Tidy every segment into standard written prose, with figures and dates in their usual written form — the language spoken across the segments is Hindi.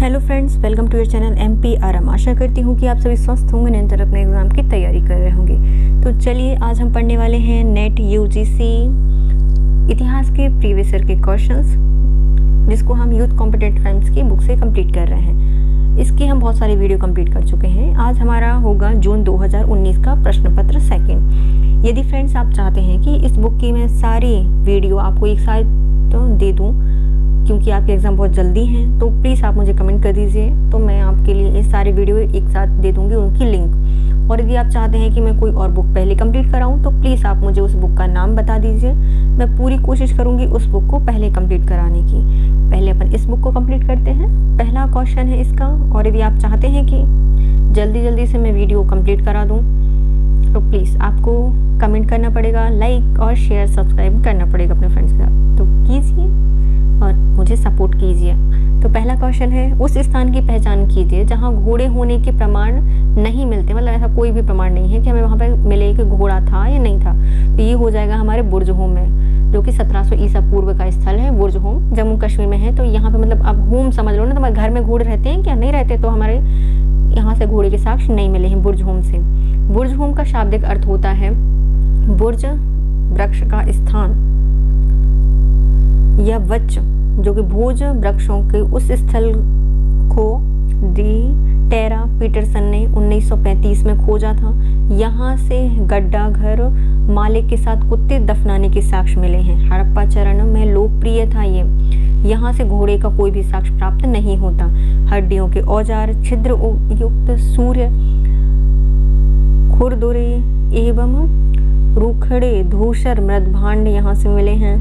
Hello friends, welcome to your channel MPRM। आशा करती हूँ कि आप सभी स्वस्थ होंगे, निरंतर अपने एग्ज़ाम की तैयारी कर रहे होंगे। तो चलिए आज हम पढ़ने वाले हैं नेट UGC इतिहास के प्रीवियस ईयर के क्वेश्चंस, जिसको हम यूथ कॉम्पिटेटिव टाइम्स की बुक से कंप्लीट कर रहे हैं। इसकी हम बहुत सारे वीडियो कंप्लीट कर चुके हैं। आज हमारा होगा जून 2019 का प्रश्न पत्र सेकेंड। यदि फ्रेंड्स आप चाहते हैं कि इस बुक की मैं सारी वीडियो आपको एक साथ दे दूँ, क्योंकि आपके एग्ज़ाम बहुत जल्दी हैं, तो प्लीज़ आप मुझे कमेंट कर दीजिए, तो मैं आपके लिए ये सारी वीडियो एक साथ दे दूँगी, उनकी लिंक। और यदि आप चाहते हैं कि मैं कोई और बुक पहले कंप्लीट कराऊँ, तो प्लीज़ आप मुझे उस बुक का नाम बता दीजिए। मैं पूरी कोशिश करूँगी उस बुक को पहले कंप्लीट कराने की। पहले अपन इस बुक को कंप्लीट करते हैं। पहला क्वेश्चन है इसका, और यदि आप चाहते हैं कि जल्दी से मैं वीडियो कंप्लीट करा दूँ, तो प्लीज़ आपको कमेंट करना पड़ेगा, लाइक और शेयर सब्सक्राइब करना पड़ेगा अपने फ्रेंड्स के साथ। तो कीजिए और मुझे सपोर्ट कीजिए। तो पहला क्वेश्चन है, उस स्थान की पहचान कीजिए जहां घोड़े होने के प्रमाण नहीं मिलते। मतलब ऐसा कोई भी प्रमाण नहीं है कि हमें वहां पर मिले कि घोड़ा था या नहीं था। तो ये हो जाएगा हमारे बुर्जहोम में, जो कि 1700 ईसा पूर्व का स्थल है। बुर्जहोम जम्मू कश्मीर में है। तो यहाँ पे मतलब आप होम समझ लो ना, तो हमारे घर में घोड़े रहते हैं क्या? नहीं रहते। तो हमारे यहाँ से घोड़े के साक्ष्य नहीं मिले हैं बुर्जहोम से। बुर्जहोम का शाब्दिक अर्थ होता है बुर्ज वृक्ष का स्थान, या वच, जो कि भोज वृक्षों के उस स्थल को डी टेरा पीटरसन ने 1935 में खोजा था। यहाँ से गड्ढा घर मालिक के साथ कुत्ते दफनाने के साक्ष्य मिले हैं। हड़प्पा चरण में लोकप्रिय था ये। यहाँ से घोड़े का कोई भी साक्ष्य प्राप्त नहीं होता। हड्डियों के औजार, छिद्र युक्त सूर्य खुरदुरे एवं रूखड़े धूसर मृदभांड यहाँ से मिले हैं।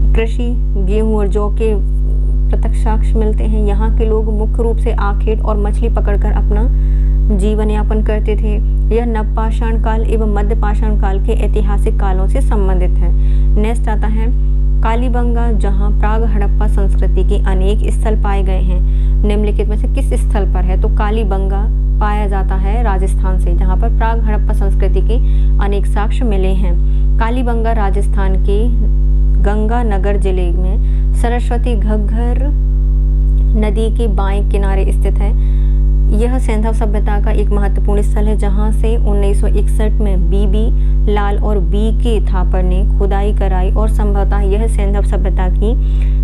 कृषि, गेहूं और जौ के प्रत्यक्ष साक्ष्य मिलते हैं। यहाँ के लोग मुख्य रूप से आखेट और मछली पकड़कर अपना जीवन यापन करते थे। यह नवपाषाण काल एवं मध्यपाषाण काल के ऐतिहासिक कालों से संबंधित है। नेक्स्ट आता है कालीबंगा, जहाँ प्राग हड़प्पा संस्कृति के अनेक स्थल पाए गए हैं। निम्नलिखित में से किस स्थल पर है? तो कालीबंगा पाया जाता है राजस्थान से, जहाँ पर प्राग हड़प्पा संस्कृति के अनेक साक्ष्य मिले हैं। कालीबंगा राजस्थान के गंगानगर जिले में सरस्वती घग्गर नदी के बाएं किनारे स्थित है। यह सिंधव सभ्यता का एक महत्वपूर्ण स्थल है, जहां से 1961 में बीबी लाल और BK थापर ने खुदाई कराई, और संभवतः यह सिंधव सभ्यता की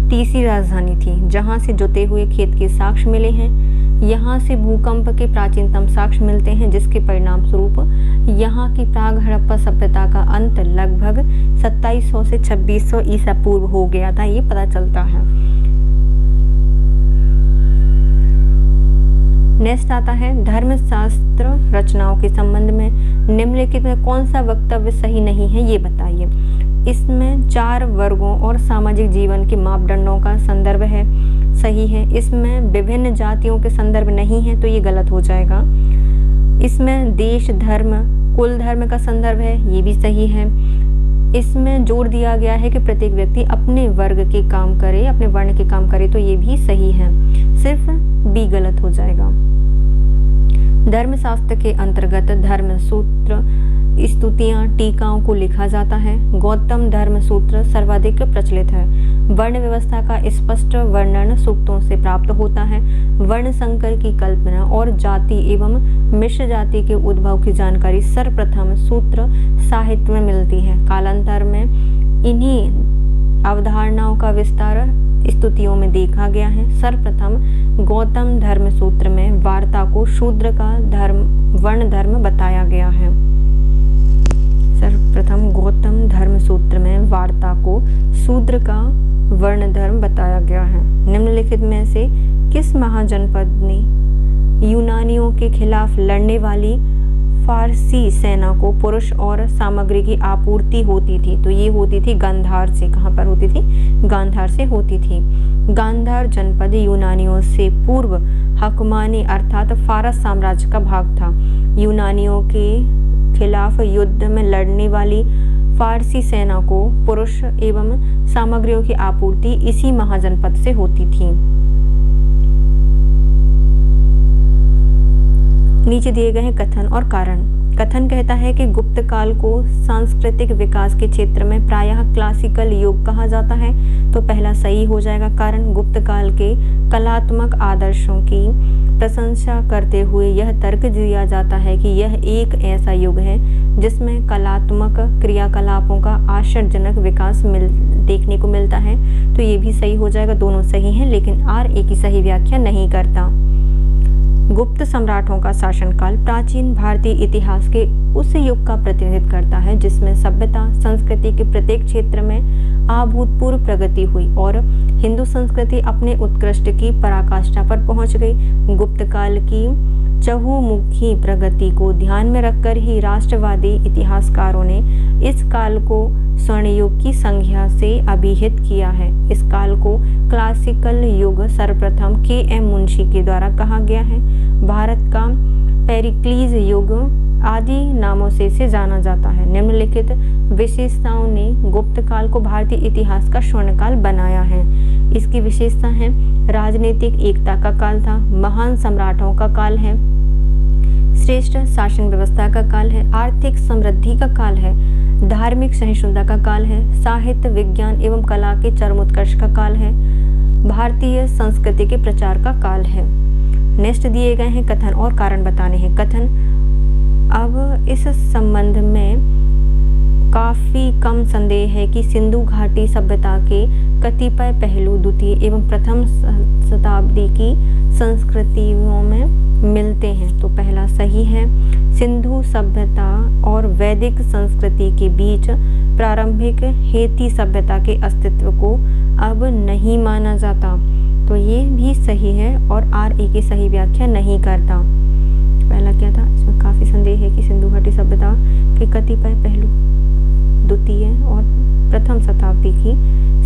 तीसरी राजधानी थी, जहां से जुते हुए खेत के साक्ष्य मिले हैं। यहाँ से भूकंप के प्राचीनतम साक्ष्य मिलते हैं, जिसके परिणाम स्वरूप यहाँ की प्राग हड़प्पा सभ्यता का अंत लगभग 2700 से 2600 ईसा पूर्व हो गया था, ये पता चलता है। नेक्स्ट आता है धर्मशास्त्र रचनाओं के संबंध में निम्नलिखित में कौन सा वक्तव्य सही नहीं है, ये बताइए। इसमें 4 वर्गों और सामाजिक जीवन के मापदंडों का संदर्भ है, सही है। इसमें विभिन्न जातियों के संदर्भ नहीं है, तो ये गलत हो जाएगा। इसमें देश, धर्म, कुल धर्म का संदर्भ है, ये भी सही है। इसमें जोर दिया गया है कि प्रत्येक व्यक्ति अपने वर्ग के काम करे, अपने वर्ण के काम करे, तो ये भी सही है। सिर्फ बी गलत हो जाएगा। धर्मशास्त्र के अंतर्गत धर्म सूत्र, स्तुतियां, टीकाओं को लिखा जाता है। गौतम धर्म सूत्र सर्वाधिक प्रचलित है। वर्ण व्यवस्था का स्पष्ट वर्णन सूक्तों से प्राप्त होता है। वर्ण संकर की कल्पना और जाति एवं मिश्र जाति के उद्भव की जानकारी सर्वप्रथम सूत्र साहित्य में मिलती है। कालांतर में इन्हीं अवधारणाओं का विस्तार स्तुतियों में देखा गया है। सर्वप्रथम गौतम धर्म सूत्र में वार्ता को शूद्र का वर्ण धर्म बताया गया है। सर्वप्रथम गौतम धर्म सूत्र में वार्ता को शूद्र का वर्ण धर्म बताया गया है। निम्नलिखित में से किस महाजनपद ने यूनानियों के खिलाफ लड़ने वाली फारसी सेना को पुरुष और सामग्री की आपूर्ति होती थी? तो ये होती थी गांधार से। कहाँ पर होती थी? गांधार से होती थी। गांधार जनपद यूनानियों से पूर्व हकमानी अर्थात फारस साम्राज्य का भाग था। यूनानियों के खिलाफ युद्ध में लड़ने वाली फारसी सेना को पुरुष एवं सामग्रियों की आपूर्ति इसी महाजनपद से होती थी। नीचे दिए गए हैं कथन और कारण। कथन कहता है कि गुप्त काल को सांस्कृतिक विकास के क्षेत्र में प्रायः क्लासिकल युग कहा जाता है। तो पहला सही हो जाएगा, कारण गुप्त काल के कलात्मक आदर्शों की प्रशंसा करते हुए यह तर्क दिया जाता है कि यह एक ऐसा युग है जिसमें कलात्मक क्रियाकलापों का आश्चर्यजनक विकास देखने को मिलता है। तो ये भी सही हो जाएगा, दोनों सही हैं, लेकिन आर एक ही सही व्याख्या नहीं करता। गुप्त सम्राटों का शासनकाल प्राचीन भारतीय इतिहास के उस युग का प्रतिनिधित्व करता है जिसमें सभ्यता संस्कृति के प्रत्येक क्षेत्र में अभूतपूर्व प्रगति हुई और हिंदू संस्कृति अपने उत्कृष्ट की पराकाष्ठा पर पहुंच गई। गुप्त काल की चहुमुखी प्रगति को ध्यान में रखकर ही राष्ट्रवादी इतिहासकारों ने इस काल को स्वर्ण युग की संज्ञा से अभिहित किया है। इस काल को क्लासिकल युग सर्वप्रथम के.एम. मुंशी के द्वारा कहा गया है। भारत का पेरिक्लीज युग आदि नामों से जाना जाता है। निम्नलिखित विशेषताओं ने गुप्त काल को भारतीय इतिहास का स्वर्णकाल बनाया है। इसकी विशेषता है, राजनीतिक एकता का काल था, महान सम्राटों का काल है, श्रेष्ठ शासन व्यवस्था का काल है, आर्थिक समृद्धि का काल है, धार्मिक सहिष्णुता का काल है, साहित्य विज्ञान एवं कला के चरमोत्कर्ष का काल है, भारतीय संस्कृति के प्रचार का काल है। नेक्स्ट दिए गए हैं कथन और कारण बताने हैं। कथन, अब इस संबंध में काफी कम संदेह है कि सिंधु घाटी सभ्यता के कतिपय पहलू द्वितीय एवं प्रथम शताब्दी की संस्कृतियों में मिलते हैं। तो पहला सही है, सिंधु सभ्यता और वैदिक संस्कृति के बीच प्रारंभिक हेती सभ्यता के अस्तित्व को अब नहीं माना जाता। तो ये भी सही है और आर ए की सही व्याख्या नहीं करता। पहला क्या था, इसमें काफ़ी संदेह है कि सिंधु घाटी सभ्यता के कतिपय पहलू द्वितीय और प्रथम शताब्दी की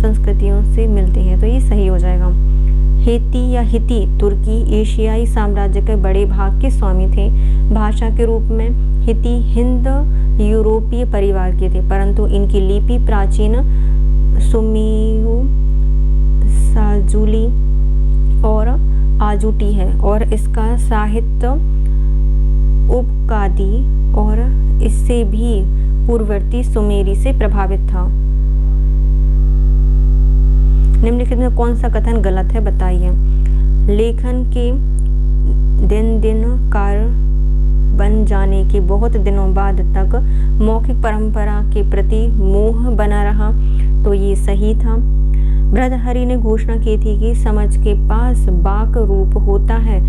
संस्कृतियों से मिलते हैं। तो ये सही हो जाएगा। हेती या हिती तुर्की एशियाई साम्राज्य के बड़े भाग के स्वामी थे। भाषा के रूप में हिती हिंद यूरोपीय परिवार के थे, परंतु इनकी लिपि प्राचीन सुमेरु, साजुली और आजुटी है और इसका साहित्य उपकादी और इससे भी पूर्ववर्ती सुमेरी से प्रभावित था। निम्नलिखित में कौन सा कथन गलत है बताइए। लेखन के दिन कार्य बन जाने के बहुत दिनों बाद तक मौखिक परंपरा के प्रति मोह बना रहा। तो ये सही था। भर्तृहरि ने घोषणा की थी कि समझ के पास बाक रूप होता है।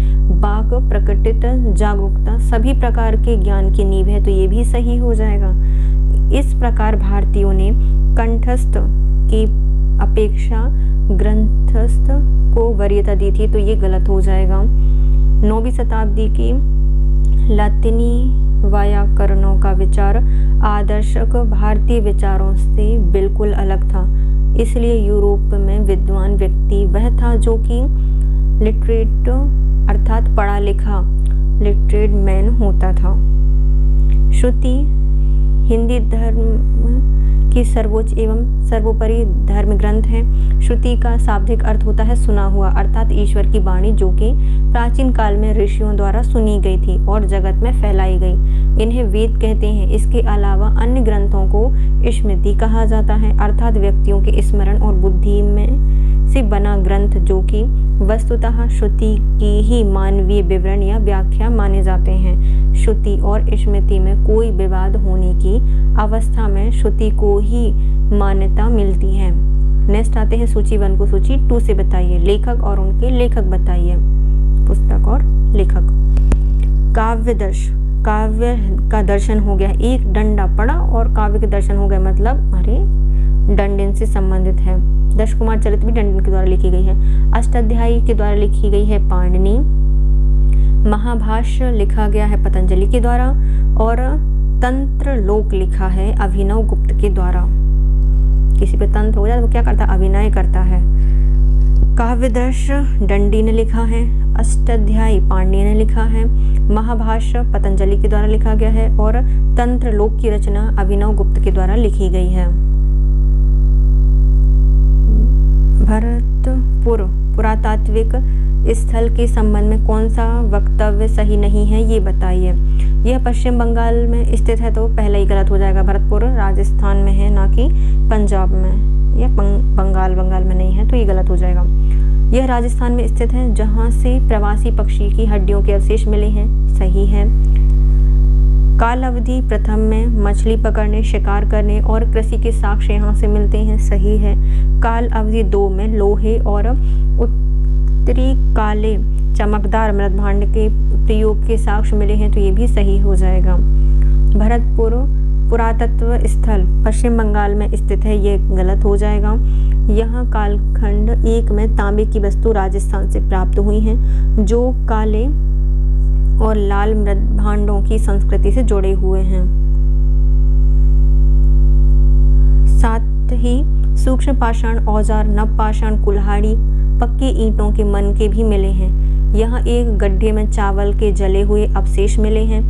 बाक प्रकटित जागरूकता सभी प्रकार के ज्ञान की नींव है। तो ये भी सही हो जाएगा। इस प्रकार भारतीयों ने कंठस्थ की अपेक्षा ग्रंथस्थ को वरीयता दी थी। तो ये गलत हो जाएगा। 9वीं शताब्दी की लातिनी व्याकरणों का विचार आदर्शक भारतीय विचारों से बिल्कुल अलग था। इसलिए यूरोप में विद्वान व्यक्ति वह था जो कि लिटरेट अर्थात पढ़ा लिखा लिटरेट मैन होता था। श्रुति हिंदी धर्म की सर्वोच्च एवं सर्वोपरि धर्म ग्रंथ है। श्रुति का शाब्दिक अर्थ होता है सुना हुआ, अर्थात ईश्वर की वाणी जो कि प्राचीन काल में ऋषियों द्वारा सुनी गई थी और जगत में फैलाई गई। इन्हें वेद कहते हैं। इसके अलावा अन्य ग्रंथों को स्मृति कहा जाता है, अर्थात व्यक्तियों के स्मरण और बुद्धि में से बना ग्रंथ जो कि वस्तुतः श्रुति की ही मानवीय विवरण या व्याख्या माने जाते हैं। श्रुति और स्मृति में कोई विवाद होने की अवस्था में श्रुति को ही मान्यता मिलती है। नेक्स्ट आते हैं सूची 1 को सूची 2 से बताइए। लेखक और उनके लेखक बताइए। पुस्तक और लेखक। काव्य का दर्शन हो गया, एक डंडा पड़ा और काव्य के दर्शन हो गए, मतलब अरे डंडन से संबंधित है। दश कुमार चरित्र भी डंडन के द्वारा लिखी गई है। अष्टाध्यायी के द्वारा लिखी गई है पाणिनि। महाभाष्य लिखा गया है पतंजलि के द्वारा और तंत्र लोक लिखा है अभिनव गुप्त के द्वारा। किसी पे तंत्र हो जाए तो क्या करता है, अभिनय करता है। काव्यदर्श दंडी ने लिखा है। अष्टाध्यायी पाणिनि ने लिखा है। महाभाष्य पतंजलि के द्वारा लिखा गया है और तंत्र लोक की रचना अभिनव गुप्त के द्वारा लिखी गई है। भरतपुर पुरातात्विक स्थल के संबंध में कौन सा वक्तव्य सही नहीं है ये बताइए। यह पश्चिम बंगाल में स्थित है तो पहला ही गलत हो जाएगा। भरतपुर राजस्थान में है, ना कि पंजाब में या बंगाल में नहीं है, तो ये गलत हो जाएगा। यह राजस्थान में स्थित है जहाँ से प्रवासी पक्षी की हड्डियों के अवशेष मिले हैं, सही है। काल अवधि प्रथम में मछली पकड़ने, शिकार करने और कृषि के साक्ष्य यहाँ से मिलते हैं, सही है। काल अवधि 2 में लोहे और उत्तरी काले चमकदार मृदभांड के प्रयोग के साक्ष्य मिले हैं, तो ये भी सही हो जाएगा। भरतपुर पुरातत्व स्थल पश्चिम बंगाल में स्थित है, ये गलत हो जाएगा। यहाँ कालखंड 1 में तांबे की वस्तु राजस्थान से प्राप्त हुई हैं जो काले और लाल मृदभांडों की संस्कृति से जुड़े हुए हैं। साथ ही सूक्ष्म पाषाण औजार, नव पाषाण कुल्हाड़ी, पक्की ईंटों के मनके भी मिले हैं। यहाँ एक गड्ढे में चावल के जले हुए अवशेष मिले हैं।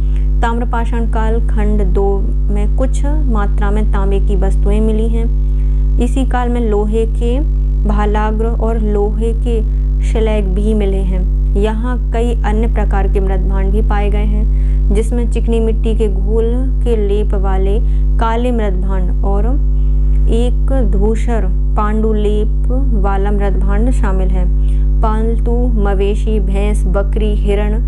ताम्रपाषाण काल खंड 2 में कुछ मात्रा में तांबे की वस्तुएं मिली हैं। इसी काल में लोहे के भालाग्र और लोहे के शिलालेख भी मिले हैं। यहाँ कई अन्य प्रकार के मृदभांड भी पाए गए हैं, जिसमें चिकनी मिट्टी के घोल के लेप वाले काले मृदभांड और एक धूसर पांडुलेप वाला मृदभांड शामिल है। पालतू मवेशी, भैंस, बकरी, हिरण,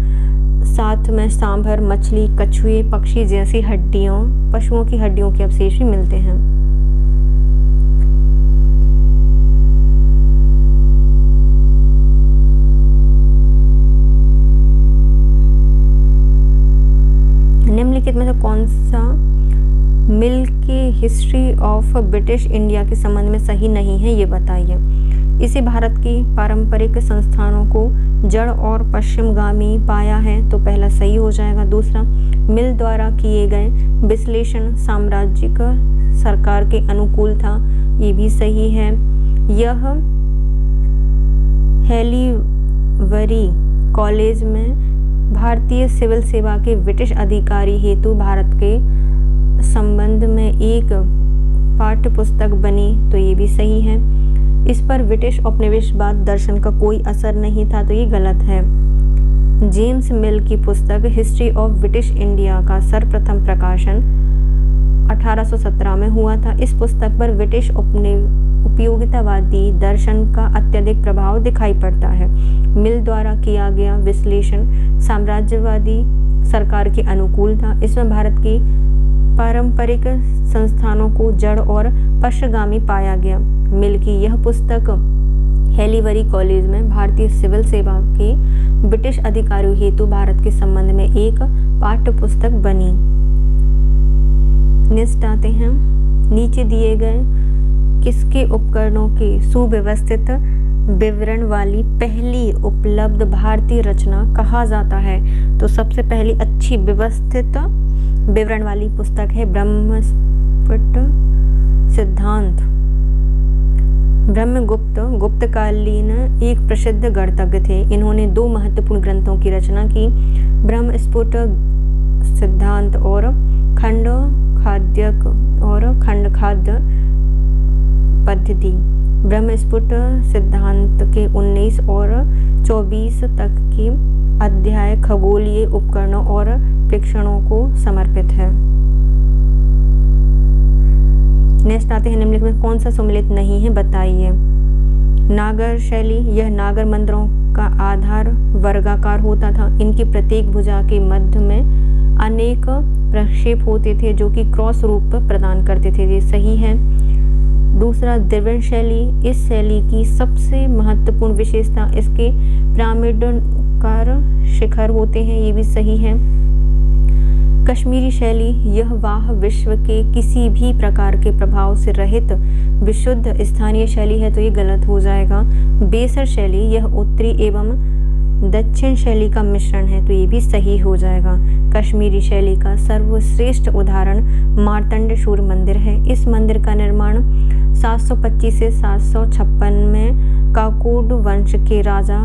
साथ में सांभर, मछली, कछुए, पक्षी जैसी हड्डियों, पशुओं की हड्डियों के अवशेष भी मिलते हैं। निम्नलिखित में से कौन सा मिल के हिस्ट्री ऑफ ब्रिटिश इंडिया के संबंध में सही नहीं है ये बताइए। इसे भारत के पारंपरिक संस्थानों को जड़ और पश्चिमगामी पाया है, तो पहला सही हो जाएगा। दूसरा, मिल द्वारा किए गए विश्लेषण साम्राज्यिक सरकार के अनुकूल था, ये भी सही है। यह हैलीवरी कॉलेज में भारतीय सिविल सेवा के ब्रिटिश अधिकारी हेतु भारत के संबंध में एक पाठ्य पुस्तक बनी, तो ये भी सही है। इस पर ब्रिटिश उपनिवेशवाद दर्शन का कोई असर नहीं था, तो ये गलत है। जेम्स मिल की पुस्तक हिस्ट्री ऑफ ब्रिटिश इंडिया का सर्वप्रथम प्रकाशन 1817 में हुआ था। इस पुस्तक पर ब्रिटिश उपयोगितावादी दर्शन का अत्यधिक प्रभाव दिखाई पड़ता है। मिल द्वारा किया गया विश्लेषण साम्राज्यवादी सरकार के अनुकूल था। इसमें भारत की पारंपरिक संस्थानों को जड़ और पश्चिमगामी पाया गया। मिल की यह पुस्तक हैलीवरी कॉलेज में भारतीय सिविल सेवा के ब्रिटिश अधिकारियों हेतु भारत के संबंध में एक पाठ्य पुस्तक बनी। नेक्स्ट आते हैं, नीचे दिए गए किसके उपकरणों के सुव्यवस्थित विवरण वाली पहली उपलब्ध भारतीय रचना कहा जाता है? तो सबसे पहली अच्छी व्यवस्थित विवरण वाली पुस्तक है ब्रह्मस्फुट सिद्धांत। ब्रह्मगुप्त गुप्तकालीन एक प्रसिद्ध गणितज्ञ थे। इन्होंने 2 महत्वपूर्ण ग्रंथों की रचना की, ब्रह्मस्फुट सिद्धांत और खंड खाद्य पद्धति। ब्रह्मस्फुट सिद्धांत के 19 और 24 तक के अध्याय खगोलीय उपकरणों और प्रेक्षणों को समर्पित है। नेक्स्ट आते हैं, निम्नलिखित में कौन सा सम्मिलित नहीं है बताइए। नागर शैली, यह नागर मंदिरों का आधार वर्गाकार होता था। इनकी प्रत्येक भुजा के मध्य में अनेक प्रक्षेप होते थे जो कि क्रॉस रूप प्रदान करते थे, ये सही है। दूसरा, द्रविड़ शैली, इस शैली की सबसे महत्वपूर्ण विशेषता इसके पिरामिडाकार शिखर होते हैं, ये भी सही है। कश्मीरी शैली, यह वाह विश्व के किसी भी प्रकार के प्रभाव से रहित विशुद्ध स्थानीय शैली है, तो ये गलत हो जाएगा। बेसर शैली, यह उत्तरी एवं दक्षिण शैली का मिश्रण है, तो ये भी सही हो जाएगा। कश्मीरी शैली का सर्वश्रेष्ठ उदाहरण मार्तंड सूर्य मंदिर है। इस मंदिर का निर्माण 725 से 756 में काकोड वंश के राजा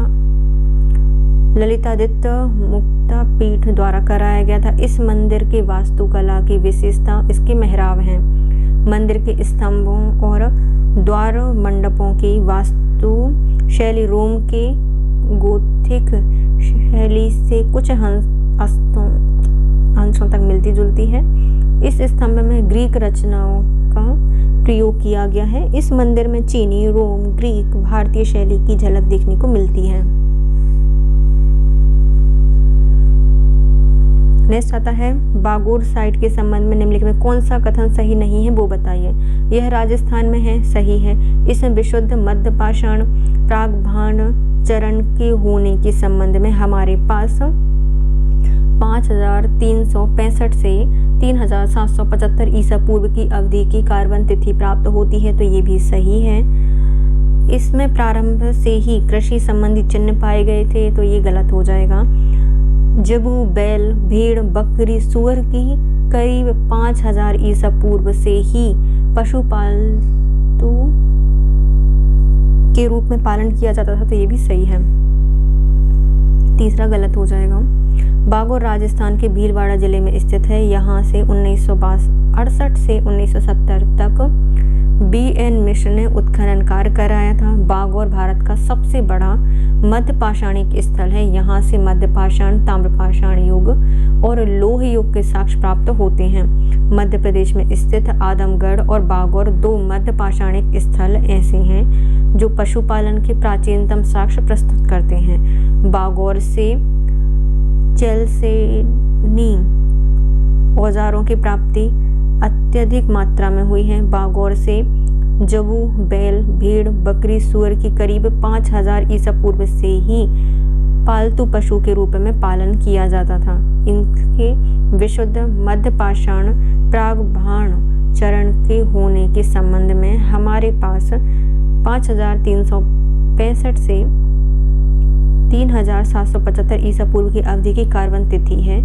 ललितादित्य मुक्तापीठ द्वारा कराया गया था। इस मंदिर के वास्तुकला की विशेषता इसके मेहराब हैं। मंदिर के स्तंभों और द्वार मंडपों की वास्तु शैली रोम के गोथिक शैली से कुछ अंशों तक मिलती जुलती है। इस स्तंभ में ग्रीक रचनाओं का प्रयोग किया गया है। इस मंदिर में चीनी, रोम, ग्रीक, भारतीय शैली की झलक देखने को मिलती है। नेक्स्ट आता है बागोर साइट के संबंध में निम्नलिखित में कौन सा कथन सही नहीं है वो बताइए। यह राजस्थान में है, सही है। इसमें विशुद्ध मध्य पाषाण प्रागभाण चरण के होने के संबंध में हमारे पास 5365 से 3775 ईसा पूर्व की अवधि की कार्बन तिथि प्राप्त होती है, तो ये भी सही है। इसमें प्रारंभ से ही कृषि संबंधी चिन्ह पाए गए थे, तो ये गलत हो जाएगा। जबू, बैल, भेड़, बकरी, सूअर की करीब 5000 ईसा पूर्व से ही पशुपालतू के रूप में पालन किया जाता था, तो ये भी सही है। तीसरा गलत हो जाएगा। बागोर राजस्थान के भीलवाड़ा जिले में स्थित है। यहाँ से 1968 से 1970 तक BN मिश्र ने उत्खनन कार्य कराया था। बागोर भारत का सबसे बड़ा मध्य पाषाणिक स्थल है। यहाँ से मध्य पाषाण, ताम्रपाषाण युग और लोह युग के साक्ष्य प्राप्त होते हैं। मध्य प्रदेश में स्थित आदमगढ़ और बागोर 2 मध्य पाषाणिक स्थल ऐसे हैं जो पशुपालन के प्राचीनतम साक्ष्य प्रस्तुत करते हैं। बागोर से चेलसेनी औजारों की प्राप्ति अत्यधिक मात्रा में हुई है। बागोर से जबू, बैल, भेड़, बकरी, सूअर की करीब 5000 ईसा पूर्व से ही पालतू पशु के रूप में पालन किया जाता था। इनके विशुद्ध मध्य पाषाण प्रागभाण चरण के होने के संबंध में हमारे पास 5365 से 3775 ईसा पूर्व की अवधि की कार्बन तिथि है।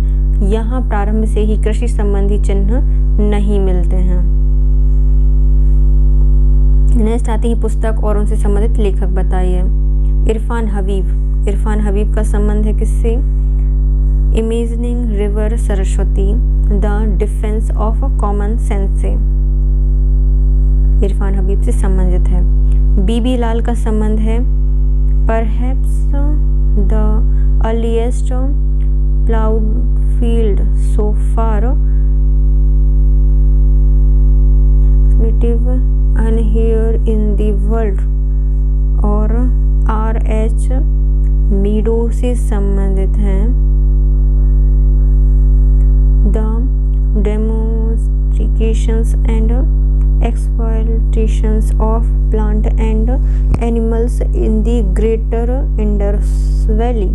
यहाँ प्रारंभ से ही कृषि संबंधी चिन्ह नहीं मिलते हैं। नेक्स्ट आती है पुस्तक और उनसे संबंधित लेखक बताइए। इरफान हबीब। इरफान हबीब का संबंध है किससे? Imagining river Saraswati, the defence of common sense से इरफान हबीब से संबंधित है। बीबी लाल का संबंध है perhaps the earliest ploughed field so far unearthed in the world, और R.H. मीडो से संबंधित हैं the demonstrations and exploitations of plant and animals in the greater Indus Valley।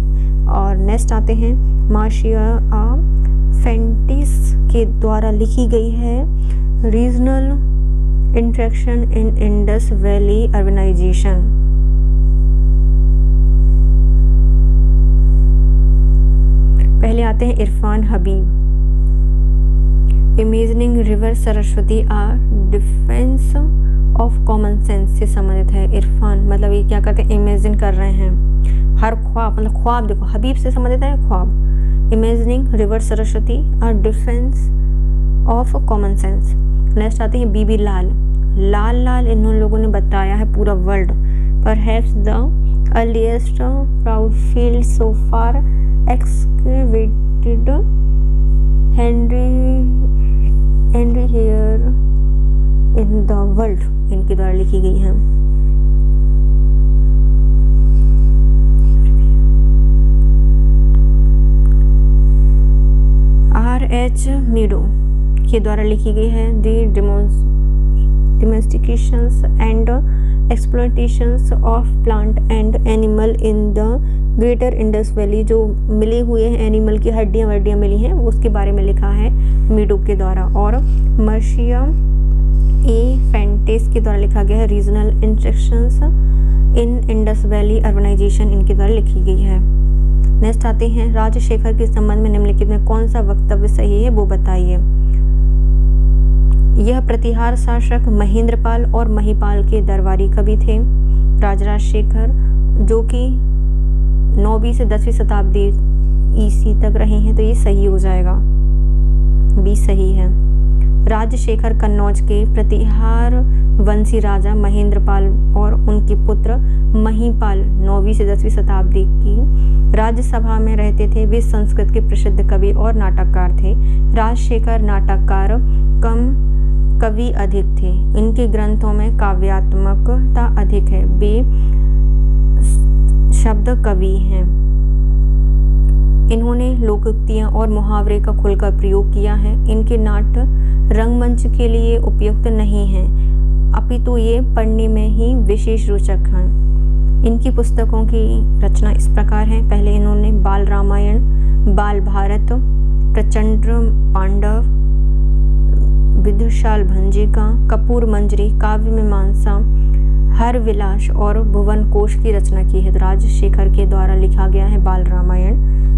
और नेक्स्ट आते हैं मार्शिया फेंटिस के द्वारा लिखी गई है regional interaction in Indus valley urbanisation. पहले आते हैं Irfan Habib. Imagining river Saraswati defence of common sense से संबंधित है। इरफान मतलब ये क्या करते हैं, इमेजिन कर रहे हैं। हर ख्वाब मतलब ख्वाब, देखो हबीब से संबंधित है ख्वाब। Imagining river Saraswati defence of common sense. Next आते हैं बीबी लाल। लाल लाल इन लोगों ने बताया है पूरा world. Perhaps the earliest proud field so far excavated Henry here in the world, इनके द्वारा लिखी गई है। R.H. मीडो के द्वारा लिखी गई है the demonstrations and exploitations of plant and animal in the greater Indus valley. जो मिले हुए हैं एनिमल की हड्डियाँ मिली हैं उसके बारे में लिखा है मीडो के द्वारा। और मार्शिया फेंटिस के द्वारा लिखा गया है रीजनल इंटरेक्शंस इन इंडस वैली अर्बनाइजेशन, इनके द्वारा लिखी गई है। नेक्स्ट आते हैं राजशेखर के संबंध में निम्नलिखित में कौन सा वक्तव्य सही है वो बताइए। यह प्रतिहार शासक महेंद्रपाल और महिपाल के दरबारी कवि थे। राजराजशेखर जो कि 9वीं से 10वीं शताब्दी ईसी तक रहे हैं, तो ये सही हो जाएगा, बी सही है। राजशेखर कन्नौज के प्रतिहार वंशी राजा महेंद्रपाल और उनके पुत्र महिपाल 9वीं से 10वीं शताब्दी की राज्यसभा में रहते थे। वे संस्कृत के प्रसिद्ध कवि और नाटककार थे। राजशेखर नाटककार कम कवि अधिक थे। इनके ग्रंथों में काव्यात्मकता अधिक है। वे शब्द कवि हैं। इन्होंने लोकोक्तियां और मुहावरे का खुलकर प्रयोग किया है। इनके नाटक रंगमंच के लिए उपयुक्त नहीं हैं, अपितु ये पढ़ने में ही विशेष रोचक हैं। इनकी पुस्तकों की रचना इस प्रकार है। पहले इन्होंने बाल रामायण, बाल भारत, प्रचंड पांडव, विदुषाल भंजिका, कपूर मंजरी, काव्य मीमांसा, हर विलास और भुवन कोश की रचना की है। राजशेखर के द्वारा लिखा गया है बाल रामायण,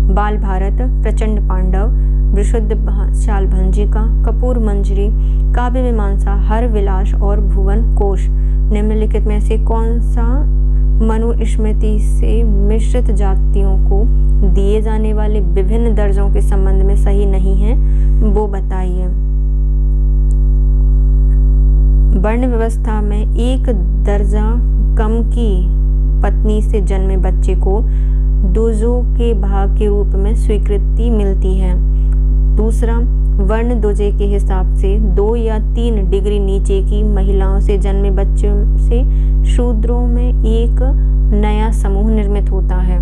बाल भारत, प्रचंड पांडव, विशुद्ध भंजिका, कपूर मंजरी, काव्य मीमांसा, हर विलास और भुवन कोश निम्नलिखित में से कौन सा मनुस्मृति से मिश्रित जातियों को दिए जाने वाले विभिन्न दर्जों के संबंध में सही नहीं है, वो बताइए। वर्ण व्यवस्था में एक दर्जा कम की पत्नी से जन्मे बच्चे को दुजों के भाग के रूप में स्वीकृति मिलती है। दूसरा, वर्ण दुजे के हिसाब से 2 या 3 डिग्री नीचे की महिलाओं से जन्मे बच्चों से शूद्रों में एक नया समूह निर्मित होता है।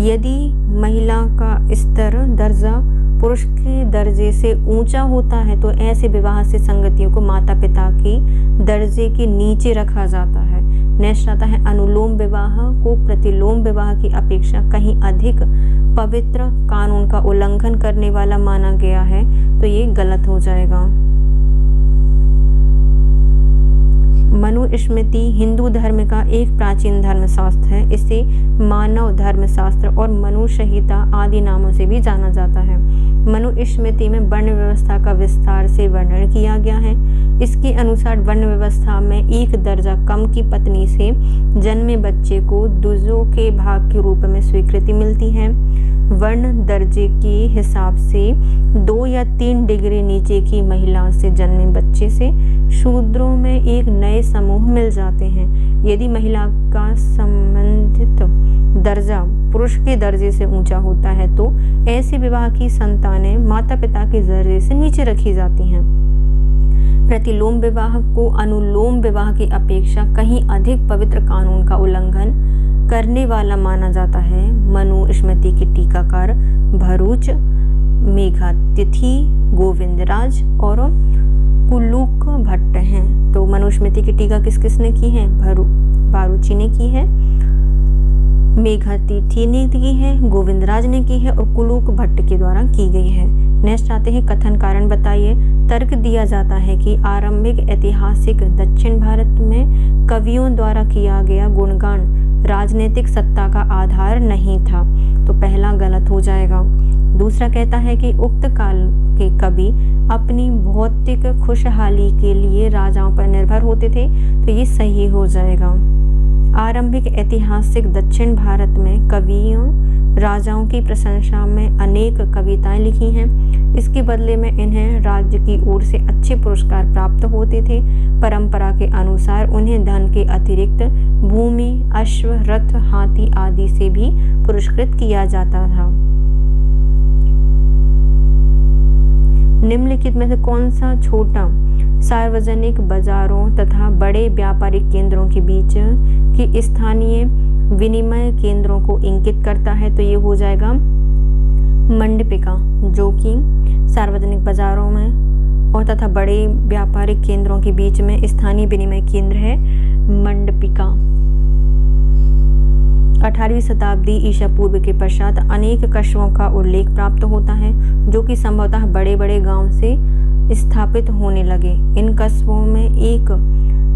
यदि महिला का स्तर दर्जा पुरुष के दर्जे से ऊंचा होता है तो ऐसे विवाह से संगतियों को माता पिता की दर्जे के नीचे रखा जाता है। नेक्स्ट आता है अनुलोम विवाह को प्रतिलोम विवाह की अपेक्षा कहीं अधिक पवित्र कानून का उल्लंघन करने वाला माना गया है, तो ये गलत हो जाएगा। मनुस्मृति हिंदू धर्म का एक प्राचीन धर्मशास्त्र है। इसे मानव धर्मशास्त्र और मनु संहिता आदि नामों से भी जाना जाता है। मनुस्मृति में वर्ण व्यवस्था का विस्तार से वर्णन किया गया है। इसके अनुसार वर्ण व्यवस्था में एक दर्जा कम की पत्नी से जन्मे बच्चे को दुजों के भाग के रूप में स्वीकृति मिलती है। वर्ण दर्जे के हिसाब से 2 या 3 डिग्री नीचे की महिला से जन्मे बच्चे से शूद्रों में एक नए समूह मिल जाते हैं। यदि महिला का संबंधित दर्जा पुरुष के दर्जे से ऊंचा होता है तो ऐसे विवाह की संतानें माता पिता के दर्जे से नीचे रखी जाती हैं। प्रतिलोम विवाह को अनुलोम विवाह की अपेक्षा कहीं अधिक पवित्र कानून का उल्लंघन करने वाला माना जाता है। मनुस्मृति के टीकाकार भरूच, मेघातिथि, गोविंदराज और कुलूक भट्ट हैं। तो मनुस्मृति की टीका किस किसने की है? बारूची ने की है, मेघातिथि ने की है, गोविंदराज ने की है और कुलूक भट्ट के द्वारा की गई है। नेक्स्ट आते हैं कथन कारण बताइए। तर्क दिया जाता है कि आरंभिक ऐतिहासिक दक्षिण भारत में कवियों द्वारा किया गया गुणगान राजनीतिक सत्ता का आधार नहीं था, तो पहला गलत हो जाएगा। दूसरा कहता है कि उक्त काल के कवि अपनी भौतिक खुशहाली के लिए राजाओं पर निर्भर होते थे, तो ये सही हो जाएगा। आरंभिक ऐतिहासिक दक्षिण भारत में कवियों राजाओं की प्रशंसा में अनेक कविताएं लिखी हैं। इसके बदले में इन्हें राज्य की ओर से अच्छे पुरस्कार प्राप्त होते थे। परंपरा के अनुसार उन्हें धन के अतिरिक्त भूमि, अश्व, रथ, हाथी आदि से भी पुरस्कृत किया जाता था। निम्नलिखित में से कौन सा छोटा सार्वजनिक बाजारों तथा बड़े व्यापारिक केंद्रों के बीच की स्थानीय विनिमय केंद्रों को इंगित करता है? तो ये हो जाएगा मंडपिका, जो कि सार्वजनिक बाजारों में और तथा बड़े व्यापारिक केंद्रों के बीच में स्थानीय विनिमय केंद्र है मंडपिका। 18वीं शताब्दी ईसा पूर्व के पश्चात अनेक कस्बों का उल्लेख प्राप्त होता है, जो कि संभवतः बड़े बड़े गांव से स्थापित होने लगे। इन कस्बों में एक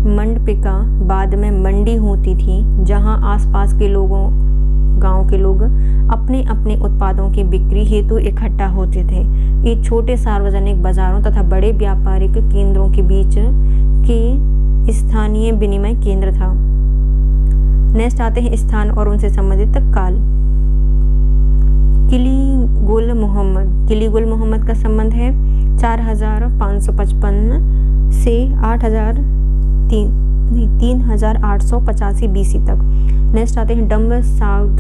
मंडपिका बाद में मंडी होती थी, जहां आसपास के गांव के लोग अपने अपने उत्पादों की बिक्री हेतु इकट्ठा होते थे। ये छोटे सार्वजनिक बाजारों तथा बड़े व्यापारिक केंद्रों के बीच के स्थानीय विनिमय केंद्र था। नेक्स्ट आते हैं स्थान और उनसे संबंधित काल। किली गुल मोहम्मद का संबंध है 4555 से 3885 BC तक। नेक्स्ट आते हैं डम्ब साउथ,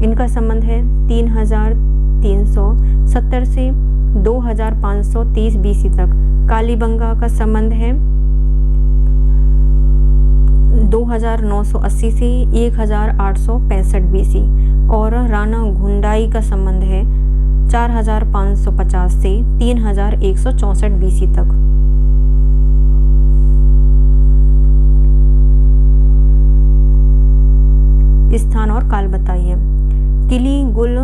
इनका संबंध है 3370 से 2530 BC तक। कालीबंगा का संबंध है 2980 से 1865 BC और राणा घुंडाई का संबंध है 4550 से 3164 BC तक। स्थान और काल बताइए। किली गुल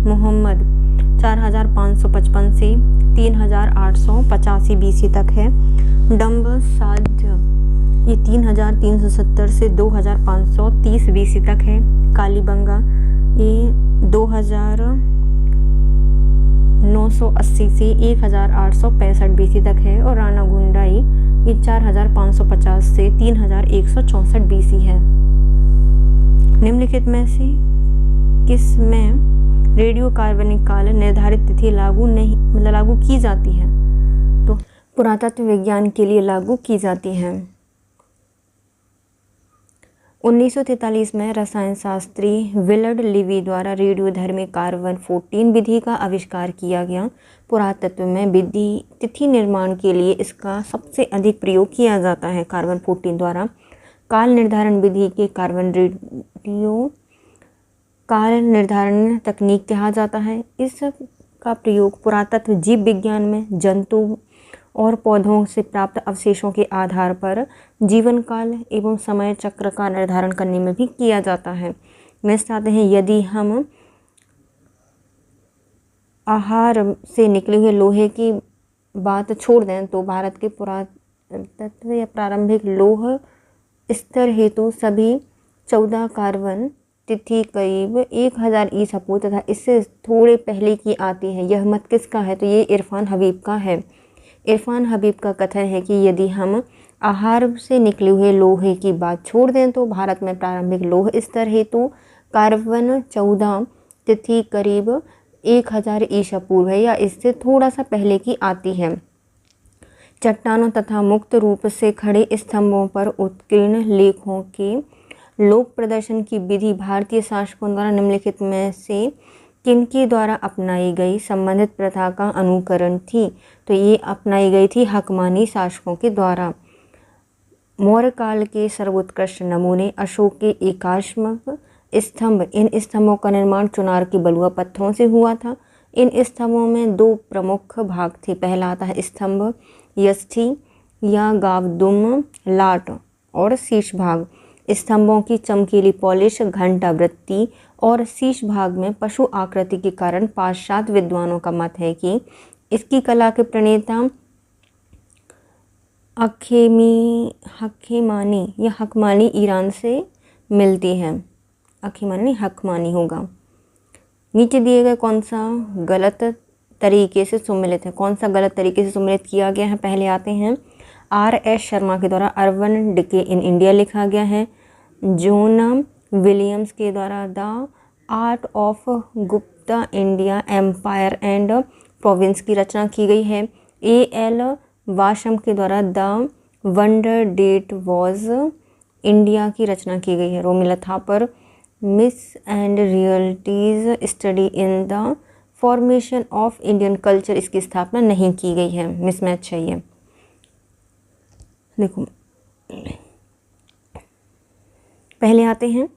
मोहम्मद 4555 से 3885 BC तक है। डम्ब साध्य ये 3370 से 2530 BC तक है। कालीबंगा ये 2980 से 1865 BC तक है और राणा घुंडाई ये 4550 से 3164 BC है। निम्नलिखित में से किस में रेडियो कार्बनिक काल निर्धारित तिथि लागू की जाती है? तो पुरातत्व विज्ञान के लिए लागू की जाती है। 1943 में रसायन शास्त्री विलर्ड लिवी द्वारा रेडियोधर्मी कार्बन 14 विधि का आविष्कार किया गया। पुरातत्व में विधि तिथि निर्माण के लिए इसका सबसे अधिक प्रयोग किया जाता है कार्बन 14 द्वारा। काल निर्धारण विधि के कार्बन रेडियो काल निर्धारण तकनीक कहा जाता है। इस का प्रयोग पुरातत्व जीव विज्ञान में जंतु और पौधों से प्राप्त अवशेषों के आधार पर जीवन काल एवं समय चक्र का निर्धारण करने में भी किया जाता है। नेक्स्ट आते हैं, यदि हम आहार से निकले हुए लोहे की बात छोड़ दें तो भारत के पुरातत्व या प्रारंभिक लोह स्तर हेतु सभी 14 कार्बन तिथि करीब 1000 ईसा पूर्व तथा इससे थोड़े पहले की आती है। यह मत किसका है? तो ये इरफान हबीब का है। इरफान हबीब का कथन है कि यदि हम आहार से निकले हुए लोहे की बात छोड़ दें तो भारत में प्रारंभिक लोह स्तर हेतु कार्बन 14 तिथि करीब 1000 ईसा पूर्व है या इससे थोड़ा सा पहले की आती है। चट्टानों तथा मुक्त रूप से खड़े स्तंभों पर उत्कीर्ण लेखों के लोक प्रदर्शन की विधि भारतीय शासकों द्वारा निम्नलिखित में से किनके द्वारा अपनाई गई संबंधित प्रथा का अनुकरण थी? तो ये अपनाई गई थी हकमानी शासकों के द्वारा। मौर्य काल के सर्वोत्कृष्ट नमूने अशोक के एकाश्मक स्तंभ, इन स्तंभों का निर्माण चुनार के बलुआ पत्थरों से हुआ था। इन स्तंभों में 2 प्रमुख भाग थे। पहला आता है स्तंभ यष्टि या गावदुम लाट और शीर्ष भाग। स्तंभों की चमकीली पॉलिश, घंटा वृत्ति और शीर्ष भाग में पशु आकृति के कारण पाश्चात्य विद्वानों का मत है कि इसकी कला के प्रणेता हखेमानी या हकमानी ईरान से मिलती है। हखेमानी हकमानी होगा। नीचे दिए गए कौन सा गलत तरीके से सुमेलित है? कौन सा गलत तरीके से सुमेलित किया गया है? पहले आते हैं R.S. शर्मा के द्वारा अर्बन डिके इन इंडिया लिखा गया है। जोना विलियम्स के द्वारा the art of Gupta India empire and province की रचना की गई है। A.L. वाशम के द्वारा the wonder that was India की रचना की गई है। Romila Thapar myths and realities study in the formation of Indian culture, इसकी स्थापना नहीं की गई है। मिसमैच है ये। देखो पहले आते हैं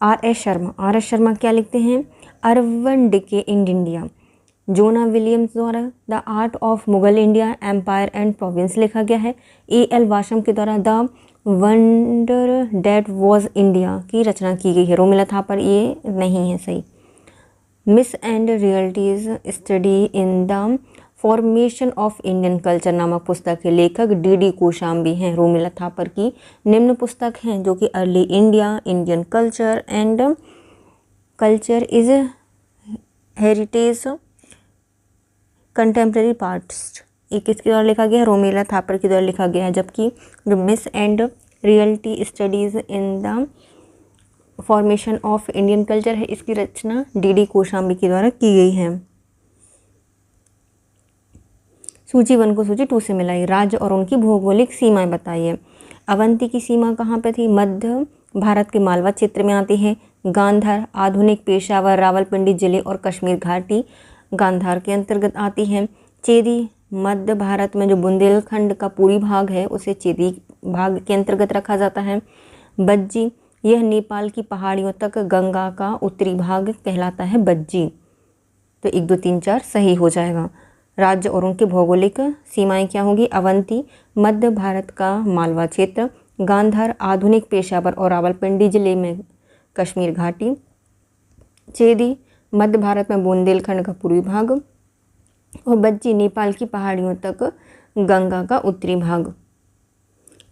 R.S. शर्मा। R.S. शर्मा क्या लिखते हैं? Urban decay in India. Joanna Williams द्वारा the art of Mughal India empire and province लिखा गया है। A.L. वाशम के द्वारा the wonder that was India की रचना की गई है। रोमिला थापर ये नहीं है सही। Miss and realities study in the formation of Indian culture नामक पुस्तक के लेखक D.D. कोशाम्बी हैं। रोमिला थापर की निम्न पुस्तक हैं जो कि early India, Indian culture and culture is heritage, contemporary past, ये किसके द्वारा लिखा गया है? रोमिला थापर के द्वारा लिखा गया है। जबकि जो miss and reality studies in the formation of Indian culture है, इसकी रचना D.D. कोशाम्बी के द्वारा की गई है। सूची 1 को सूची 2 से मिलाइए। राज्य और उनकी भौगोलिक सीमाएं बताइए। अवंती की सीमा कहाँ पे थी? मध्य भारत के मालवा क्षेत्र में आती है। गांधार आधुनिक पेशावर, रावलपिंडी जिले और कश्मीर घाटी गांधार के अंतर्गत आती है। चेदी मध्य भारत में जो बुंदेलखंड का पूरी भाग है उसे चेदी भाग के अंतर्गत रखा जाता है। बज्जी यह नेपाल की पहाड़ियों तक गंगा का उत्तरी भाग कहलाता है बज्जी। तो 1 2 3 4 सही हो जाएगा। राज्य और उनकी भौगोलिक सीमाएं क्या होगी? अवंती मध्य भारत का मालवा क्षेत्र, गांधार आधुनिक पेशावर और रावलपिंडी जिले में कश्मीर घाटी, चेदी मध्य भारत में बुंदेलखंड का पूर्वी भाग और बज्जी नेपाल की पहाड़ियों तक गंगा का उत्तरी भाग।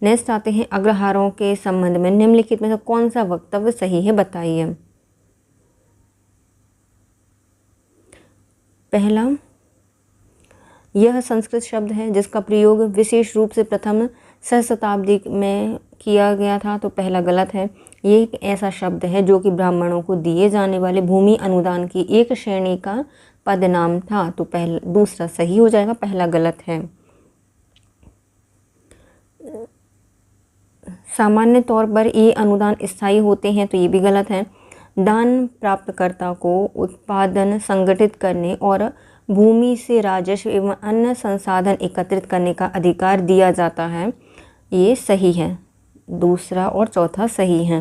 नेक्स्ट आते हैं अग्रहारों के संबंध में निम्नलिखित में से कौन सा वक्तव्य सही है बताइए। पहला, यह संस्कृत शब्द है जिसका प्रयोग विशेष रूप से प्रथम सहस्त्राब्दी में किया गया था, तो पहला गलत है। ये एक ऐसा शब्द है जो कि ब्राह्मणों को दिए जाने वाले भूमि अनुदान की एक श्रेणी का पदनाम था, तो दूसरा सही हो जाएगा, पहला गलत है। सामान्य तौर पर ये अनुदान स्थायी होते हैं, तो ये भी गलत है। दान प्राप्तकर्ता को उत्पादन संगठित करने और भूमि से राजस्व एवं अन्य संसाधन एकत्रित करने का अधिकार दिया जाता है, ये सही है। दूसरा और चौथा सही है।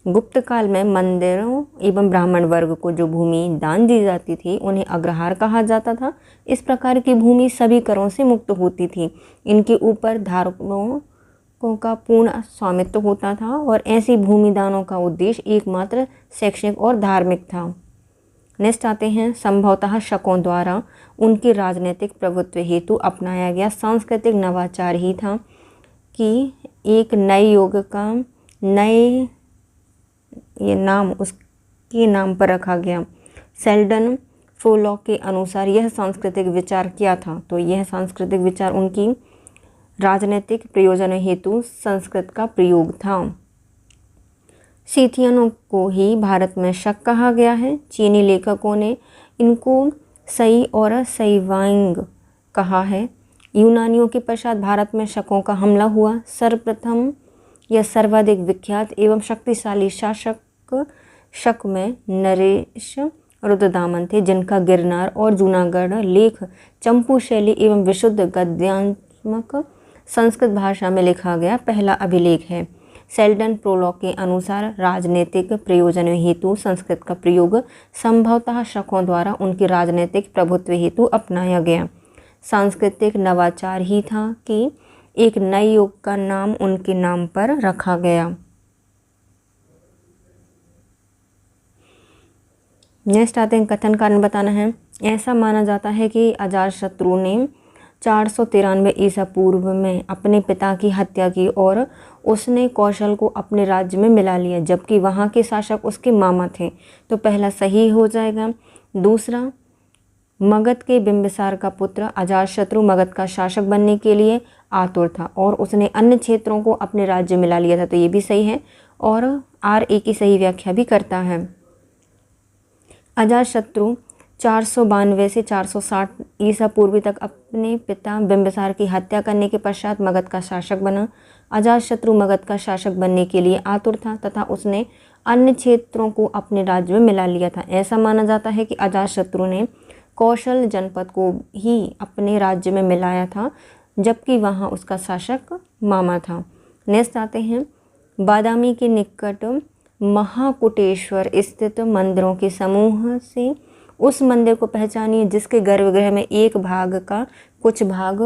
गुप्त काल में मंदिरों एवं ब्राह्मण वर्ग को जो भूमि दान दी जाती थी उन्हें अग्रहार कहा जाता था। इस प्रकार की भूमि सभी करों से मुक्त होती थी। इनके ऊपर धारकों का पूर्ण स्वामित्व होता था और ऐसी भूमि दानों का उद्देश्य एकमात्र शैक्षणिक और धार्मिक था। नेक्स्ट आते हैं संभवतः शकों द्वारा उनके राजनीतिक प्रभुत्व हेतु अपनाया गया सांस्कृतिक नवाचार ही था कि एक नए युग का नए ये नाम उसके नाम पर रखा गया। सेल्डन फ्रोलॉक के अनुसार यह सांस्कृतिक विचार क्या था? तो यह सांस्कृतिक विचार उनकी राजनीतिक प्रयोजनों हेतु संस्कृत का प्रयोग था। सीथियनों को ही भारत में शक कहा गया है। चीनी लेखकों ने इनको सई और सईवांग कहा है। यूनानियों के पश्चात भारत में शकों का हमला हुआ। सर्वप्रथम यह सर्वाधिक विख्यात एवं शक्तिशाली शासक शक में नरेश रुद्रदामन थे, जिनका गिरनार और जूनागढ़ लेख चंपू शैली एवं विशुद्ध गद्यात्मक संस्कृत भाषा में लिखा गया पहला अभिलेख है। सेल्डन प्रोलॉग के अनुसार राजनीतिक प्रयोजनों हेतु संस्कृत का प्रयोग संभवतः शकों द्वारा उनके राजनीतिक प्रभुत्व हेतु अपनाया गया सांस्कृतिक नवाचार ही था कि एक नए युग का नाम उनके नाम पर रखा गया। नेक्स्ट आते हैं कथन कारण बताना है। ऐसा माना जाता है कि अजातशत्रु ने 493 ईसा पूर्व में अपने पिता की हत्या की और उसने कौशल को अपने राज्य में मिला लिया, जबकि वहाँ के शासक उसके मामा थे, तो पहला सही हो जाएगा। दूसरा, मगध के बिंबिसार का पुत्र अजातशत्रु मगध का शासक बनने के लिए आतुर था और उसने अन्य क्षेत्रों को अपने राज्य में मिला लिया था, तो ये भी सही है और RA की सही व्याख्या भी करता है। अजातशत्रु 492 से 460 ईसा पूर्व तक अपने पिता बिंबिसार की हत्या करने के पश्चात मगध का शासक बना। अजातशत्रु मगध का शासक बनने के लिए आतुर था तथा उसने अन्य क्षेत्रों को अपने राज्य में मिला लिया था। ऐसा माना जाता है कि अजातशत्रु ने कौशल जनपद को ही अपने राज्य में मिलाया था, जबकि वहाँ उसका शासक मामा था। नेक्स्ट आते हैं बादामी के निकट महाकुटेश्वर स्थित मंदिरों के समूह से उस मंदिर को पहचानिए जिसके गर्भगृह में एक भाग का कुछ भाग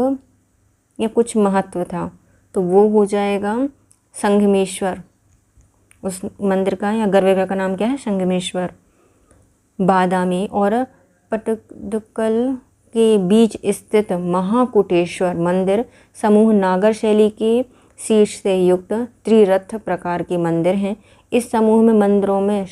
या कुछ महत्व था, तो वो हो जाएगा संगमेश्वर। उस मंदिर का या गर्भगृह का नाम क्या है? संगमेश्वर। बादामी और पटदकल के बीच स्थित महाकुटेश्वर मंदिर समूह नागर शैली के शीर्ष से युक्त त्रिरथ प्रकार के मंदिर हैं। इस समूह में मंदिरों में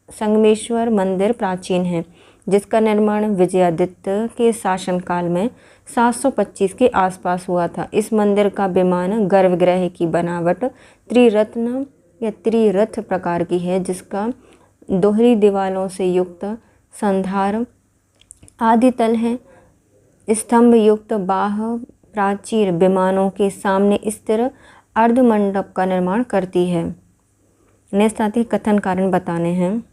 संगमेश्वर मंदिर प्राचीन है, जिसका निर्माण विजयादित्य के शासनकाल में 725 के आसपास हुआ था। इस मंदिर का विमान गर्भगृह की बनावट त्रिरत्न या त्रिरथ प्रकार की है, जिसका दोहरी दीवारों से युक्त संधार आदि तल है। स्तंभ युक्त बाह्य प्राचीर विमानों के सामने स्थिर अर्धमंडप का निर्माण करती है। नेक्स्ट आती है कथन कारण बताने हैं।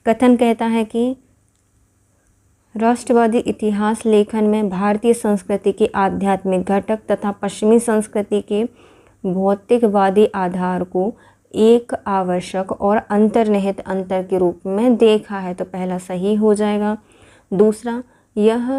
कथन कहता है कि राष्ट्रवादी इतिहास लेखन में भारतीय संस्कृति के आध्यात्मिक घटक तथा पश्चिमी संस्कृति के भौतिकवादी आधार को एक आवश्यक और अंतर्निहित अंतर के रूप में देखा है। तो पहला सही हो जाएगा। दूसरा, यह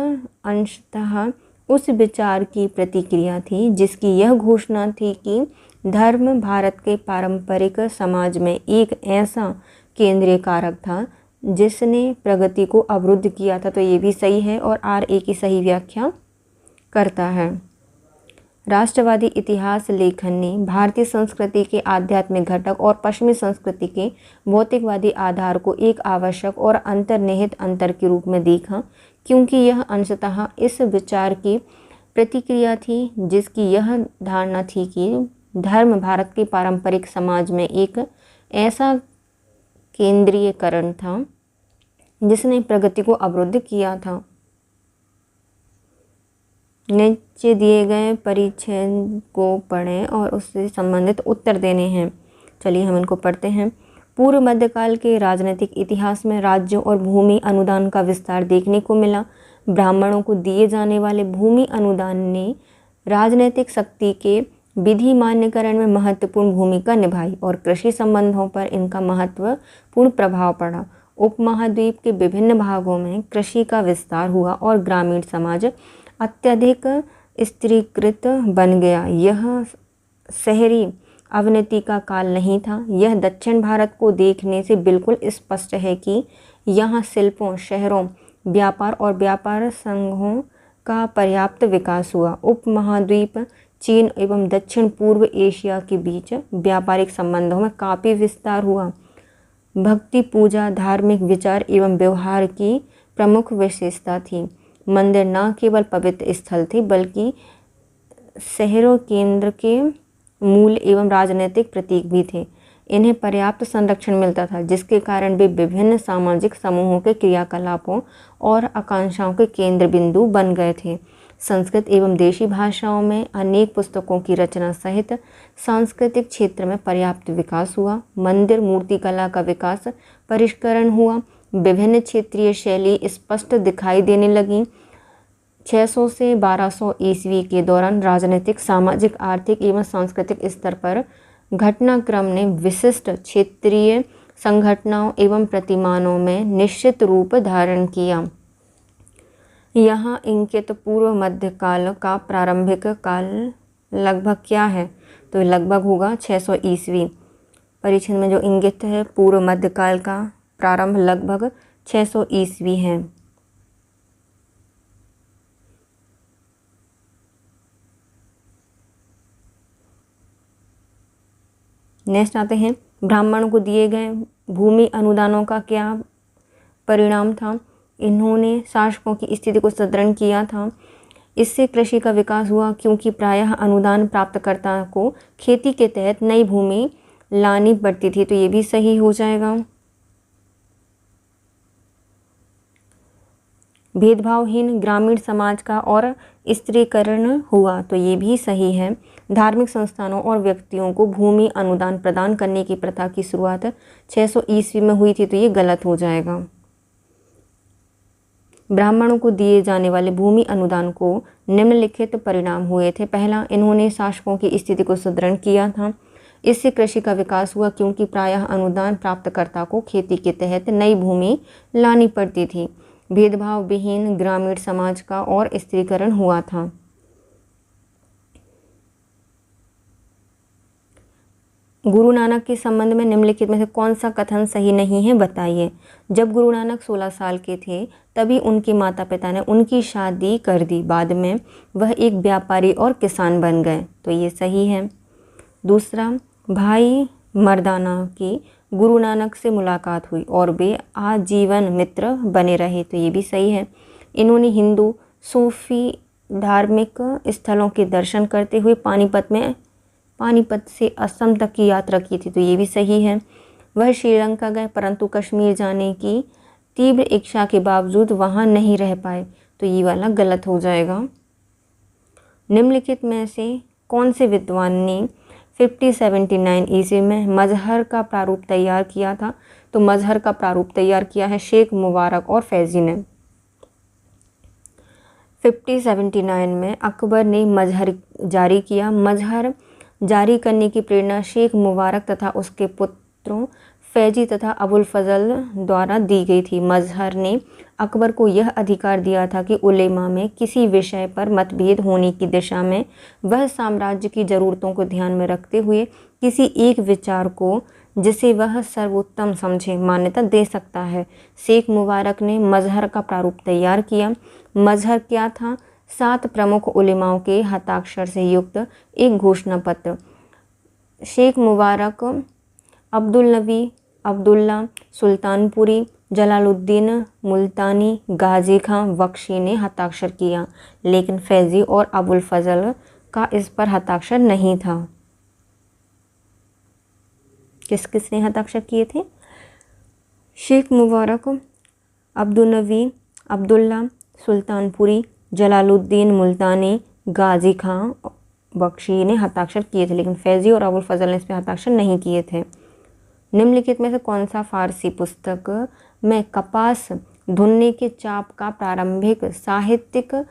अंशतः उस विचार की प्रतिक्रिया थी जिसकी यह घोषणा थी कि धर्म भारत के पारंपरिक समाज में एक ऐसा केंद्रीय कारक था जिसने प्रगति को अवरुद्ध किया था। तो ये भी सही है और RA की सही व्याख्या करता है। राष्ट्रवादी इतिहास लेखन ने भारतीय संस्कृति के आध्यात्मिक घटक और पश्चिमी संस्कृति के भौतिकवादी आधार को एक आवश्यक और अंतर्निहित अंतर के रूप में देखा, क्योंकि यह अंशतः इस विचार की प्रतिक्रिया थी जिसकी यह धारणा थी कि धर्म भारत के पारंपरिक समाज में एक ऐसा केंद्रीयकरण था जिसने प्रगति को अवरुद्ध किया था। नीचे दिए गए परिच्छेद को पढ़ें और उससे संबंधित उत्तर देने हैं। चलिए हम इनको पढ़ते हैं। पूर्व मध्यकाल के राजनीतिक इतिहास में राज्यों और भूमि अनुदान का विस्तार देखने को मिला। ब्राह्मणों को दिए जाने वाले भूमि अनुदान ने राजनीतिक शक्ति के विधि मान्यकरण में महत्वपूर्ण भूमिका निभाई और कृषि संबंधों पर इनका महत्वपूर्ण प्रभाव पड़ा। उपमहाद्वीप के विभिन्न भागों में कृषि का विस्तार हुआ और ग्रामीण समाज अत्यधिक स्त्रीकृत बन गया। यह शहरी अवनति का काल नहीं था। यह दक्षिण भारत को देखने से बिल्कुल स्पष्ट है कि यहाँ शिल्पों, शहरों, व्यापार और व्यापार संघों का पर्याप्त विकास हुआ। उपमहाद्वीप चीन एवं दक्षिण पूर्व एशिया के बीच व्यापारिक संबंधों में काफ़ी विस्तार हुआ। भक्ति, पूजा, धार्मिक विचार एवं व्यवहार की प्रमुख विशेषता थी। मंदिर न केवल पवित्र स्थल थे बल्कि शहरों केंद्र के मूल एवं राजनीतिक प्रतीक भी थे। इन्हें पर्याप्त संरक्षण मिलता था जिसके कारण वे विभिन्न सामाजिक समूहों के क्रियाकलापों और आकांक्षाओं के केंद्र बिंदु बन गए थे। संस्कृत एवं देशी भाषाओं में अनेक पुस्तकों की रचना सहित सांस्कृतिक क्षेत्र में पर्याप्त विकास हुआ। मंदिर मूर्तिकला का विकास, परिष्करण हुआ। विभिन्न क्षेत्रीय शैली स्पष्ट दिखाई देने लगी। 600 से 1200 ईस्वी के दौरान राजनीतिक, सामाजिक, आर्थिक एवं सांस्कृतिक स्तर पर घटनाक्रम ने विशिष्ट क्षेत्रीय संघटनाओं एवं प्रतिमानों में निश्चित रूप धारण किया। यहाँ इंगित पूर्व मध्यकाल का प्रारंभिक काल लगभग क्या है? तो लगभग होगा 600 ईस्वी। परिच्छेद में जो इंगित है पूर्व मध्यकाल का प्रारंभ लगभग 600 ईस्वी है। नेक्स्ट आते हैं, ब्राह्मणों को दिए गए भूमि अनुदानों का क्या परिणाम था? इन्होंने शासकों की स्थिति को सुदृढ़ किया था। इससे कृषि का विकास हुआ क्योंकि प्रायः अनुदान प्राप्तकर्ता को खेती के तहत नई भूमि लानी पड़ती थी। तो ये भी सही हो जाएगा। भेदभावहीन ग्रामीण समाज का और स्त्रीकरण हुआ। तो ये भी सही है। धार्मिक संस्थानों और व्यक्तियों को भूमि अनुदान प्रदान करने की प्रथा की शुरुआत 600 ईस्वी में हुई थी। तो ये गलत हो जाएगा। ब्राह्मणों को दिए जाने वाले भूमि अनुदान को निम्नलिखित परिणाम हुए थे। पहला, इन्होंने शासकों की स्थिति को सुदृढ़ किया था। इससे कृषि का विकास हुआ क्योंकि प्रायः अनुदान प्राप्तकर्ता को खेती के तहत नई भूमि लानी पड़ती थी। भेदभाव विहीन ग्रामीण समाज का और स्त्रीकरण हुआ था। गुरु नानक के संबंध में निम्नलिखित में से कौन सा कथन सही नहीं है, बताइए। जब गुरु नानक 16 साल के थे तभी उनके माता पिता ने उनकी शादी कर दी। बाद में वह एक व्यापारी और किसान बन गए। तो ये सही है। दूसरा, भाई मर्दाना की गुरु नानक से मुलाकात हुई और वे आजीवन मित्र बने रहे। तो ये भी सही है। इन्होंने हिंदू सूफी धार्मिक स्थलों के दर्शन करते हुए पानीपत से असम तक की यात्रा की थी। तो ये भी सही है। वह श्रीलंका गए परंतु कश्मीर जाने की तीव्र इच्छा के बावजूद वहाँ नहीं रह पाए। तो ये वाला गलत हो जाएगा। निम्नलिखित में से कौन से विद्वान ने 5079 ईस्वी में मजहर का प्रारूप तैयार किया था? तो मजहर का प्रारूप तैयार किया है शेख मुबारक और फैजी ने। 5079 में अकबर ने मजहर जारी किया। मजहर जारी करने की प्रेरणा शेख मुबारक तथा उसके पुत्रों फैजी तथा अबुल फजल द्वारा दी गई थी। मजहर ने अकबर को यह अधिकार दिया था कि उलेमा में किसी विषय पर मतभेद होने की दिशा में वह साम्राज्य की ज़रूरतों को ध्यान में रखते हुए किसी एक विचार को जिसे वह सर्वोत्तम समझे मान्यता दे सकता है। शेख मुबारक ने मजहर का प्रारूप तैयार किया। मजहर क्या था? 7 प्रमुख उलेमाओं के हस्ताक्षर से युक्त एक घोषणा पत्र। शेख मुबारक, अब्दुल नबी, अब्दुल्ला, सुल्तानपुरी, जलालुद्दीन मुल्तानी, गाजी खां, बख्शी ने हस्ताक्षर किया, लेकिन फैजी और अबुल फजल का इस पर हस्ताक्षर नहीं था। किस किस ने हस्ताक्षर किए थे? शेख मुबारक, अब्दुल नबी, अब्दुल्ला, सुल्तानपुरी, जलालुद्दीन मुल्तानी, गाजी खां, बख्शी ने हस्ताक्षर किए थे, लेकिन फैजी और अबुल फजल ने इस पर हस्ताक्षर नहीं किए थे। निम्नलिखित में से कौन सा फारसी पुस्तक में कपास धुनने के चाप का प्रारंभिक साहित्यिक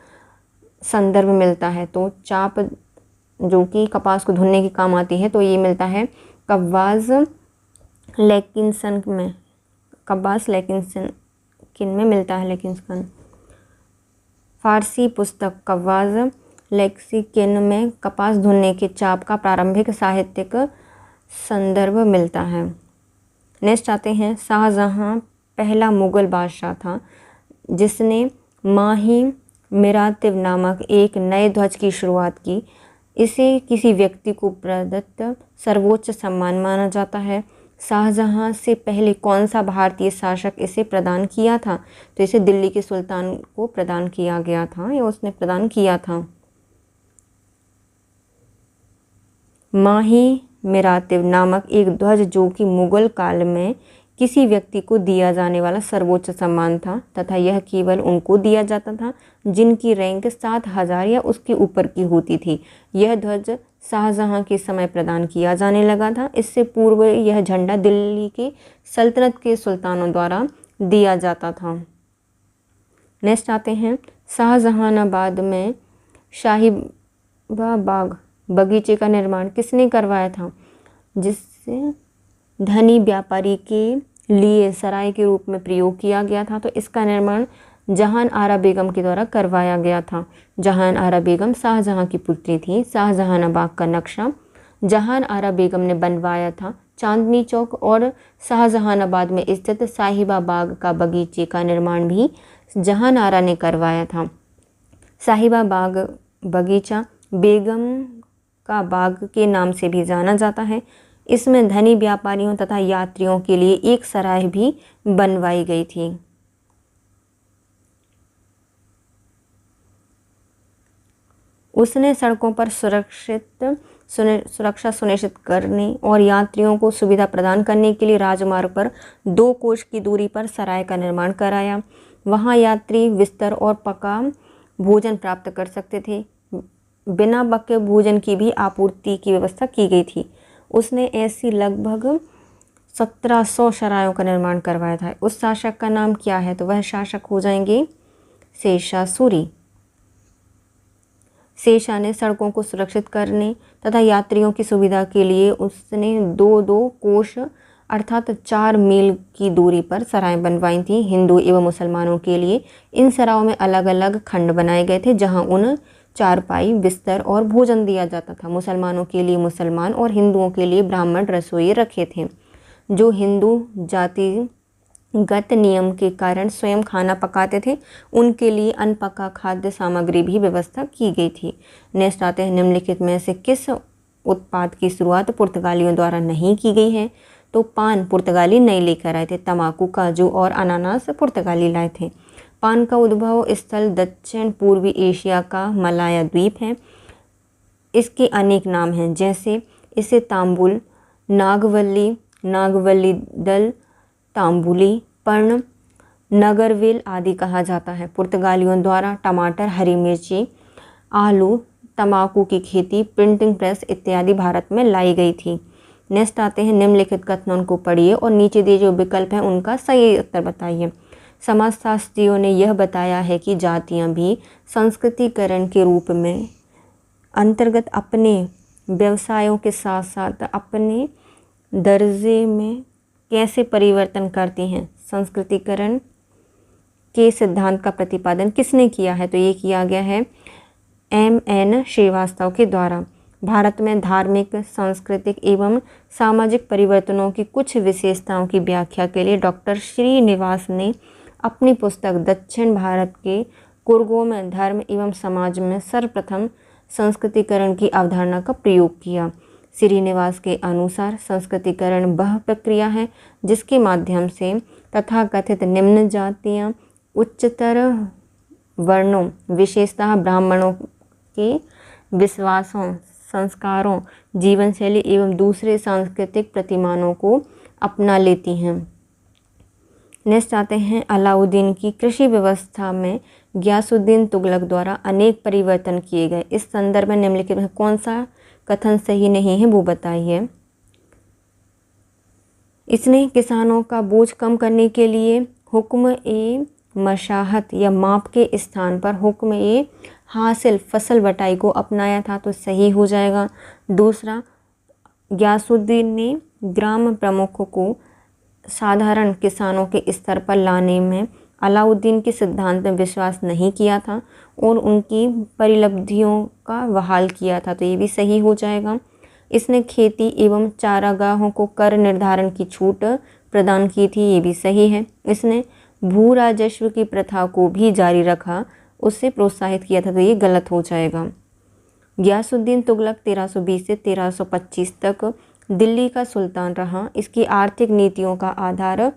संदर्भ मिलता है? तो चाप जो कि कपास को धुनने के काम आती है, तो ये मिलता है कव्वास लेकिंसन में। कब्बास लेकिंसन किन में मिलता है? लेकिंसन फारसी पुस्तक कव्वास लेक्सिकिन में कपास धुनने के चाप का प्रारंभिक साहित्यिक संदर्भ मिलता है। नेक्स्ट आते हैं, शाहजहां पहला मुग़ल बादशाह था जिसने माही मिरातिब नामक एक नए ध्वज की शुरुआत की। इसे किसी व्यक्ति को प्रदत्त सर्वोच्च सम्मान माना जाता है। शाहजहां से पहले कौन सा भारतीय शासक इसे प्रदान किया था? तो इसे दिल्ली के सुल्तान को प्रदान किया गया था, या उसने प्रदान किया था। माही मिरातिब नामक एक ध्वज जो कि मुग़ल काल में किसी व्यक्ति को दिया जाने वाला सर्वोच्च सम्मान था तथा यह केवल उनको दिया जाता था जिनकी रैंक 7000 या उसके ऊपर की होती थी। यह ध्वज शाहजहां के समय प्रदान किया जाने लगा था। इससे पूर्व यह झंडा दिल्ली के सल्तनत के सुल्तानों द्वारा दिया जाता था। नेक्स्ट आते हैं, शाहजहानाबाद में शाहीबा बाग बगीचे का निर्माण किसने करवाया था? जिससे धनी व्यापारी के लिए सराय के रूप में प्रयोग किया गया था। तो इसका निर्माण जहान आरा बेगम के द्वारा करवाया गया था। जहान आरा बेगम शाहजहां की पुत्री थी। शाहजहानाबाग का नक्शा जहान आरा बेगम ने बनवाया था। चांदनी चौक और शाहजहानाबाद में स्थित साहिबा बाग का बगीचे का निर्माण भी जहान आरा ने करवाया था। साहिबा बाग बगीचा बेगम का बाग के नाम से भी जाना जाता है। इसमें धनी व्यापारियों तथा यात्रियों के लिए एक सराय भी बनवाई गई थी। उसने सड़कों पर सुरक्षा सुनिश्चित करने और यात्रियों को सुविधा प्रदान करने के लिए राजमार्ग पर 2 कोस की दूरी पर सराय का निर्माण कराया। वहां यात्री बिस्तर और पका भोजन प्राप्त कर सकते थे। बिना पके भोजन की भी आपूर्ति की व्यवस्था की गई थी। उसने ऐसी लगभग 1700 सरायों का निर्माण करवाया था। उस शासक का नाम क्या है? तो वह शासक हो जाएंगे शेरशाह सूरी। शेरशाह ने सड़कों को सुरक्षित करने तथा यात्रियों की सुविधा के लिए उसने 2-2 कोस अर्थात 4 मील की दूरी पर सराय बनवाई थी। हिंदू एवं मुसलमानों के लिए इन सरायों में अलग अलग खंड बनाए गए थे जहां उन चारपाई बिस्तर और भोजन दिया जाता था। मुसलमानों के लिए मुसलमान और हिंदुओं के लिए ब्राह्मण रसोई रखे थे। जो हिंदू जातिगत नियम के कारण स्वयं खाना पकाते थे उनके लिए अनपका खाद्य सामग्री भी व्यवस्था की गई थी। नेक्स्ट आते हैं, निम्नलिखित में से किस उत्पाद की शुरुआत पुर्तगालियों द्वारा नहीं की गई है? तो पान पुर्तगाली नहीं लेकर आए थे। तंबाकू, काजू और अनानास पुर्तगाली लाए थे। पान का उद्भव स्थल दक्षिण पूर्वी एशिया का मलाया द्वीप है। इसके अनेक नाम हैं, जैसे इसे तांबुल, नागवल्ली, नागवल्ली दल, तांबुली, पर्ण, नगरवेल आदि कहा जाता है। पुर्तगालियों द्वारा टमाटर, हरी मिर्ची, आलू, तंबाकू की खेती, प्रिंटिंग प्रेस इत्यादि भारत में लाई गई थी। नेक्स्ट आते हैं, निम्नलिखित कथनों को पढ़िए और नीचे दिए जो विकल्प हैं उनका सही उत्तर बताइए। समाजशास्त्रियों ने यह बताया है कि जातियां भी संस्कृतिकरण के रूप में अंतर्गत अपने व्यवसायों के साथ साथ अपने दर्जे में कैसे परिवर्तन करती हैं। संस्कृतिकरण के सिद्धांत का प्रतिपादन किसने किया है? तो ये किया गया है M.N. श्रीवास्तव के द्वारा। भारत में धार्मिक, सांस्कृतिक एवं सामाजिक परिवर्तनों की कुछ विशेषताओं की व्याख्या के लिए डॉक्टर श्रीनिवास ने अपनी पुस्तक दक्षिण भारत के कुर्गों में धर्म एवं समाज में सर्वप्रथम संस्कृतिकरण की अवधारणा का प्रयोग किया। श्रीनिवास के अनुसार संस्कृतिकरण वह प्रक्रिया है जिसके माध्यम से तथाकथित निम्न जातियाँ उच्चतर वर्णों, विशेषतः ब्राह्मणों के विश्वासों, संस्कारों, जीवन शैली एवं दूसरे सांस्कृतिक प्रतिमानों को अपना लेती हैं। नेक्स्ट आते हैं, अलाउद्दीन की कृषि व्यवस्था में गियासुद्दीन तुगलक द्वारा अनेक परिवर्तन किए गए। इस संदर्भ में निम्नलिखित में कौन सा कथन सही नहीं है वो बताइए। इसने किसानों का बोझ कम करने के लिए हुक्म ए मशाहत या माप के स्थान पर हुक्म ए हासिल फसल बटाई को अपनाया था, तो सही हो जाएगा। दूसरा, गियासुद्दीन ने ग्राम प्रमुखों को साधारण किसानों के स्तर पर लाने में अलाउद्दीन के सिद्धांत में विश्वास नहीं किया था और उनकी परिलब्धियों का बहाल किया था, तो ये भी सही हो जाएगा। इसने खेती एवं चारागाहों को कर निर्धारण की छूट प्रदान की थी, ये भी सही है। इसने भू राजस्व की प्रथा को भी जारी रखा, उससे प्रोत्साहित किया था, तो ये गलत हो जाएगा। गियासुद्दीन तुगलक 1320 से 1325 तक दिल्ली का सुल्तान रहा। इसकी आर्थिक नीतियों का आधार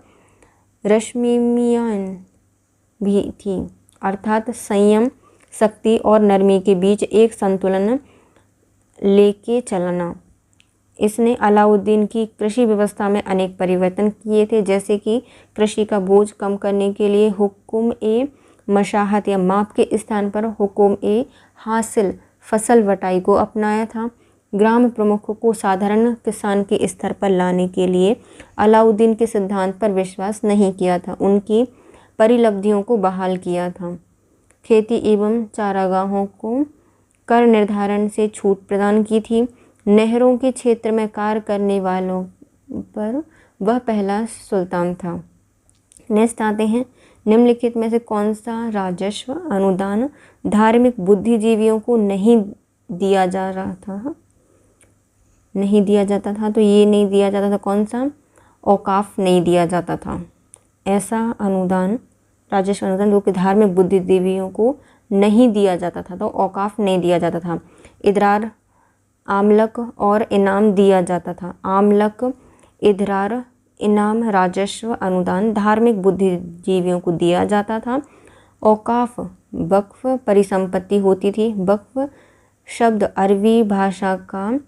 रश्मिमियान भी थी, अर्थात संयम, शक्ति और नरमी के बीच एक संतुलन लेके चलना। इसने अलाउद्दीन की कृषि व्यवस्था में अनेक परिवर्तन किए थे, जैसे कि कृषि का बोझ कम करने के लिए हुक्म ए मशाहत या माप के स्थान पर हुक्म ए हासिल फसल बटाई को अपनाया था। ग्राम प्रमुखों को साधारण किसान के स्तर पर लाने के लिए अलाउद्दीन के सिद्धांत पर विश्वास नहीं किया था, उनकी परिलब्धियों को बहाल किया था। खेती एवं चारागाहों को कर निर्धारण से छूट प्रदान की थी। नहरों के क्षेत्र में कार्य करने वालों पर वह पहला सुल्तान था। नेक्स्ट आते हैं, निम्नलिखित में से कौन सा राजस्व अनुदान धार्मिक बुद्धिजीवियों को नहीं दिया जाता था, तो ये नहीं दिया जाता था। कौन सा? औकाफ नहीं दिया जाता था। ऐसा अनुदान, राजस्व अनुदान जो कि धार्मिक बुद्धिजीवियों को नहीं दिया जाता था, तो औकाफ नहीं दिया जाता था। इदरार, आमलक और इनाम दिया जाता था। आमलक, इदरार, इनाम, राजस्व अनुदान धार्मिक बुद्धिजीवियों को दिया जाता था। औकाफ वक्फ परिसंपत्ति होती थी। वक्फ शब्द अरबी भाषा का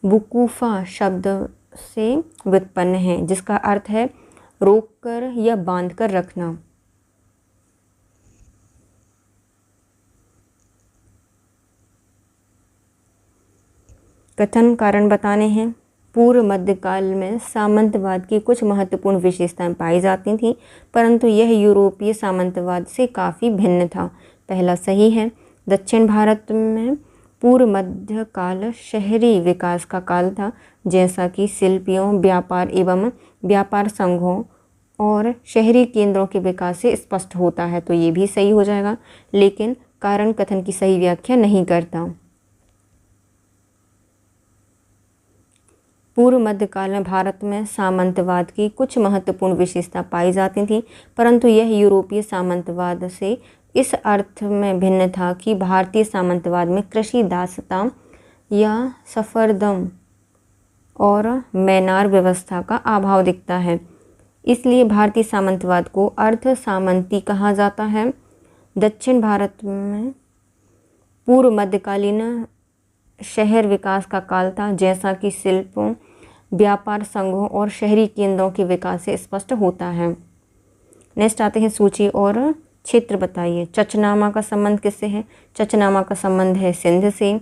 वकूफ़ा शब्द से व्युत्पन्न है, जिसका अर्थ है रोक कर या बांध कर रखना। कथन कारण बताने हैं। पूर्व मध्यकाल में सामंतवाद की कुछ महत्वपूर्ण विशेषताएं पाई जाती थीं, परंतु यह यूरोपीय सामंतवाद से काफ़ी भिन्न था। पहला सही है। दक्षिण भारत में पूर्व मध्यकाल शहरी विकास का काल था, जैसा कि शिल्पियों, व्यापार एवं व्यापार संघों और शहरी केंद्रों के विकास से स्पष्ट होता है, तो ये भी सही हो जाएगा। लेकिन कारण कथन की सही व्याख्या नहीं करता। पूर्व मध्यकाल में भारत में सामंतवाद की कुछ महत्वपूर्ण विशेषता पाई जाती थी, परंतु यह यूरोपीय सामंतवाद से इस अर्थ में भिन्न था कि भारतीय सामंतवाद में कृषि दासता या सफरदम और मैनार व्यवस्था का अभाव दिखता है। इसलिए भारतीय सामंतवाद को अर्ध सामंती कहा जाता है। दक्षिण भारत में पूर्व मध्यकालीन शहर विकास का काल था, जैसा कि शिल्पों, व्यापार संघों और शहरी केंद्रों के विकास से स्पष्ट होता है। नेक्स्ट आते हैं सूची और क्षेत्र बताइए। चचनामा का संबंध किससे है? चचनामा का संबंध है सिंध से।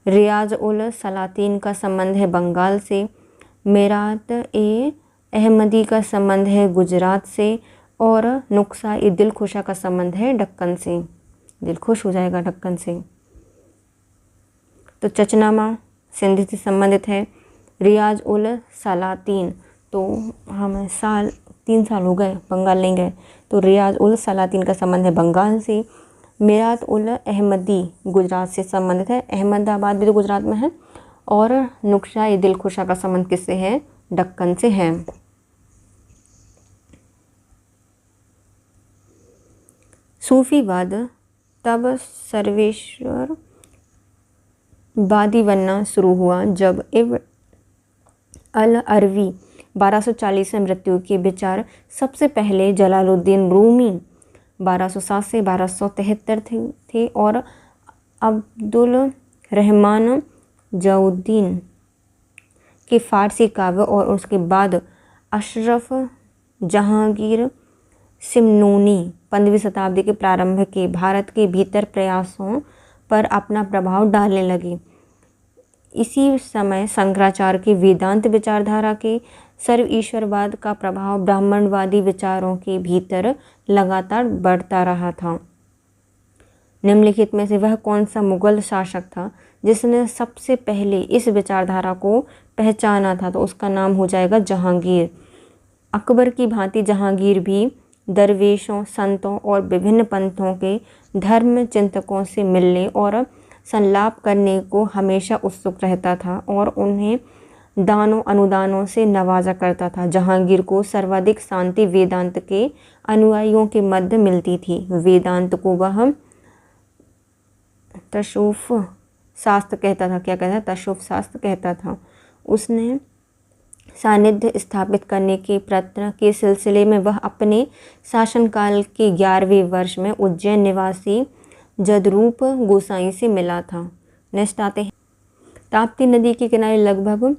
रियाज उल सलातीन का संबंध है बंगाल से। मेरात ए अहमदी का संबंध है गुजरात से। और नुक्सा ए दिलखुशा का संबंध है दक्कन से। दिल खुश हो जाएगा दक्कन से। तो चचनामा सिंध से संबंधित है। रियाज उल सलातीन, तो हमें 3 साल हो गए बंगाल नहीं गए, तो रियाज उल सलातीन का संबंध है बंगाल से। मेरात उल अहमदी गुजरात से संबंधित है, अहमदाबाद भी तो गुजरात में है। और नुक्शा ए दिलखुशा का संबंध किससे है? दक्कन से है। सूफीवाद तब सर्वेश्वर वादी बनना शुरू हुआ जब इब्न अल अरवी 1240 में मृत्यु के विचार सबसे पहले जलालुद्दीन रूमी 1207 से 1273 थे और अब्दुल रहमान जाउद्दीन के फारसी काव्य और उसके बाद अशरफ जहांगीर सिमनोनी 15वीं शताब्दी के प्रारंभ के भारत के भीतर प्रयासों पर अपना प्रभाव डालने लगे। इसी समय शंकराचार्य के वेदांत विचारधारा के सर्व ईश्वरवाद का प्रभाव ब्राह्मणवादी विचारों के भीतर लगातार बढ़ता रहा था। निम्नलिखित में से वह कौन सा मुगल शासक था जिसने सबसे पहले इस विचारधारा को पहचाना था? तो उसका नाम हो जाएगा जहांगीर। अकबर की भांति जहांगीर भी दरवेशों, संतों और विभिन्न पंथों के धर्म चिंतकों से मिलने और संलाप करने को हमेशा उत्सुक रहता था और उन्हें दानों अनुदानों से नवाजा करता था। जहांगीर को सर्वाधिक शांति वेदांत के अनुयायियों के मध्य मिलती थी। वेदांत को वह तशुफ शास्त्र कहता था। क्या कहता था? तशुफ शास्त्र कहता था। उसने सानिध्य स्थापित करने के प्रयत्न के सिलसिले में वह अपने शासनकाल के 11वें वर्ष में उज्जैन निवासी जदरूप गोसाई से मिला था। नेक्स्ट आते हैं ताप्ती नदी के किनारे लगभग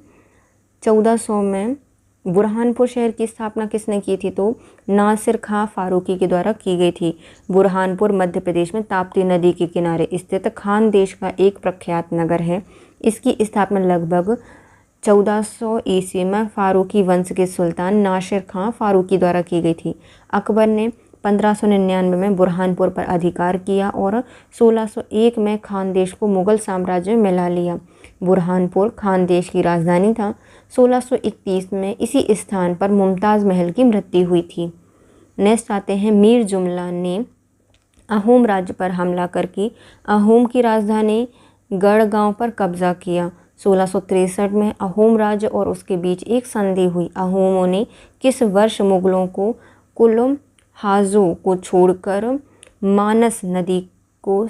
1400 में बुरहानपुर शहर की स्थापना किसने की थी? तो नासिर खां फारूकी के द्वारा की गई थी। बुरहानपुर मध्य प्रदेश में ताप्ती नदी के किनारे स्थित खानदेश का एक प्रख्यात नगर है। इसकी स्थापना लगभग 1400 ईस्वी में फारूकी वंश के सुल्तान नासिर खां फारूकी द्वारा की गई थी। अकबर ने 1599 में बुरहानपुर पर अधिकार किया और 1601 में खानदेश को मुगल साम्राज्य में मिला लिया। बुरहानपुर खानदेश की राजधानी था। 1631 में इसी स्थान पर मुमताज़ महल की मृत्यु हुई थी। नेक्स्ट आते हैं मीर जुमला ने अहोम राज्य पर हमला करके अहोम की राजधानी गढ़गांव पर कब्जा किया। 1663 में अहोम राज्य और उसके बीच एक संधि हुई। अहोमों ने किस वर्ष मुगलों को कुल हाजो को छोड़कर मानस नदी को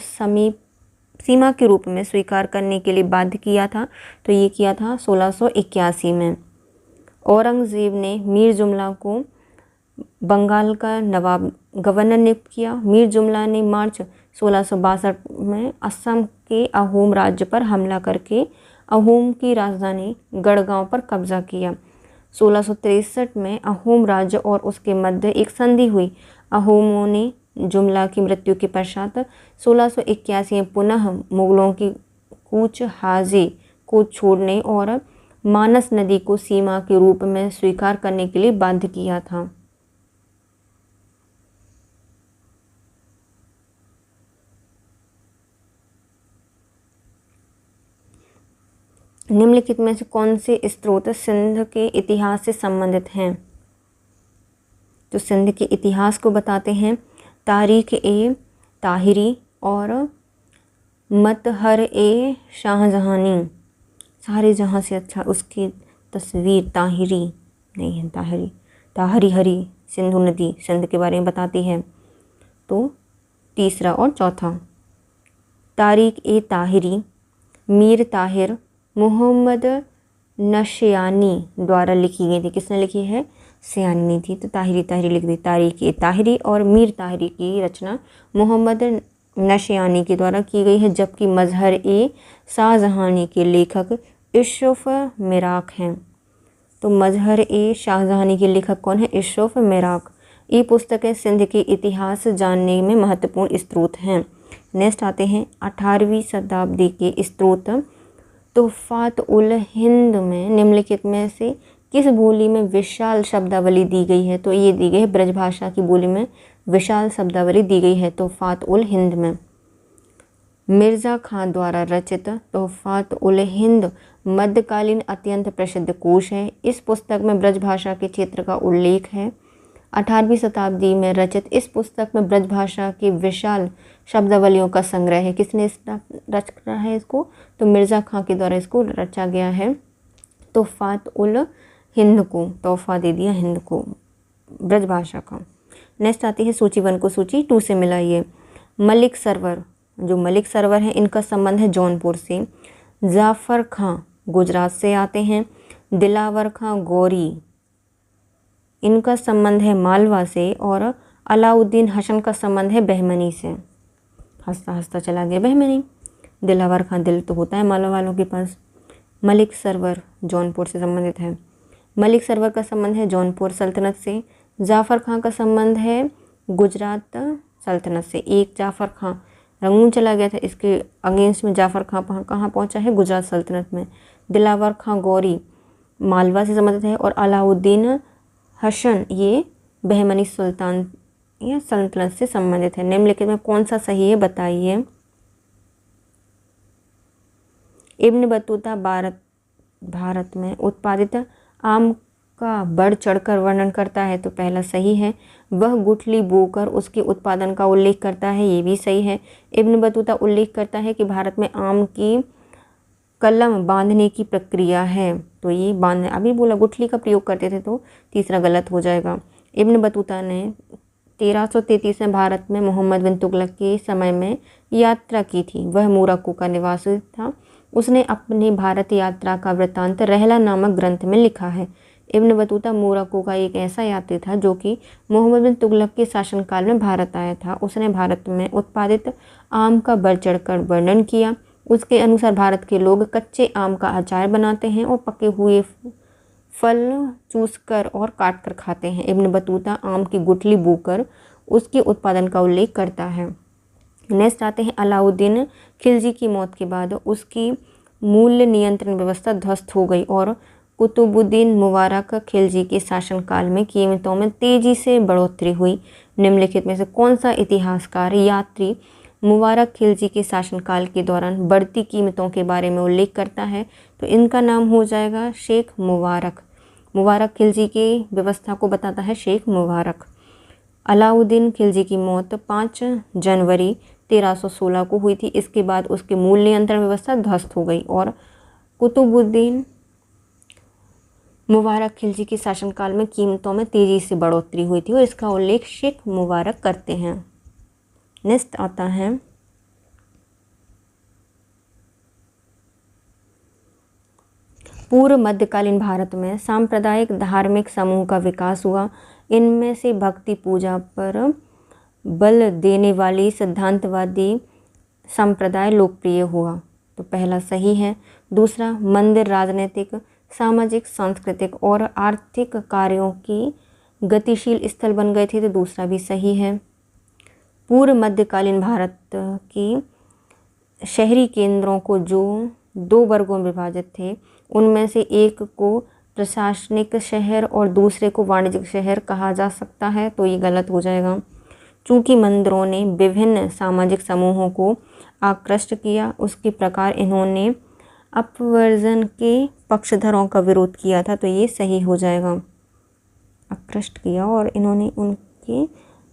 सीमा के रूप में स्वीकार करने के लिए बाध्य किया था? तो ये किया था 1681 में। औरंगज़ेब ने मीर जुमला को बंगाल का नवाब गवर्नर नियुक्त किया। मीर जुमला ने मार्च 1662 में असम के अहोम राज्य पर हमला करके अहोम की राजधानी गढ़गांव पर कब्जा किया। 1663 में अहोम राज्य और उसके मध्य एक संधि हुई। अहोमों ने जुमला की मृत्यु के पश्चात 1681 में पुनः मुगलों की कूच हाजी को छोड़ने और मानस नदी को सीमा के रूप में स्वीकार करने के लिए बाध्य किया था। निम्नलिखित में से कौन से स्रोत सिंध के इतिहास से संबंधित हैं? तो सिंध के इतिहास को बताते हैं तारीख ए ताहिरी और मतहर ए शाहजहानी। सारे जहाँ से अच्छा उसकी तस्वीर ताहिरी नहीं है, ताहरी हरी सिंधु नदी सिंध के बारे में बताती है। तो तीसरा और चौथा तारीख ए ताहिरी मीर ताहिर मोहम्मद नशियानी द्वारा लिखी गई थी। किसने लिखी है? सियानी थी। तो ताहिरी लिख दी। तारीख ए ताहिरी और मीर ताहिरी की रचना मोहम्मद नशियानी के द्वारा की गई है, जबकि मजहर ए शाहजहानी के लेखक इशरफ मिराक हैं। तो मजहर ए शाहजहानी के लेखक कौन है? इशरफ मिराक। ये पुस्तकें सिंध के इतिहास जानने में महत्वपूर्ण स्रोत हैं। नेक्स्ट आते हैं 18वीं शताब्दी के स्रोत। तुहफात उल हिंद में निम्नलिखित में से किस बोली में विशाल शब्दावली दी गई है? तो ये दी गई है ब्रजभाषा की बोली में विशाल शब्दावली दी गई है तुहफात उल हिंद में। मिर्ज़ा खान द्वारा रचित तुहफात उल हिंद मध्यकालीन अत्यंत प्रसिद्ध कोश है। इस पुस्तक में ब्रजभाषा के क्षेत्र का उल्लेख है। 18वीं शताब्दी में रचित इस पुस्तक में ब्रजभाषा की विशाल शब्दावलियों का संग्रह है। किसने रचा है इसको? तो मिर्ज़ा खां के द्वारा इसको रचा गया है। तुहफात उल हिंद को तोहफा दे दिया हिंद को ब्रजभाषा का। नेक्स्ट आती है सूची 1 को सूची 2 से मिलाइए। मलिक सरवर, जो मलिक सरवर है इनका संबंध है जौनपुर से। जाफ़र खां गुजरात से आते हैं। दिलावर खां गौरी, इनका संबंध है मालवा से। और अलाउद्दीन हसन का संबंध है बहमनी से। हंसता हंसता चला गया बहमनी। दिलावर खां, दिल तो होता है मालवा वालों के पास। मलिक सरवर जौनपुर से संबंधित है। मलिक सरवर का संबंध है जौनपुर सल्तनत से। जाफ़र खां का संबंध है गुजरात सल्तनत से। एक जाफ़र खां रंगून चला गया था, इसके अगेंस्ट में जाफ़र खां कहाँ पहुंचा है? गुजरात सल्तनत में। दिलावर खां गौरी मालवा से संबंधित है। और अलाउद्दीन हसन ये बहमनी सुल्तान या सल्तनत से संबंधित है। निम्नलिखित में कौन सा सही है बताइए। इब्न बतूता भारत में उत्पादित आम का बढ़ चढ़कर वर्णन करता है, तो पहला सही है। वह गुठली बोकर उसके उत्पादन का उल्लेख करता है, ये भी सही है। इब्न बतूता उल्लेख करता है कि भारत में आम की कलम बांधने की प्रक्रिया है, तो ये बांधने, अभी बोला गुठली का प्रयोग करते थे, तो तीसरा गलत हो जाएगा। इब्न बतूता ने 1333 में भारत में मोहम्मद बिन तुगलक के समय में यात्रा की थी। वह मोरक्को का निवासी था। उसने अपनी भारत यात्रा का वृत्तांत रहला नामक ग्रंथ में लिखा है। इब्न बतूता मोरक्को का एक ऐसा यात्री था जो कि मोहम्मद बिन तुगलक के शासनकाल में भारत आया था। उसने भारत में उत्पादित आम का बढ़ चढ़कर वर्णन किया। उसके अनुसार भारत के लोग कच्चे आम का अचार बनाते हैं और पके हुए फल चूसकर और काटकर खाते हैं। इब्न बतूता आम की गुठली बोकर उसके उत्पादन का उल्लेख करता है। नेक्स्ट आते हैं अलाउद्दीन खिलजी की मौत के बाद उसकी मूल्य नियंत्रण व्यवस्था ध्वस्त हो गई और कुतुबुद्दीन मुबारक खिलजी के शासनकाल में कीमतों में तेजी से बढ़ोतरी हुई। निम्नलिखित में से कौन सा इतिहासकार यात्री मुबारक खिलजी के शासनकाल के दौरान बढ़ती कीमतों के बारे में उल्लेख करता है? तो इनका नाम हो जाएगा शेख मुबारक। मुबारक खिलजी की व्यवस्था को बताता है शेख मुबारक। अलाउद्दीन खिलजी की मौत 5 जनवरी 1316 को हुई थी। इसके बाद उसकी मूल नियंत्रण व्यवस्था ध्वस्त हो गई और कुतुबुद्दीन मुबारक खिलजी के शासनकाल में कीमतों में तेजी से बढ़ोतरी हुई थी और इसका उल्लेख शेख मुबारक करते हैं। नेक्स्ट आता है पूर्व मध्यकालीन भारत में सांप्रदायिक धार्मिक समूह का विकास हुआ। इनमें से भक्ति पूजा पर बल देने वाली सिद्धांतवादी संप्रदाय लोकप्रिय हुआ, तो पहला सही है। दूसरा, मंदिर राजनीतिक, सामाजिक, सांस्कृतिक और आर्थिक कार्यों की गतिशील स्थल बन गए थे, तो दूसरा भी सही है। पूर्व मध्यकालीन भारत की शहरी केंद्रों को जो 2 वर्गों में विभाजित थे, उनमें से एक को प्रशासनिक शहर और दूसरे को वाणिज्यिक शहर कहा जा सकता है, तो ये गलत हो जाएगा। चूँकि मंदिरों ने विभिन्न सामाजिक समूहों को आकृष्ट किया, उसके प्रकार इन्होंने अपवर्जन के पक्षधरों का विरोध किया था, तो ये सही हो जाएगा। आकृष्ट किया और इन्होंने उनके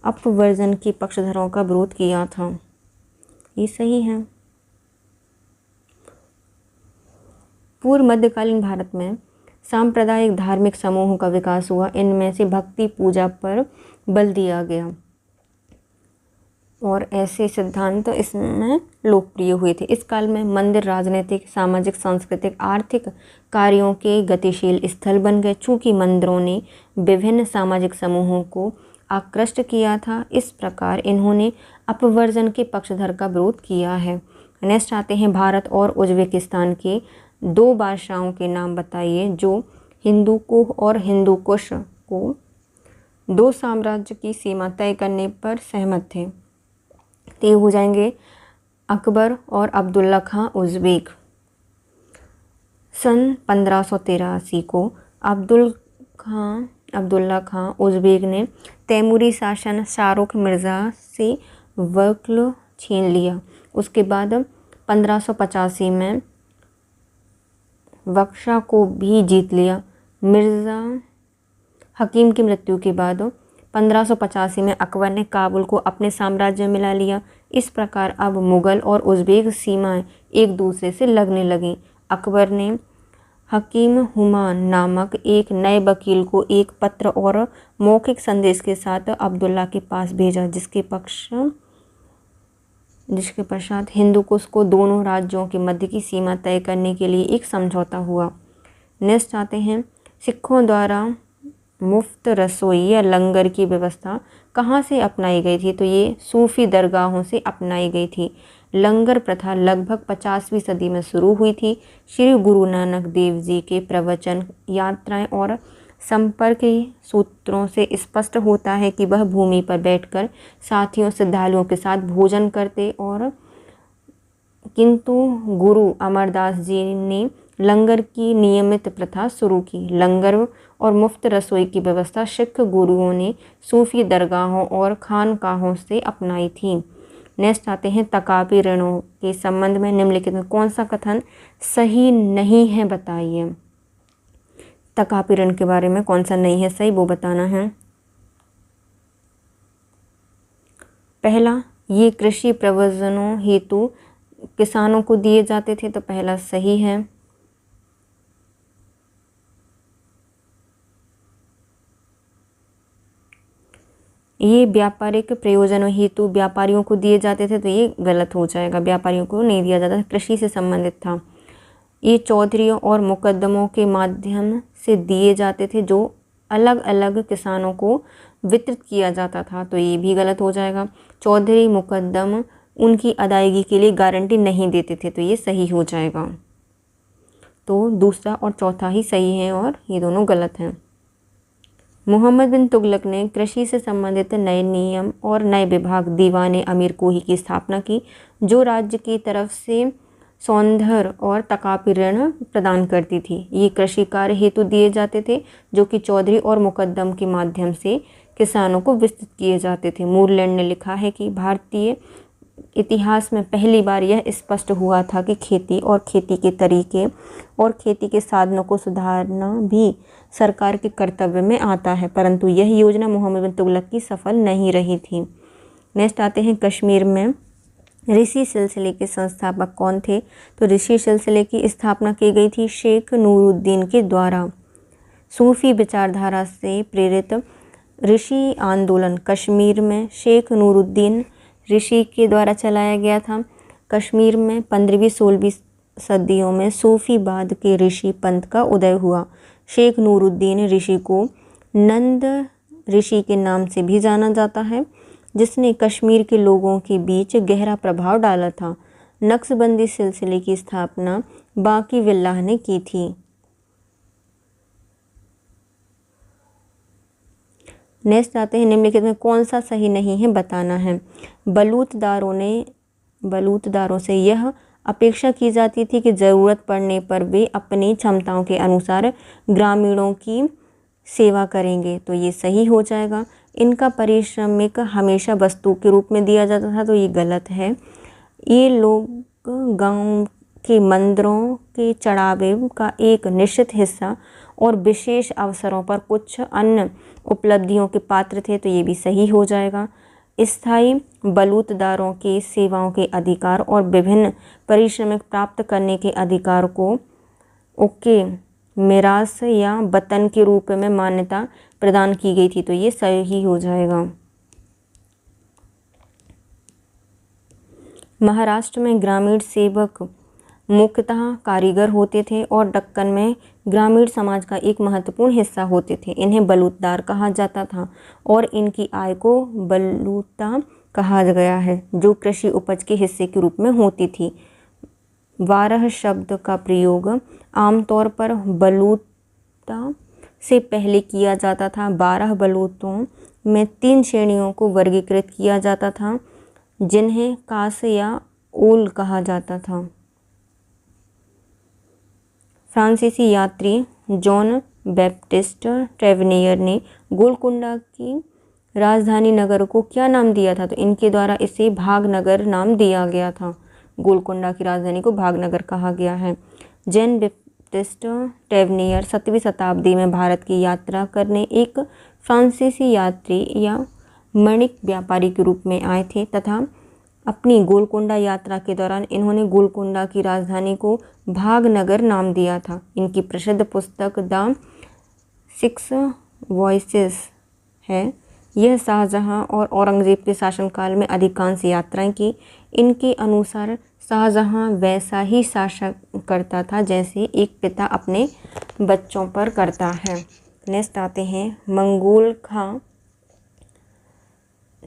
अपवर्जन के पक्षधरों का विरोध किया था, ये सही है। पूर्व मध्यकालीन भारत में सांप्रदायिक धार्मिक समूहों का विकास हुआ। इनमें से भक्ति पूजा पर बल दिया गया और ऐसे सिद्धांत इसमें लोकप्रिय हुए थे। इस काल में मंदिर राजनीतिक, सामाजिक, सांस्कृतिक, आर्थिक कार्यों के गतिशील स्थल बन गए। चूँकि मंदिरों ने विभिन्न सामाजिक समूहों को आकृष्ट किया था, इस प्रकार इन्होंने अपवर्जन के पक्षधर का विरोध किया है। नेक्स्ट आते हैं भारत और उज्बेकिस्तान के 2 बादशाहों के नाम बताइए जो हिंदूकुश और हिंदूकुश को दो साम्राज्य की सीमा तय करने पर सहमत थे। तो ये हो जाएंगे अकबर और अब्दुल्ला खां उज़्बेक। सन 1583 को अब्दुल्ला खां उज़्बेक ने तैमूरी शासन शाहरुख मिर्ज़ा से वक्ल छीन लिया। उसके बाद 1585 में बक्शा को भी जीत लिया। मिर्ज़ा हकीम की मृत्यु के बाद 1585 में अकबर ने काबुल को अपने साम्राज्य में मिला लिया। इस प्रकार अब मुग़ल और उज़्बेक सीमाएं एक दूसरे से लगने लगीं। अकबर ने हकीम हुमायूं नामक एक नए वकील को एक पत्र और मौखिक संदेश के साथ अब्दुल्ला के पास भेजा, जिसके पश्चात हिंदुकुश को दोनों राज्यों के मध्य की सीमा तय करने के लिए एक समझौता हुआ। नेक्स्ट आते हैं, सिखों द्वारा मुफ्त रसोई या लंगर की व्यवस्था कहाँ से अपनाई गई थी? तो ये सूफी दरगाहों से अपनाई गई थी। लंगर प्रथा लगभग 50वीं सदी में शुरू हुई थी। श्री गुरु नानक देव जी के प्रवचन, यात्राएं और संपर्क सूत्रों से स्पष्ट होता है कि वह भूमि पर बैठकर साथियों श्रद्धालुओं के साथ भोजन करते और किंतु गुरु अमरदास जी ने लंगर की नियमित प्रथा शुरू की। लंगर और मुफ्त रसोई की व्यवस्था सिख गुरुओं ने सूफी दरगाहों और खानकाहों से अपनाई थी। नेक्स्ट आते हैं, तकापी ऋणों के संबंध में निम्नलिखित में कौन सा कथन सही नहीं है, बताइए। तकापी ऋण के बारे में कौन सा नहीं है सही, वो बताना है। पहला, ये कृषि प्रयोजनों हेतु किसानों को दिए जाते थे, तो पहला सही है। ये व्यापारिक प्रयोजनों हेतु व्यापारियों को दिए जाते थे, तो ये गलत हो जाएगा, व्यापारियों को नहीं दिया जाता, कृषि से संबंधित था। ये चौधरियों और मुकद्दमों के माध्यम से दिए जाते थे, जो अलग अलग किसानों को वितरित किया जाता था, तो ये भी गलत हो जाएगा। चौधरी मुकद्दम उनकी अदायगी के लिए गारंटी नहीं देते थे, तो ये सही हो जाएगा। तो दूसरा और चौथा ही सही है और ये दोनों गलत हैं। मोहम्मद बिन तुगलक ने कृषि से संबंधित नए नियम और नए विभाग दीवाने अमीर कोही की स्थापना की, जो राज्य की तरफ से सौंदर्य और तकापी ऋण प्रदान करती थी। ये कृषि कार्य हेतु दिए जाते थे, जो कि चौधरी और मुकद्दम के माध्यम से किसानों को विस्तृत किए जाते थे। मूरलैंड ने लिखा है कि भारतीय इतिहास में पहली बार यह स्पष्ट हुआ था कि खेती और खेती के तरीके और खेती के साधनों को सुधारना भी सरकार के कर्तव्य में आता है, परंतु यह योजना मोहम्मद बिन तुगलक की सफल नहीं रही थी। नेक्स्ट आते हैं, कश्मीर में ऋषि सिलसिले के संस्थापक कौन थे? तो ऋषि सिलसिले की स्थापना की गई थी शेख नूरुद्दीन के द्वारा। सूफी विचारधारा से प्रेरित ऋषि आंदोलन कश्मीर में शेख नूरुद्दीन ऋषि के द्वारा चलाया गया था। कश्मीर में 15वीं-16वीं सदियों में सूफीवाद के ऋषि पंथ का उदय हुआ। शेख नूरुद्दीन ऋषि को नंद ऋषि के नाम से भी जाना जाता है, जिसने कश्मीर के लोगों के बीच गहरा प्रभाव डाला था। नक्शबंदी सिलसिले की स्थापना बाकी विल्लाह ने की थी। नेक्स्ट आते हैं, निम्नलिखित में कौन सा सही नहीं है, बताना है। बलूतदारों से यह अपेक्षा की जाती थी कि ज़रूरत पड़ने पर वे अपनी क्षमताओं के अनुसार ग्रामीणों की सेवा करेंगे, तो ये सही हो जाएगा। इनका पारिश्रमिक हमेशा वस्तु के रूप में दिया जाता था, तो ये गलत है। ये लोग गांव के मंदिरों के चढ़ावे का एक निश्चित हिस्सा और विशेष अवसरों पर कुछ अन्य उपलब्धियों के पात्र थे, तो ये भी सही हो जाएगा। स्थायी बलूतदारों के सेवाओं के अधिकार और विभिन्न पारिश्रमिक प्राप्त करने के अधिकार को ओके मिरास या वतन के रूप में मान्यता प्रदान की गई थी, तो ये सही हो जाएगा। महाराष्ट्र में ग्रामीण सेवक मुख्यतः कारीगर होते थे और दक्कन में ग्रामीण समाज का एक महत्वपूर्ण हिस्सा होते थे। इन्हें बलूतदार कहा जाता था और इनकी आय को बलूता कहा गया है, जो कृषि उपज के हिस्से के रूप में होती थी। वारह शब्द का प्रयोग आमतौर पर बलूता से पहले किया जाता था। 12 बलूतों में 3 श्रेणियों को वर्गीकृत किया जाता था, जिन्हें कास या ओल कहा जाता था। फ्रांसीसी यात्री जॉन बैप्टिस्ट ट्रेवनियर ने गोलकुंडा की राजधानी नगर को क्या नाम दिया था? तो इनके द्वारा इसे भागनगर नाम दिया गया था। गोलकुंडा की राजधानी को भागनगर कहा गया है। जॉन बैप्टिस्ट ट्रेवनियर 7वीं शताब्दी में भारत की यात्रा करने एक फ्रांसीसी यात्री या वणिक व्यापारी के रूप में आए थे तथा अपनी गोलकुंडा यात्रा के दौरान इन्होंने गोलकुंडा की राजधानी को भागनगर नाम दिया था। इनकी प्रसिद्ध पुस्तक द 6 वॉइसेस है। यह शाहजहां और औरंगजेब के शासनकाल में अधिकांश यात्राएं की। इनके अनुसार शाहजहां वैसा ही शासन करता था जैसे एक पिता अपने बच्चों पर करता है। नेक्स्ट आते हैं मंगोल खां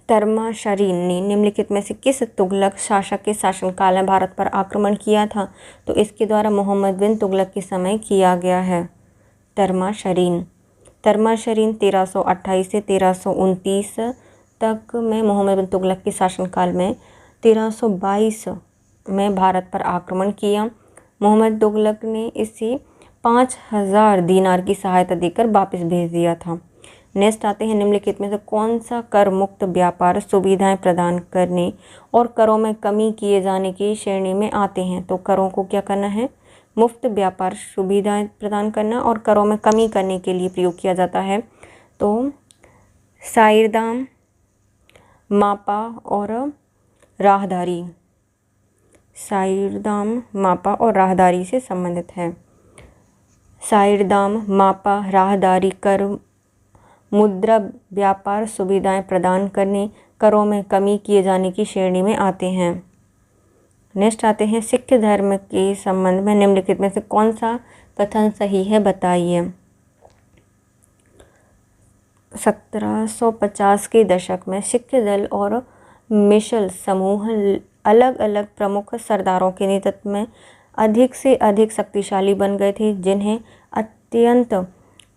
तर्माशरीन ने निम्नलिखित में से किस तुगलक शासक के शासनकाल में भारत पर आक्रमण किया था? तो इसके द्वारा मोहम्मद बिन तुगलक के समय किया गया है। तर्माशरीन 1328 से 1329 तक में मोहम्मद बिन तुगलक के शासनकाल में 1322 में भारत पर आक्रमण किया। मोहम्मद तुगलक ने इसे 5000 दीनार की सहायता देकर वापस भेज दिया था। नेक्स्ट आते हैं निम्नलिखित में से कौन सा कर मुक्त व्यापार सुविधाएं प्रदान करने और करों में कमी किए जाने की श्रेणी में आते हैं? तो करों को क्या करना है? मुफ्त व्यापार सुविधाएं प्रदान करना और करों में कमी करने के लिए प्रयोग किया जाता है। तो साइरदाम, मापा और राहदारी, साइरदाम, मापा और राहदारी से संबंधित है। साइरदाम, मापा, राहदारी कर मुद्रा व्यापार सुविधाएं प्रदान करने, करों में कमी किए जाने की श्रेणी में आते हैं। नेक्स्ट आते हैं सिख धर्म के संबंध में निम्नलिखित में से कौन सा कथन सही है बताइए। 1750 के दशक में सिख दल और मिशल समूह अलग अलग प्रमुख सरदारों के नेतृत्व में अधिक से अधिक शक्तिशाली बन गए थे, जिन्हें अत्यंत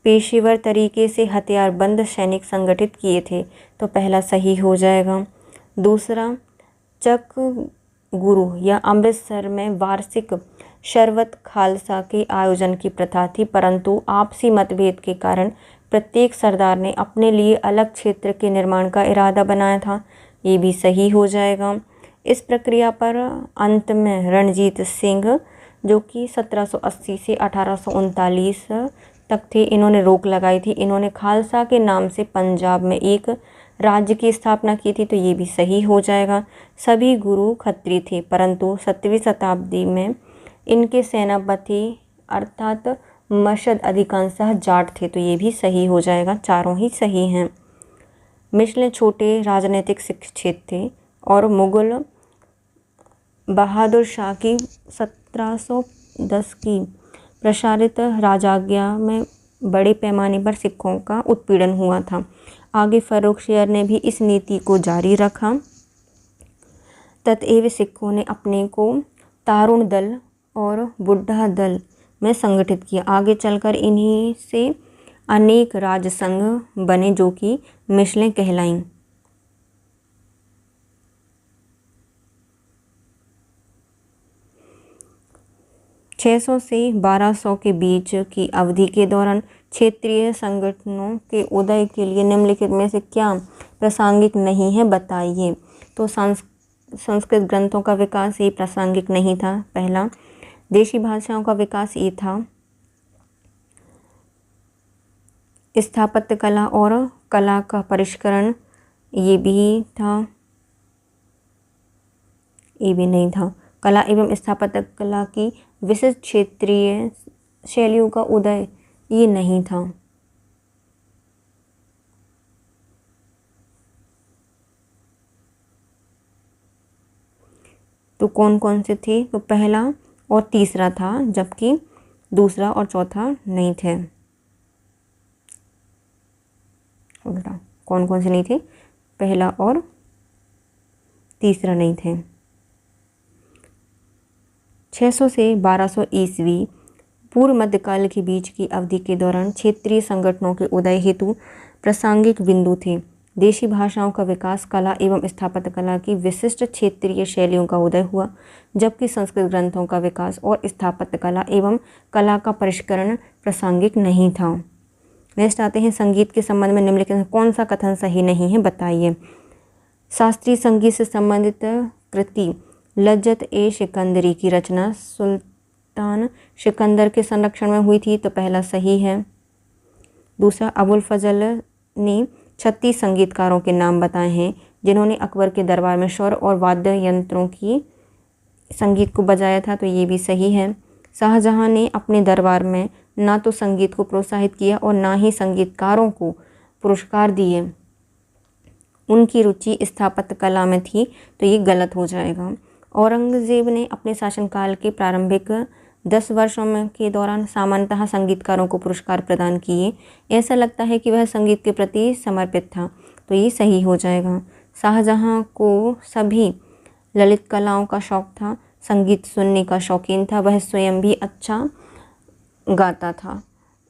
पेशेवर तरीके से हथियारबंद सैनिक संगठित किए थे। तो पहला सही हो जाएगा। दूसरा, चक गुरु या अमृतसर में वार्षिक शरबत खालसा के आयोजन की प्रथा थी, परंतु आपसी मतभेद के कारण प्रत्येक सरदार ने अपने लिए अलग क्षेत्र के निर्माण का इरादा बनाया था। ये भी सही हो जाएगा। इस प्रक्रिया पर अंत में रणजीत सिंह, जो कि 1780 से 1839 तक थे, इन्होंने रोक लगाई थी। इन्होंने खालसा के नाम से पंजाब में एक राज्य की स्थापना की थी। तो ये भी सही हो जाएगा। सभी गुरु खत्री थे, परंतु 7वीं शताब्दी में इनके सेनापति अर्थात मशद अधिकांशतः जाट थे। तो ये भी सही हो जाएगा। चारों ही सही हैं। मिसले छोटे राजनीतिक क्षेत्र थे और मुगल बहादुर शाह की 1710 की प्रसारित राजाज्ञा में बड़े पैमाने पर सिखों का उत्पीड़न हुआ था। आगे फ़र्रुखसियर ने भी इस नीति को जारी रखा। ततएव सिखों ने अपने को तारुण दल और बुढ़ा दल में संगठित किया। आगे चलकर इन्हीं से अनेक राजसंघ बने, जो कि मिसलें कहलाईं। (600 से 1200 के बीच की अवधि के दौरान क्षेत्रीय संगठनों के उदय के लिए निम्नलिखित में से क्या प्रासंगिक नहीं है बताइए। तो संस्कृत ग्रंथों का विकास ये प्रासंगिक नहीं था। पहला, देशी भाषाओं का विकास ये था। स्थापत्य कला और कला का परिष्करण ये भी था, ये भी नहीं था। कला एवं स्थापत्य कला की विशिष्ट क्षेत्रीय शैलियों का उदय ये नहीं था। तो कौन कौन से थे? तो पहला और तीसरा था, जबकि दूसरा और चौथा नहीं थे। उल्टा, कौन कौन से नहीं थे? पहला और तीसरा नहीं थे। 600 से 1200 ईस्वी पूर्व मध्यकाल के बीच की अवधि के दौरान क्षेत्रीय संगठनों के उदय हेतु प्रासंगिक बिंदु थे। देशी भाषाओं का विकास, कला एवं स्थापत्य कला की विशिष्ट क्षेत्रीय शैलियों का उदय हुआ, जबकि संस्कृत ग्रंथों का विकास और स्थापत्य कला एवं कला का परिष्करण प्रासंगिक नहीं था। नेक्स्ट आते हैं संगीत के संबंध में निम्नलिखित में कौन सा कथन सही नहीं है, बताइए। शास्त्रीय संगीत से संबंधित कृति लज्जत ए सिकंदरी की रचना सुल्तान सिकंदर के संरक्षण में हुई थी, तो पहला सही है। दूसरा, अबुल फजल ने 36 संगीतकारों के नाम बताए हैं जिन्होंने अकबर के दरबार में स्वर और वाद्य यंत्रों की संगीत को बजाया था, तो ये भी सही है। शाहजहां ने अपने दरबार में ना तो संगीत को प्रोत्साहित किया और ना ही संगीतकारों को पुरस्कार दिए। उनकी रुचि स्थापत्य कला में थी, तो ये गलत हो जाएगा। औरंगजेब ने अपने शासनकाल के प्रारंभिक 10 वर्षों में के दौरान सामान्यतः संगीतकारों को पुरस्कार प्रदान किए। ऐसा लगता है कि वह संगीत के प्रति समर्पित था, तो ये सही हो जाएगा। शाहजहां को सभी ललित कलाओं का शौक था, संगीत सुनने का शौकीन था, वह स्वयं भी अच्छा गाता था।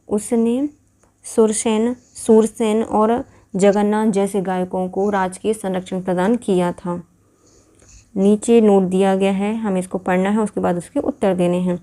उसने सूरसेन और जगन्नाथ जैसे गायकों को राजकीय संरक्षण प्रदान किया था। नीचे नोट दिया गया है, हमें इसको पढ़ना है, उसके बाद उसके उत्तर देने हैं।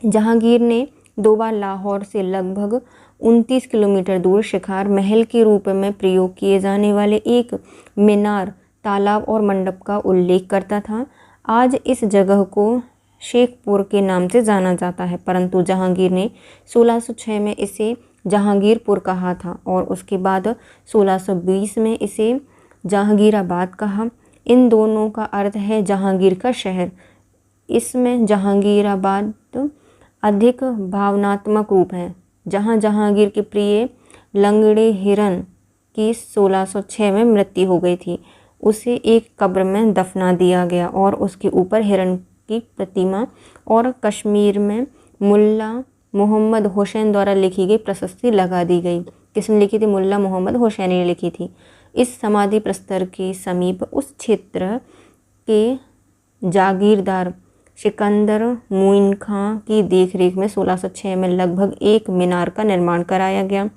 जहांगीर ने 2 बार लाहौर से लगभग 29 किलोमीटर दूर शिखार महल के रूप में प्रयोग किए जाने वाले एक मीनार, तालाब और मंडप का उल्लेख करता था। आज इस जगह को शेखपुर के नाम से जाना जाता है, परंतु जहांगीर ने 1606 में इसे जहांगीरपुर कहा था और उसके बाद 1620 में इसे जहांगीराबाद कहा। इन दोनों का अर्थ है जहांगीर का शहर। इसमें जहांगीराबाद अधिक भावनात्मक रूप है। जहां जहांगीर के प्रिय लंगड़े हिरन की 1606 में मृत्यु हो गई थी, उसे एक कब्र में दफना दिया गया और उसके ऊपर हिरन की प्रतिमा और कश्मीर में मुल्ला मोहम्मद हुसैन द्वारा लिखी गई प्रशस्ति लगा दी गई। किसने लिखी थी? मुल्ला मोहम्मद हुसैन ने लिखी थी। इस समाधि प्रस्तर के समीप उस क्षेत्र के जागीरदार सिकंदर मुइन खां की देखरेख में 1606 में लगभग एक मीनार का निर्माण कराया गया।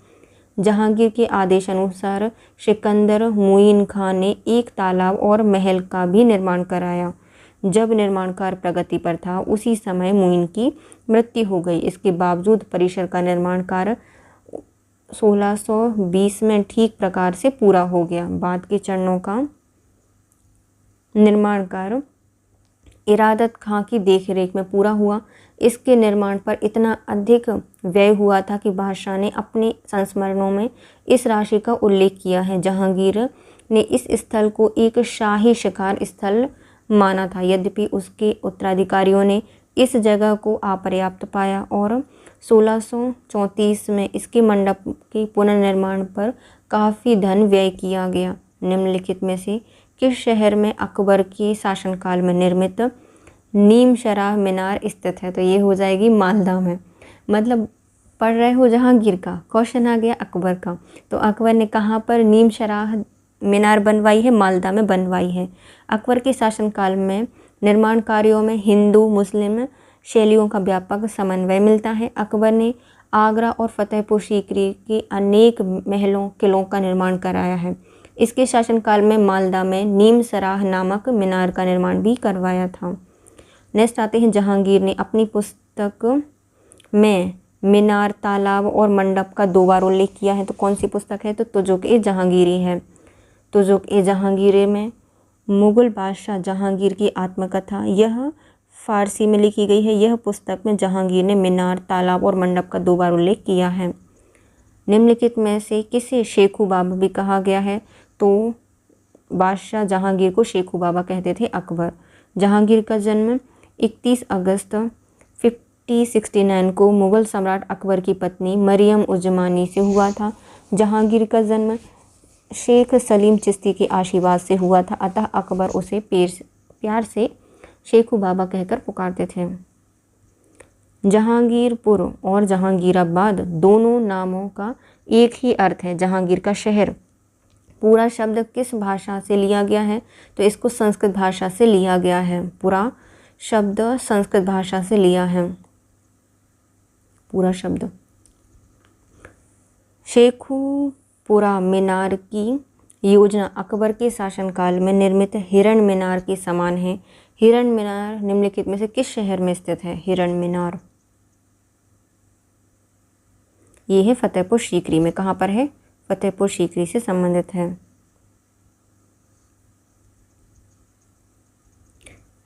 जहांगीर के आदेश अनुसार सिकंदर मुइन खां ने एक तालाब और महल का भी निर्माण कराया। जब निर्माण कार्य प्रगति पर था, उसी समय मुइन की मृत्यु हो गई। इसके बावजूद परिसर का निर्माण कार्य 1620 में ठीक प्रकार से पूरा हो गया। बाद के चरणों का निर्माण कार्य इरादत खां की देखरेख में पूरा हुआ। इसके निर्माण पर इतना अधिक व्यय हुआ था कि बादशाह ने अपने संस्मरणों में इस राशि का उल्लेख किया है। जहांगीर ने इस स्थल को एक शाही शिकार स्थल माना था, यद्यपि उसके उत्तराधिकारियों ने इस जगह को अपर्याप्त पाया और 1634 में इसके मंडप के पुनर्निर्माण पर काफ़ी धन व्यय किया गया। निम्नलिखित में से किस शहर में अकबर के शासनकाल में निर्मित नीम शराह मीनार स्थित है? तो ये हो जाएगी मालदा में। मतलब पढ़ रहे हो जहांगीर का, क्वेश्चन आ गया अकबर का, तो अकबर ने कहाँ पर नीम शराह मीनार बनवाई है? मालदा में बनवाई है। अकबर के शासनकाल में निर्माण कार्यों में हिंदू मुस्लिम शैलियों का व्यापक समन्वय मिलता है। अकबर ने आगरा और फतेहपुर सीकरी के अनेक महलों किलों का निर्माण कराया है। इसके शासनकाल में मालदा में नीम सराह नामक मीनार का निर्माण भी करवाया था। नेक्स्ट आते हैं, जहांगीर ने अपनी पुस्तक में मीनार, तालाब और मंडप का 2 बार उल्लेख किया है। तो कौन सी पुस्तक है? तो तुजुक-ए-जहांगीरी है। तुजुक-ए-जहांगीरी में मुग़ल बादशाह जहांगीर की आत्मकथा, यह फारसी में लिखी गई है। यह पुस्तक में जहांगीर ने मीनार, तालाब और मंडप का 2 बार उल्लेख किया है। निम्नलिखित में से किसे शेखू बाबा भी कहा गया है? तो बादशाह जहांगीर को शेखू बाबा कहते थे अकबर। जहांगीर का जन्म 31 अगस्त 1569 को मुग़ल सम्राट अकबर की पत्नी मरियम उज़मानी से हुआ था। जहांगीर का जन्म शेख सलीम चिश्ती के आशीर्वाद से हुआ था, अतः अकबर उसे प्यार से शेखू बाबा कहकर पुकारते थे। जहांगीरपुर और जहांगीराबाद दोनों नामों का एक ही अर्थ है, जहांगीर का शहर। पूरा शब्द किस भाषा से लिया गया है? तो इसको संस्कृत भाषा से लिया गया है। पूरा शब्द संस्कृत भाषा से लिया है, पूरा शब्द। शेखुपुरा मीनार की योजना अकबर के शासनकाल में निर्मित हिरण मीनार के समान है। हिरण मीनार निम्नलिखित में से किस शहर में स्थित है? हिरण मीनार ये है फतेहपुर सीकरी में। कहाँ पर है? फतेहपुर सीकरी से संबंधित है।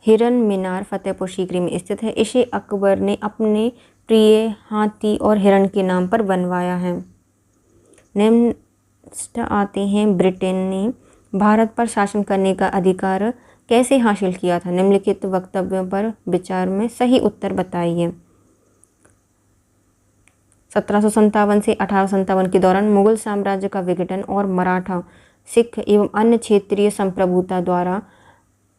हिरण मीनार फतेहपुर सीकरी में स्थित है। इसे अकबर ने अपने प्रिय हाथी और हिरण के नाम पर बनवाया है। निम्न आते हैं, ब्रिटेन ने भारत पर शासन करने का अधिकार कैसे हासिल किया था? निम्नलिखित वक्तव्यों पर विचार में सही उत्तर बताइए। 1757 से 1857 के दौरान मुगल साम्राज्य का विघटन और मराठा, सिख एवं अन्य क्षेत्रीय संप्रभुता द्वारा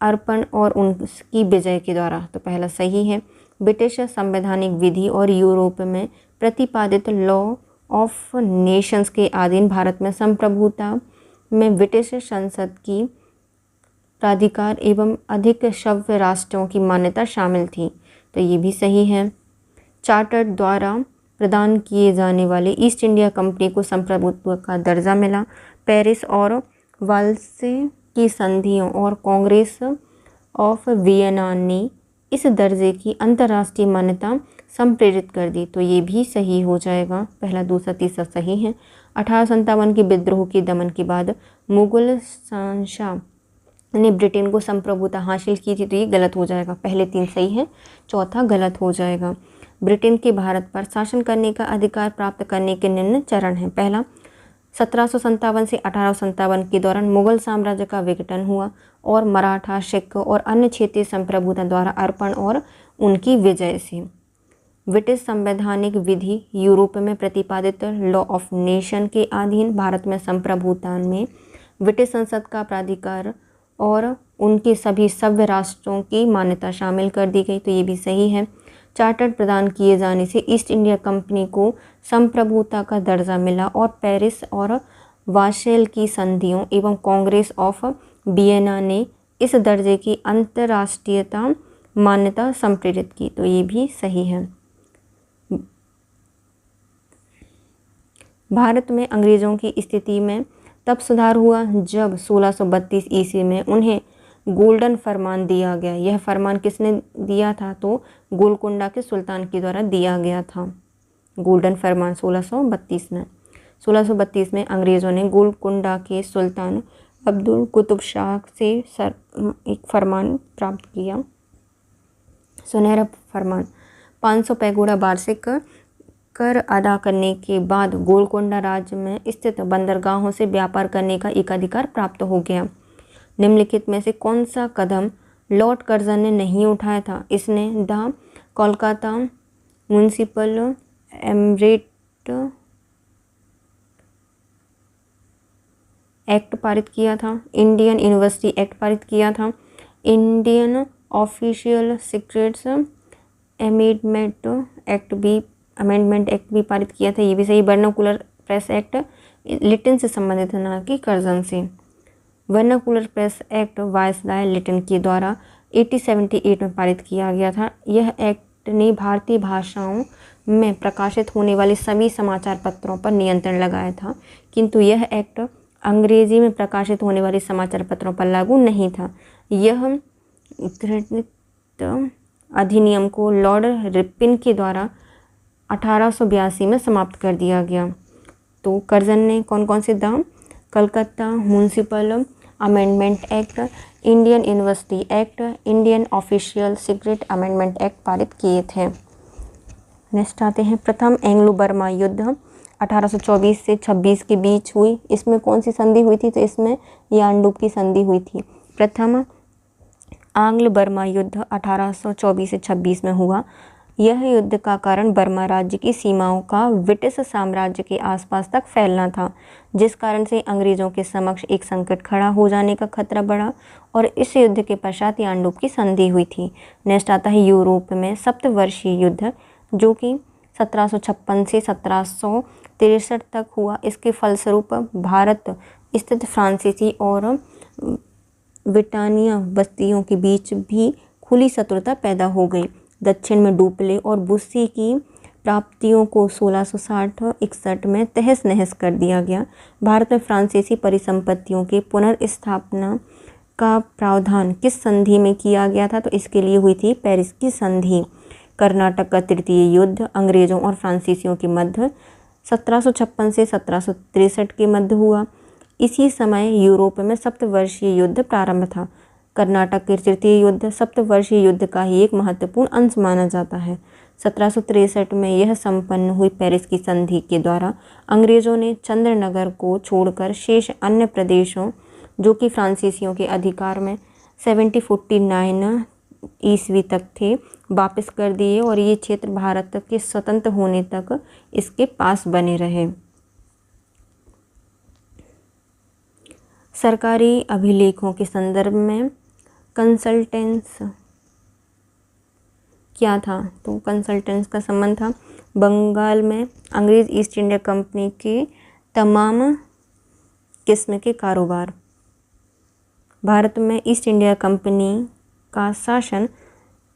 अर्पण और उनकी विजय के द्वारा। तो पहला सही है। ब्रिटिश संवैधानिक विधि और यूरोप में प्रतिपादित लॉ ऑफ नेशंस के अधीन भारत में संप्रभुता में ब्रिटिश संसद की प्राधिकार एवं अधिक सभ्य राष्ट्रों की मान्यता शामिल थी। तो ये भी सही है। चार्टर द्वारा प्रदान किए जाने वाले ईस्ट इंडिया कंपनी को संप्रभुत्व का दर्जा मिला। पेरिस और वाल्से की संधियों और कांग्रेस ऑफ वियना ने इस दर्जे की अंतर्राष्ट्रीय मान्यता संप्रेरित कर दी। तो ये भी सही हो जाएगा। पहला, दूसरा, तीसरा सही है। 1857 के विद्रोह के दमन के बाद मुगल शासक ने ब्रिटेन को संप्रभुता हासिल की थी। तो ये गलत हो जाएगा। पहले 3 सही है, चौथा गलत हो जाएगा। ब्रिटेन के भारत पर शासन करने का अधिकार प्राप्त करने के निम्न चरण हैं। पहला, 1757 से 1857 के दौरान मुगल साम्राज्य का विघटन हुआ और मराठा, सिख और अन्य क्षेत्रीय संप्रभुता द्वारा अर्पण और उनकी विजय से। ब्रिटिश संवैधानिक विधि यूरोप में प्रतिपादित लॉ ऑफ नेशन के अधीन भारत में संप्रभुता में ब्रिटिश संसद का प्राधिकार और उनके सभी सभ्य राष्ट्रों की मान्यता शामिल कर दी गई। तो ये भी सही है। चार्टर प्रदान किए जाने से ईस्ट इंडिया कंपनी को संप्रभुता का दर्जा मिला और पेरिस और वासेल की संधियों एवं कांग्रेस ऑफ वियना ने इस दर्जे की अंतर्राष्ट्रीयता मान्यता संप्रेरित की। तो ये भी सही है। भारत में अंग्रेजों की स्थिति में तब सुधार हुआ जब 1632 ईस्वी में उन्हें गोल्डन फरमान दिया गया। यह फरमान किसने दिया था? तो गोलकुंडा के सुल्तान के द्वारा दिया गया था। गोल्डन फरमान 1632 में अंग्रेज़ों ने गोलकुंडा के सुल्तान अब्दुल कुतुब शाह से एक फरमान प्राप्त किया। सुनहरा फरमान। 500 पैगोडा वार्षिक कर अदा करने के बाद गोलकुंडा राज्य में स्थित बंदरगाहों से व्यापार करने का एकाधिकार प्राप्त हो गया। निम्नलिखित में से कौन सा कदम लॉर्ड कर्जन ने नहीं उठाया था? इसने द कोलकाता म्यूनिसिपल एमरेट एक्ट पारित किया था, इंडियन यूनिवर्सिटी एक्ट पारित किया था, Indian official secrets amendment act भी पारित किया था। ये भी सही। वर्नाकुलर प्रेस एक्ट लिटन से संबंधित है, ना कि कर्जन से। Vernacular press act viceroy Lytton के द्वारा 1878 में पारित किया गया था। यह एक्ट ने भारतीय भाषाओं में प्रकाशित होने वाले सभी समाचार पत्रों पर नियंत्रण लगाया था, किंतु यह एक्ट अंग्रेजी में प्रकाशित होने वाले समाचार पत्रों पर लागू नहीं था। यह घृणित अधिनियम को लॉर्ड रिपन के द्वारा 1882 में समाप्त कर दिया गया। तो कर्जन ने कौन कौन से दाम? Calcutta municipal amendment act, Indian university act, Indian official secret amendment act पारित किए थे। नेक्स्ट आते हैं, प्रथम एंग्लो बर्मा युद्ध 1824 से 26 के बीच हुई। इसमें कौन सी संधि हुई थी? तो इसमें यानडूब की संधि हुई थी। प्रथम आंग्ल बर्मा युद्ध 1824 से 26 में हुआ। यह युद्ध का कारण बर्मा राज्य की सीमाओं का ब्रिटिश साम्राज्य के आसपास तक फैलना था, जिस कारण से अंग्रेजों के समक्ष एक संकट खड़ा हो जाने का खतरा बढ़ा और इस युद्ध के पश्चात यानडूब की संधि हुई थी। नेक्स्ट आता है यूरोप में सप्तवर्षीय युद्ध, जो कि 1756 से 1763 तक हुआ। इसके फलस्वरूप भारत स्थित फ्रांसीसी और ब्रिटानिया बस्तियों के बीच भी खुली शत्रुता पैदा हो गई। दक्षिण में डुप्ले और बुस्सी की प्राप्तियों को 1660-61 में तहस नहस कर दिया गया। भारत में फ्रांसीसी परिसंपत्तियों की पुनर्स्थापना का प्रावधान किस संधि में किया गया था? तो इसके लिए हुई थी पेरिस की संधि। कर्नाटक का तृतीय युद्ध अंग्रेजों और फ्रांसीसियों के मध्य 1756 से 1763 के मध्य हुआ। इसी समय यूरोप में सप्तवर्षीय युद्ध प्रारंभ था। कर्नाटक के तृतीय युद्ध सप्तवर्षीय युद्ध का ही एक महत्वपूर्ण अंश माना जाता है। 1763 में यह संपन्न हुई पेरिस की संधि के द्वारा अंग्रेजों ने चंद्रनगर को छोड़कर शेष अन्य प्रदेशों जो कि फ्रांसीसियों के अधिकार में 1749 ईस्वी तक थे वापस कर दिए और ये क्षेत्र भारत के स्वतंत्र होने तक इसके पास बने रहे। सरकारी अभिलेखों के संदर्भ में कंसल्टेंस क्या था? तो कंसल्टेंस का संबंध था बंगाल में अंग्रेज ईस्ट इंडिया कंपनी के तमाम किस्म के कारोबार। भारत में ईस्ट इंडिया कंपनी का शासन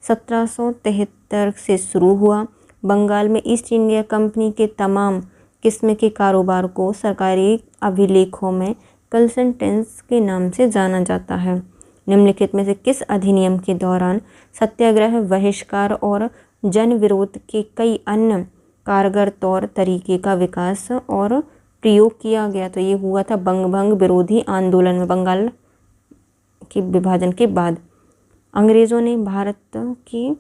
1773 से शुरू हुआ। बंगाल में ईस्ट इंडिया कंपनी के तमाम किस्म के कारोबार को सरकारी अभिलेखों में कंसल्टेंस के नाम से जाना जाता है। निम्नलिखित में से किस अधिनियम के दौरान सत्याग्रह, बहिष्कार और जन विरोध के कई अन्य कारगर तौर तरीके का विकास और प्रयोग किया गया? तो ये हुआ था बंगभंग विरोधी आंदोलन में। बंगाल के विभाजन के बाद अंग्रेज़ों ने भारत के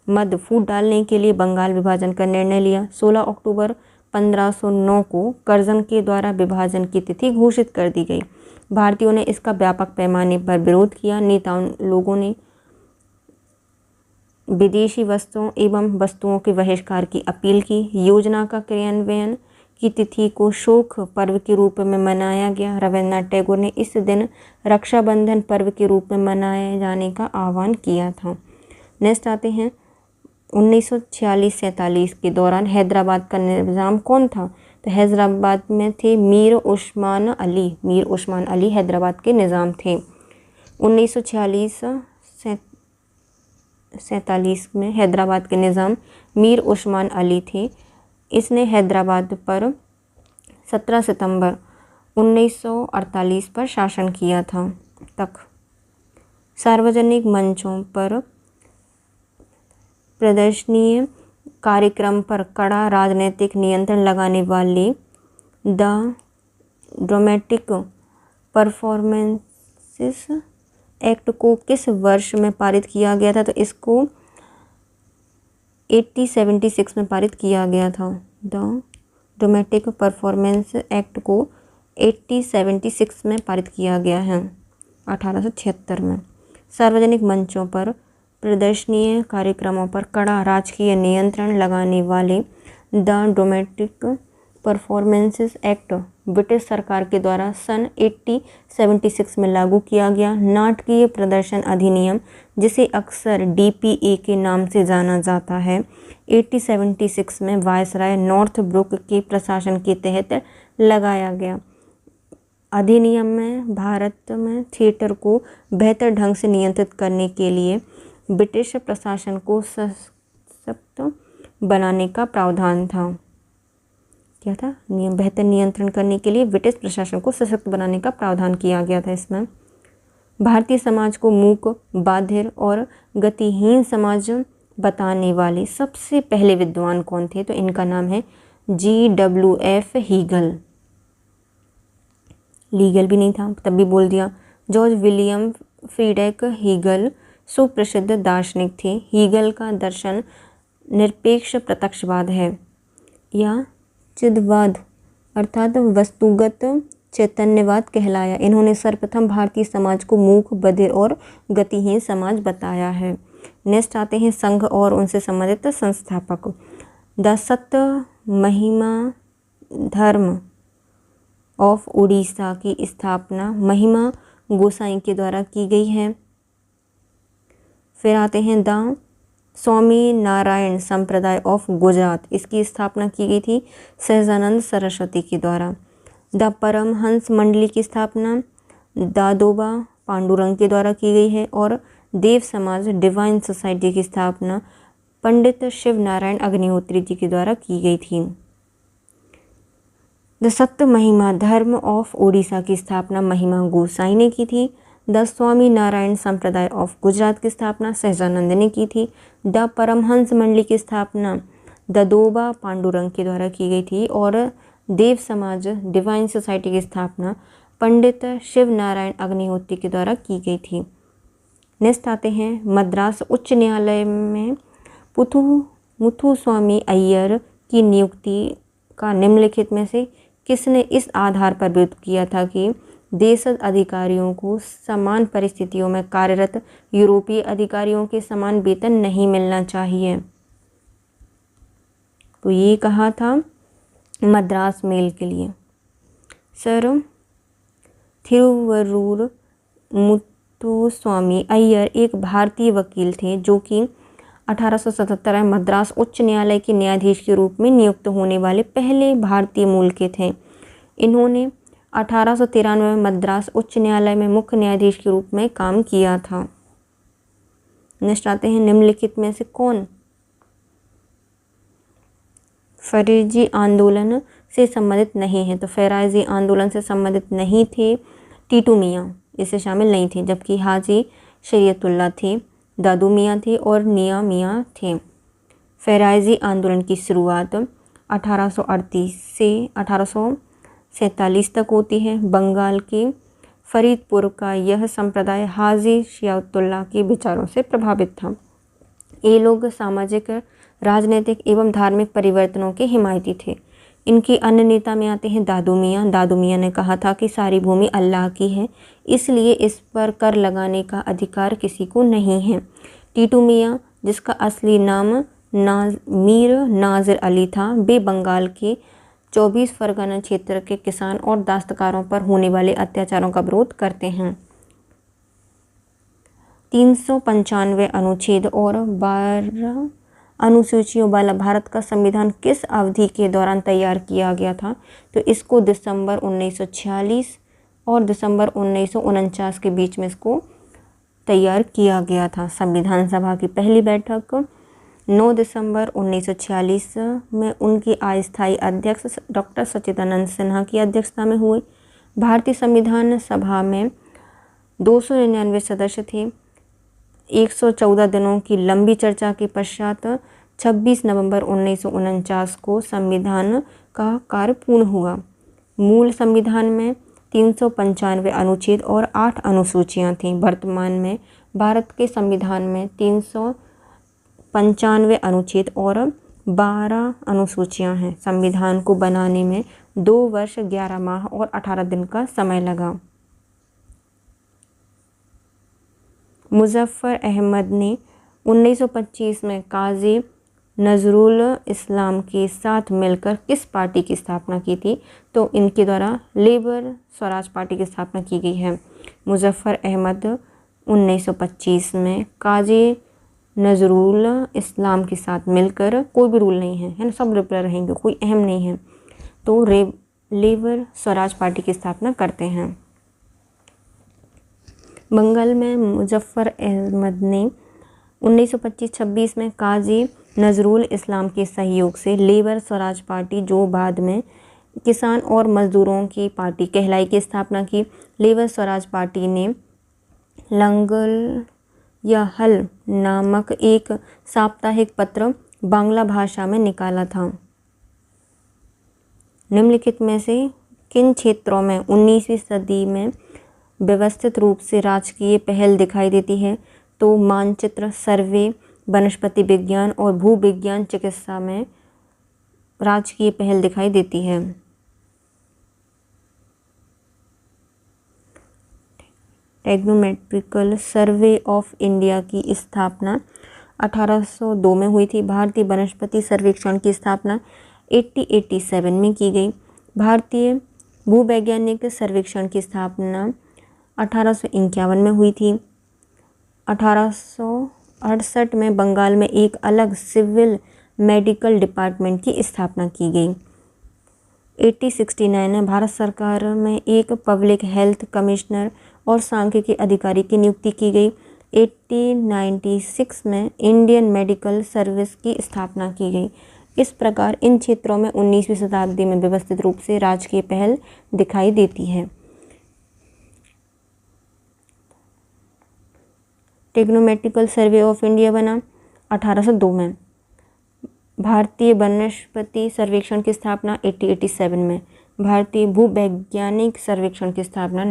मध्य फूट डालने के लिए बंगाल विभाजन का निर्णय लिया। 16 अक्टूबर 1509 को कर्जन के द्वारा विभाजन की तिथि घोषित कर दी गई। भारतीयों ने इसका व्यापक पैमाने पर विरोध किया। नेताओं लोगों ने विदेशी वस्तुओं एवं वस्तुओं के बहिष्कार की अपील की। योजना का क्रियान्वयन की तिथि को शोक पर्व के रूप में मनाया गया। रविन्द्रनाथ टैगोर ने इस दिन रक्षाबंधन पर्व के रूप में मनाए जाने का आह्वान किया था। नेक्स्ट आते हैं 1946-47 के दौरान हैदराबाद का निज़ाम कौन था? तो हैदराबाद में थे मीर उस्मान अली। मीर उस्मान अली हैदराबाद के निज़ाम थे। 1946-47 में हैदराबाद के निज़ाम मीर उस्मान अली थे। इसने हैदराबाद पर 17 सितंबर 1948 पर शासन किया था तक। सार्वजनिक मंचों पर प्रदर्शनीय कार्यक्रम पर कड़ा राजनीतिक नियंत्रण लगाने वाले द ड्रामेटिक परफॉर्मेंसेस एक्ट को किस वर्ष में पारित किया गया था? तो इसको 1876 में पारित किया गया था। द ड्रामेटिक परफॉर्मेंस एक्ट को 1876 में पारित किया गया है 1876 में। सार्वजनिक मंचों पर प्रदर्शनीय कार्यक्रमों पर कड़ा राजकीय नियंत्रण लगाने वाले the dramatic performances act British सरकार के द्वारा सन 1876 में लागू किया गया नाटकीय प्रदर्शन अधिनियम, जिसे अक्सर DPA के नाम से जाना जाता है, 1876 में वायसराय नॉर्थब्रुक के प्रशासन के तहत लगाया गया। अधिनियम में भारत में थिएटर को बेहतर ढंग से नियंत्रित करने के लिए ब्रिटिश प्रशासन को सशक्त बनाने का प्रावधान था। क्या था? बेहतर नियंत्रण करने के लिए ब्रिटिश प्रशासन को सशक्त बनाने का प्रावधान किया गया था। इसमें भारतीय समाज को मूक, बाधिर और गतिहीन समाज बताने वाले सबसे पहले विद्वान कौन थे? तो इनका नाम है GWF हीगल। लीगल भी नहीं था तब भी बोल दिया। जॉर्ज विलियम फ्रीडरिक हीगल सुप्रसिद्ध दार्शनिक थे। हीगल का दर्शन निरपेक्ष प्रत्यक्षवाद है या चिदवाद अर्थात वस्तुगत चैतन्यवाद कहलाया। इन्होंने सर्वप्रथम भारतीय समाज को मूक, बधिर और गतिहीन समाज बताया है। नेक्स्ट आते हैं संघ और उनसे संबंधित संस्थापक। द सत महिमा धर्म ऑफ उड़ीसा की स्थापना महिमा गोसाई के द्वारा की गई है। फिर आते हैं द स्वामी नारायण संप्रदाय ऑफ गुजरात, इसकी स्थापना की गई थी सहजानंद सरस्वती के द्वारा। द परमहंस मंडली की स्थापना दादोबा पांडुरंग के द्वारा की गई है और देव समाज डिवाइन सोसाइटी की स्थापना पंडित शिव नारायण अग्निहोत्री जी के द्वारा की गई थी। द सत्य महिमा धर्म ऑफ ओडिशा की स्थापना महिमा गोसाई ने की थी। द स्वामी नारायण संप्रदाय ऑफ गुजरात की स्थापना सहजानंद ने की थी। द परमहंस मंडली की स्थापना ददोबा पांडुरंग के द्वारा की गई थी और देव समाज डिवाइन सोसाइटी की स्थापना पंडित शिव नारायण अग्निहोत्री के द्वारा की गई थी। नेक्स्ट आते हैं मद्रास उच्च न्यायालय में मुथुस्वामी अय्यर की नियुक्ति का निम्नलिखित में से किसने इस आधार पर विरोध किया था कि देशज अधिकारियों को समान परिस्थितियों में कार्यरत यूरोपीय अधिकारियों के समान वेतन नहीं मिलना चाहिए। तो ये कहा था मद्रास मेल के लिए। सर थिरुवरूर मुथुस्वामी अय्यर एक भारतीय वकील थे जो कि 1877 में मद्रास उच्च न्यायालय के न्यायाधीश के रूप में नियुक्त होने वाले पहले भारतीय मूल के थे। इन्होंने 1893 में मद्रास उच्च न्यायालय में मुख्य न्यायाधीश के रूप में काम किया था। नेक्स्ट आते हैं निम्नलिखित में से कौन फरीजी आंदोलन से संबंधित नहीं है। तो फराइजी आंदोलन से संबंधित नहीं थे टीटू मियाँ, इसे शामिल नहीं थे, जबकि हाजी शरीयतुल्लाह थे, दादू मियाँ थे और निया मियाँ थे। फराइजी आंदोलन की शुरुआत 1838 से 1847 तक होती है। बंगाल के फरीदपुर का यह संप्रदाय हाजी शरीयतुल्लाह के विचारों से प्रभावित था। ये लोग सामाजिक, राजनीतिक एवं धार्मिक परिवर्तनों के हिमायती थे। इनके अन्य नेता में आते हैं दादू मियाँ। दादू मियाँ ने कहा था कि सारी भूमि अल्लाह की है, इसलिए इस पर कर लगाने का अधिकार किसी को नहीं है। टीटू मियाँ, जिसका असली नाम मीर नाजिर अली था, वे बंगाल के 24 परगना क्षेत्र के किसान और दस्तकारों पर होने वाले अत्याचारों का विरोध करते हैं। 395 अनुच्छेद और 12 अनुसूचियों वाला भारत का संविधान किस अवधि के दौरान तैयार किया गया था। तो इसको दिसंबर 1946 और दिसंबर 1949 के बीच में इसको तैयार किया गया था। संविधान सभा की पहली बैठक 9 दिसंबर 1946 में उनकी अस्थायी अध्यक्ष डॉक्टर सच्चिदानंद सिन्हा की अध्यक्षता में हुई। भारतीय संविधान सभा में 299 सदस्य थे। 114 दिनों की लंबी चर्चा के पश्चात 26 नवंबर 1949 को संविधान का कार्य पूर्ण हुआ। मूल संविधान में 395 अनुच्छेद और 8 अनुसूचियां थीं। वर्तमान में भारत के संविधान में 395 अनुच्छेद और 12 अनुसूचियां हैं। संविधान को बनाने में 2 वर्ष 11 माह और 18 दिन का समय लगा। मुजफ्फर अहमद ने 1925 में काजी नजरुल इस्लाम के साथ मिलकर किस पार्टी की स्थापना की थी। तो इनके द्वारा लेबर स्वराज पार्टी की स्थापना की गई है। मुजफ्फर अहमद 1925 में काजी नजरुल इस्लाम के साथ मिलकर, कोई भी रूल नहीं है ना, सब लिबरल रहेंगे, कोई अहम नहीं है, तो लेबर स्वराज पार्टी की स्थापना करते हैं। बंगाल में मुजफ्फर अहमद ने 1925-26 में काजी नजरुल इस्लाम के सहयोग से लेबर स्वराज पार्टी, जो बाद में किसान और मजदूरों की पार्टी कहलाई, की स्थापना की। लेबर स्वराज पार्टी ने लंगल या हल नामक एक साप्ताहिक पत्र बांग्ला भाषा में निकाला था। निम्नलिखित में से किन क्षेत्रों में 19वीं सदी में व्यवस्थित रूप से राजकीय पहल दिखाई देती है। तो मानचित्र, सर्वे, वनस्पति विज्ञान और भूविज्ञान, चिकित्सा में राजकीय पहल दिखाई देती है। टेक्नोमेट्रिकल सर्वे ऑफ इंडिया की स्थापना 1802 में हुई थी। भारतीय वनस्पति सर्वेक्षण की स्थापना 1887 में की गई। भारतीय भूवैज्ञानिक सर्वेक्षण की स्थापना 1851 में हुई थी। 1868 में बंगाल में एक अलग सिविल मेडिकल डिपार्टमेंट की स्थापना की गई। 1869 में भारत सरकार में एक पब्लिक हेल्थ कमिश्नर और सांख्यिकी अधिकारी की नियुक्ति की गई। 1896 में इंडियन मेडिकल सर्विस की स्थापना की गई। इस प्रकार इन क्षेत्रों में 19वीं शताब्दी में व्यवस्थित रूप से राजकीय पहल दिखाई देती है। टेक्नोमेटिकल सर्वे ऑफ इंडिया बना 1802 में। भारतीय वनस्पति सर्वेक्षण की स्थापना 1887 में। भारतीय भूवैज्ञानिक सर्वेक्षण की स्थापना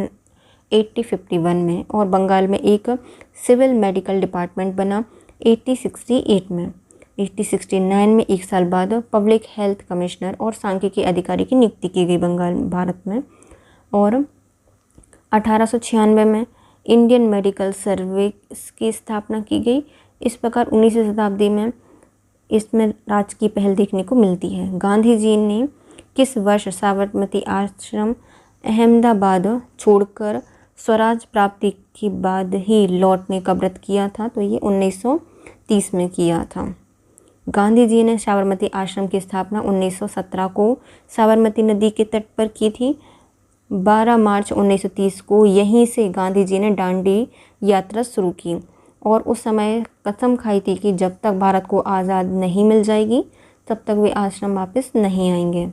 1851 में और बंगाल में एक सिविल मेडिकल डिपार्टमेंट बना 1868 में। 1869 में एक साल बाद पब्लिक हेल्थ कमिश्नर और सांख्यिकी अधिकारी की नियुक्ति की गई बंगाल भारत में। और 1896 में इंडियन मेडिकल सर्विस की स्थापना की गई। इस प्रकार 19वीं शताब्दी में इसमें राजकीय पहल देखने को मिलती है। गांधी जी ने किस वर्ष साबरमती आश्रम अहमदाबाद छोड़कर स्वराज प्राप्ति के बाद ही लौटने का व्रत किया था? तो ये 1930 में किया था। गांधी जी ने साबरमती आश्रम की स्थापना 1917 को साबरमती नदी के तट पर की थी। 12 मार्च 1930 को यहीं से गांधी जी ने दांडी यात्रा शुरू की और उस समय कसम खाई थी कि जब तक भारत को आज़ाद नहीं मिल जाएगी तब तक वे आश्रम वापस नहीं आएंगे।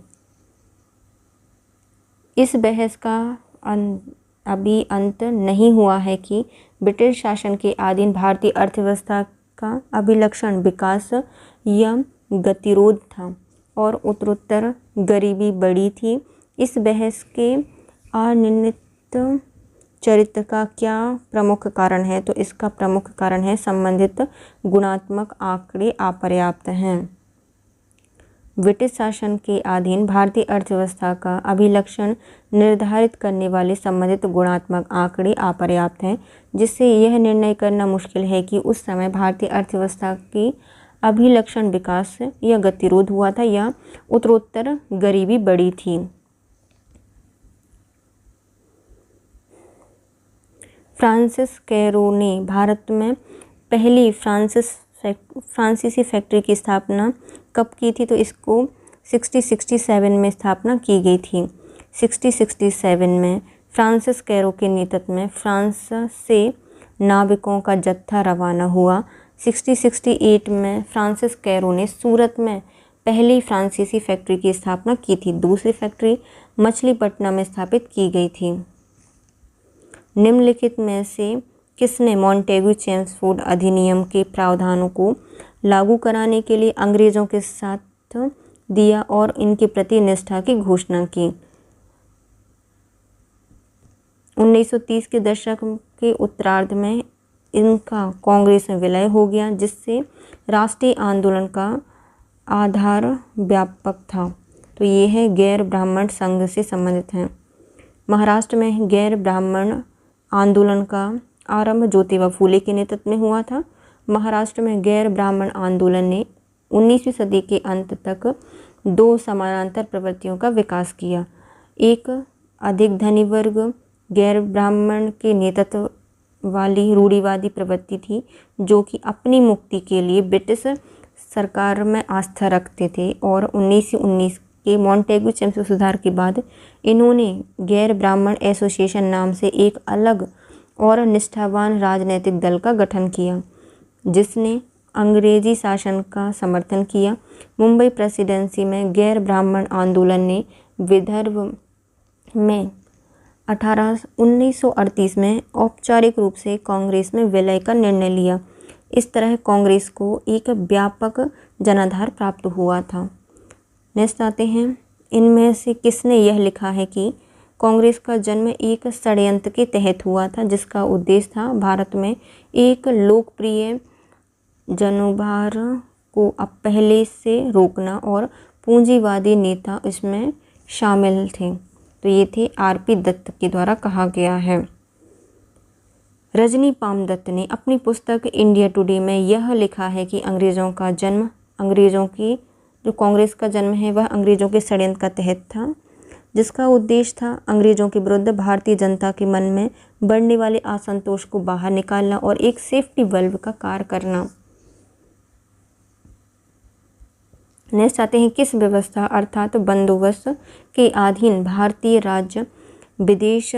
इस बहस का अभी अंत नहीं हुआ है कि ब्रिटिश शासन के अधीन भारतीय अर्थव्यवस्था का अभिलक्षण विकास या गतिरोध था और उत्तरोत्तर गरीबी बढ़ी थी। इस बहस के अनिर्णित चरित्र का क्या प्रमुख कारण है? तो इसका प्रमुख कारण है संबंधित गुणात्मक आंकड़े अपर्याप्त हैं। ब्रिटिश शासन के अधीन भारतीय अर्थव्यवस्था का अभिलक्षण निर्धारित करने वाले संबंधित गुणात्मक आंकड़े अपर्याप्त हैं, जिससे यह निर्णय करना मुश्किल है कि उस समय भारतीय अर्थव्यवस्था की अभिलक्षण विकास या गतिरोध हुआ था या उत्तरोत्तर गरीबी बढ़ी थी। फ्रांसिस कैरो ने भारत में पहली फ्रांसीसी फैक्ट्री की स्थापना कब की थी? तो इसको 1667 में स्थापना की गई थी। 1667 में फ्रांसिस कैरो के नेतृत्व में फ्रांस से नाविकों का जत्था रवाना हुआ। 1668 में फ्रांसिस कैरो ने सूरत में पहली फ्रांसीसी फैक्ट्री की स्थापना की थी। दूसरी फैक्ट्री मछलीपट्टनम में स्थापित की गई थी। निम्नलिखित में से किसने मॉन्टेग्यू चेम्सफोर्ड अधिनियम के प्रावधानों को लागू कराने के लिए अंग्रेज़ों के साथ दिया और इनके प्रति निष्ठा की घोषणा की? 1930 के दशक के उत्तरार्ध में इनका कांग्रेस में विलय हो गया, जिससे राष्ट्रीय आंदोलन का आधार व्यापक था। तो ये है गैर ब्राह्मण संघ से संबंधित हैं। महाराष्ट्र में गैर ब्राह्मण आंदोलन का आरंभ ज्योतिबा फूले के नेतृत्व में हुआ था। महाराष्ट्र में गैर ब्राह्मण आंदोलन ने 19वीं सदी के अंत तक 2 समानांतर प्रवृत्तियों का विकास किया। एक अधिक धनी वर्ग गैर ब्राह्मण के नेतृत्व वाली रूढ़िवादी प्रवृत्ति थी, जो कि अपनी मुक्ति के लिए ब्रिटिश सरकार में आस्था रखते थे, और 1919 के मॉन्टेग्यू चेम्सफोर्ड सुधार के बाद इन्होंने गैर ब्राह्मण एसोसिएशन नाम से एक अलग और निष्ठावान राजनीतिक दल का गठन किया, जिसने अंग्रेजी शासन का समर्थन किया। मुंबई प्रेसिडेंसी में गैर ब्राह्मण आंदोलन ने विदर्भ में 1938 में औपचारिक रूप से कांग्रेस में विलय का निर्णय लिया। इस तरह कांग्रेस को एक व्यापक जनाधार प्राप्त हुआ था। नेक्स्ट आते हैं, इनमें से किसने यह लिखा है कि कांग्रेस का जन्म एक षड्यंत्र के तहत हुआ था, जिसका उद्देश्य था भारत में एक लोकप्रिय जनोभार को अब पहले से रोकना, और पूंजीवादी नेता इसमें शामिल थे। तो ये थे आर.पी. दत्त के द्वारा कहा गया है। रजनी पामदत्त ने अपनी पुस्तक इंडिया टुडे में यह लिखा है कि अंग्रेज़ों की जो कांग्रेस का जन्म है वह अंग्रेज़ों के षड्यंत्र का तहत था, जिसका उद्देश्य था अंग्रेज़ों के विरुद्ध भारतीय जनता के मन में बढ़ने वाले असंतोष को बाहर निकालना और एक सेफ्टी वल्व का कार्य करना। नेक्स्ट आते हैं, किस व्यवस्था अर्थात बंदोबस्त के अधीन भारतीय राज्य विदेश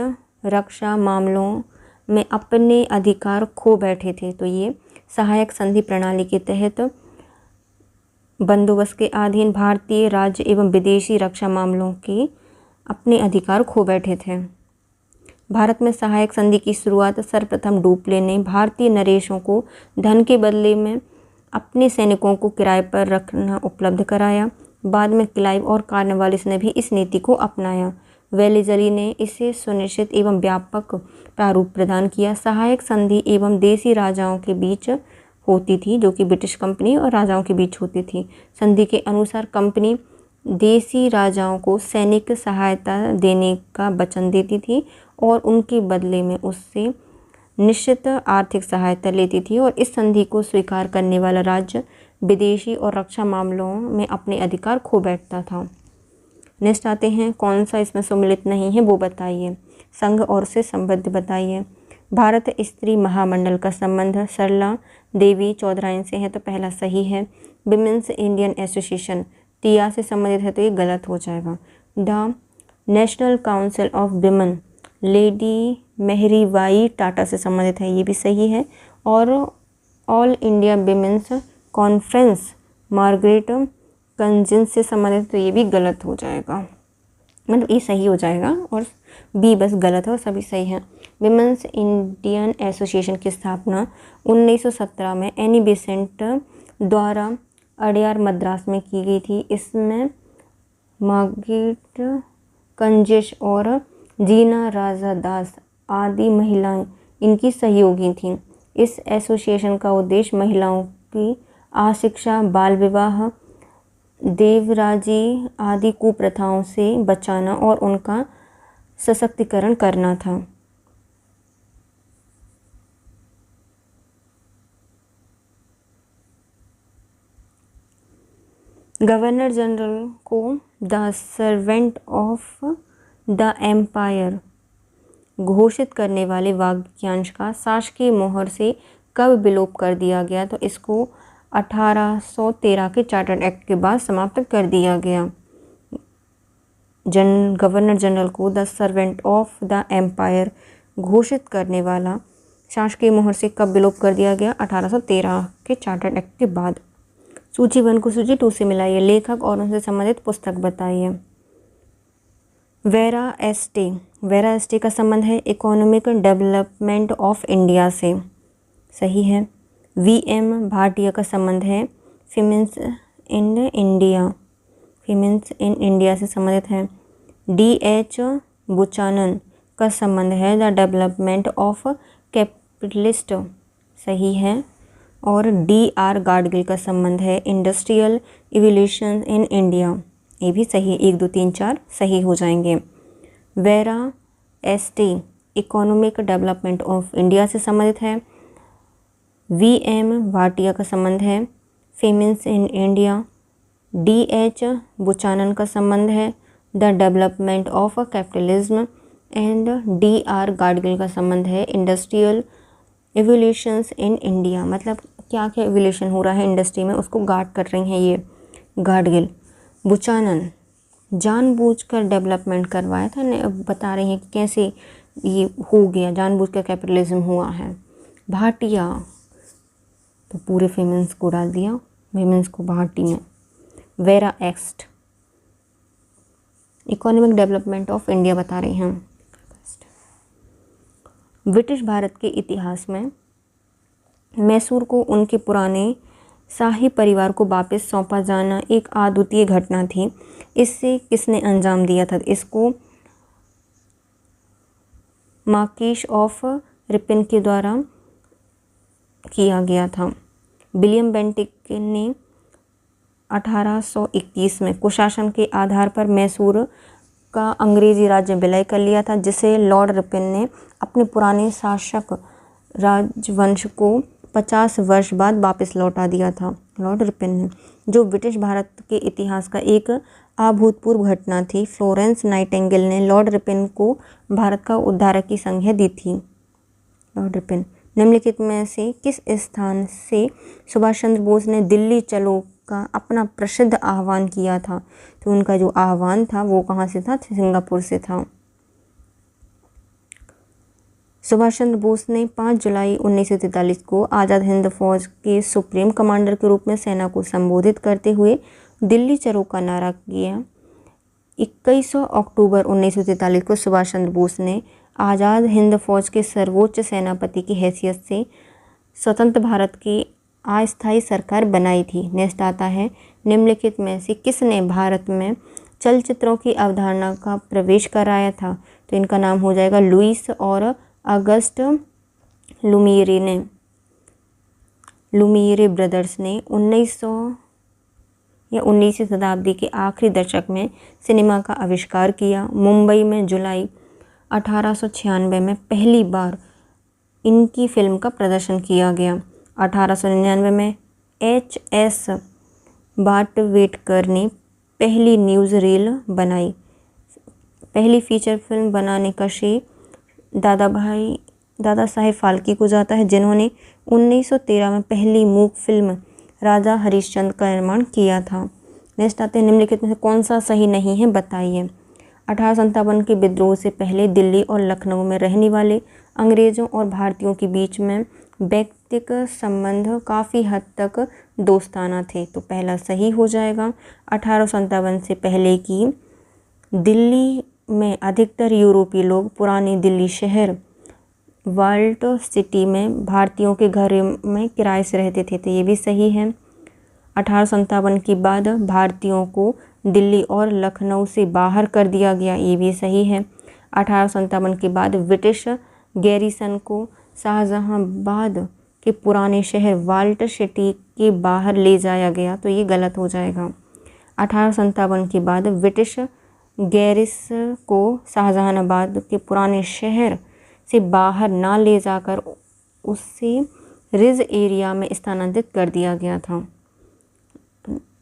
रक्षा मामलों में अपने अधिकार खो बैठे थे। तो ये सहायक संधि प्रणाली के तहत बंदोबस्त के अधीन भारतीय राज्य एवं विदेशी रक्षा मामलों के अपने अधिकार खो बैठे थे। भारत में सहायक संधि की शुरुआत सर्वप्रथम डुप्ले ने भारतीय नरेशों को धन के बदले में अपने सैनिकों को किराए पर रखना उपलब्ध कराया। बाद में क्लाइव और कॉर्नवालिस ने भी इस नीति को अपनाया। वेलेज़ली ने इसे सुनिश्चित एवं व्यापक प्रारूप प्रदान किया। सहायक संधि एवं देसी राजाओं के बीच होती थी, जो कि ब्रिटिश कंपनी और राजाओं के बीच होती थी। संधि के अनुसार कंपनी देसी राजाओं को सैनिक सहायता देने का वचन देती थी और उनके बदले में उससे निश्चित आर्थिक सहायता लेती थी, और इस संधि को स्वीकार करने वाला राज्य विदेशी और रक्षा मामलों में अपने अधिकार खो बैठता था। नेक्स्ट आते हैं, कौन सा इसमें सम्मिलित नहीं है वो बताइए। संघ और से संबद्ध बताइए। भारत स्त्री महामंडल का संबंध सरला देवी चौधराइन से है, तो पहला सही है। विमेंस इंडियन एसोसिएशन टिया से संबंधित है, तो ये गलत हो जाएगा। The national council of women lady Meherbai Tata से संबंधित है, ये भी सही है। और all India women's conference Margaret Cousins से संबंधित, तो ये भी गलत हो जाएगा, मतलब ये सही हो जाएगा और बी बस गलत है और सभी सही है। विमेंस इंडियन एसोसिएशन की स्थापना 1917 में एनी बेसेंट द्वारा अडयार मद्रास में की गई थी। इसमें मार्गरेट कंजेश और जीना राजा दास आदि महिलाएं इनकी सहयोगी थीं। इस एसोसिएशन का उद्देश्य महिलाओं की अशिक्षा, बाल विवाह, देवराजी आदि कुप्रथाओं से बचाना और उनका सशक्तिकरण करना था। गवर्नर जनरल को the servant of the empire घोषित करने वाले वाक्यांश का शासकीय मोहर से कब विलोप कर दिया गया, तो इसको 1813 के चार्टर्ड एक्ट के बाद समाप्त कर दिया गया। गवर्नर जनरल को the servant of the empire घोषित करने वाला शासकीय मोहर से कब विलोप कर दिया गया, 1813 के चार्टर्ड एक्ट के बाद। सूची 1 को सूची 2 से मिलाइए। लेखक और उनसे संबंधित पुस्तक बताइए। वेरा एस्टे का संबंध है इकोनॉमिक डेवलपमेंट ऑफ इंडिया से, सही है। VM भाटिया का संबंध है फीमेंस इन इंडिया से संबंधित है। DH बुचानन का संबंध है द डेवलपमेंट ऑफ कैपिटलिस्ट, सही है। और DR गाडगिल का संबंध है इंडस्ट्रियल इवोल्यूशन इन इंडिया, ये भी सही है। 1 2 3 4 सही हो जाएंगे। Vera Anstey economic development of India से संबंधित है। VM भाटिया का संबंध है famines in India. DH Buchanan का संबंध है the development of capitalism and DR Gadgil का संबंध है इंडस्ट्रियल एवोल्यूशंस इन इंडिया, मतलब क्या क्या एवोल्यूशन हो रहा है इंडस्ट्री में उसको गार्ड कर रही हैं ये गाडगिल। बुचानन जानबूझकर डेवलपमेंट करवाया था, बता रही हैं कि कैसे ये हो गया, जानबूझकर कैपिटलिज्म हुआ है। भाटिया तो पूरे फेमेंस को डाल दिया, वीमेंस को भाटी में। Vera Anstey economic development of India बता रही हैं। ब्रिटिश भारत के इतिहास में मैसूर को उनके पुराने शाही परिवार को वापस सौंपा जाना एक अद्वितीय घटना थी। इससे किसने अंजाम दिया था, इसको मार्किस ऑफ रिपन के द्वारा किया गया था। विलियम बेंटिक ने 1821 में कुशासन के आधार पर मैसूर का अंग्रेजी राज्य विलय कर लिया था, जिसे लॉर्ड रिपन ने अपने पुराने शासक राजवंश को 50 वर्ष बाद वापस लौटा दिया था। लॉर्ड रिपन ने, जो ब्रिटिश भारत के इतिहास का एक अभूतपूर्व घटना थी। फ्लोरेंस नाइटिंगेल ने लॉर्ड रिपन को भारत का उद्धारक की संज्ञा दी थी। लॉर्ड रिपन निम्नलिखित में से किस स्थान से सुभाष चंद्र बोस ने दिल्ली चलो का अपना प्रसिद्ध आह्वान किया था, तो उनका जो आह्वान था वो कहाँ से था, सिंगापुर से था। सुभाष चंद्र बोस ने 5 जुलाई 1943 को आज़ाद हिंद फौज के सुप्रीम कमांडर के रूप में सेना को संबोधित करते हुए दिल्ली चलो का नारा किया। 21 अक्टूबर 1943 को सुभाष चंद्र बोस ने आज़ाद हिंद फौज के सर्वोच्च सेनापति की हैसियत से स्वतंत्र भारत की अस्थायी सरकार बनाई थी। नेक्स्ट आता है, निम्नलिखित में से किसने भारत में चलचित्रों की अवधारणा का प्रवेश कराया था? तो इनका नाम हो जाएगा लुईस और अगस्ट लुमियरे ने। लुमियरे ब्रदर्स ने 19वीं शताब्दी के आखिरी दशक में सिनेमा का आविष्कार किया। मुंबई में जुलाई 1896 में पहली बार इनकी फिल्म का प्रदर्शन किया गया। 1899 में H.S. बाटवेटकर ने पहली न्यूज़ रील बनाई। पहली फीचर फिल्म बनाने का श्रेय दादा साहेब फाल्के को जाता है, जिन्होंने 1913 में पहली मूक फिल्म राजा हरिश्चंद्र का निर्माण किया था। नेक्स्ट आते हैं, निम्नलिखित में से कौन सा सही नहीं है बताइए। 1857 के विद्रोह से पहले दिल्ली और लखनऊ में रहने वाले अंग्रेज़ों और भारतीयों के बीच में व्यक्तिगत संबंध काफ़ी हद तक दोस्ताना थे, तो पहला सही हो जाएगा। 1857 से पहले की दिल्ली में अधिकतर यूरोपीय लोग पुरानी दिल्ली शहर वाल्ट सिटी में भारतीयों के घर में किराए से रहते थे, तो ये भी सही है। 1857 के बाद भारतीयों को दिल्ली और लखनऊ से बाहर कर दिया गया, ये भी सही है। 1857 के बाद ब्रिटिश गैरिसन को शाहजहांबाद के पुराने शहर वाल्ट सिटी के बाहर ले जाया गया, तो ये गलत हो जाएगा। 1857 के बाद ब्रिटिश गैरिस को शाहजहांबाद के पुराने शहर से बाहर ना ले जाकर उससे रिज एरिया में स्थानांतरित कर दिया गया था।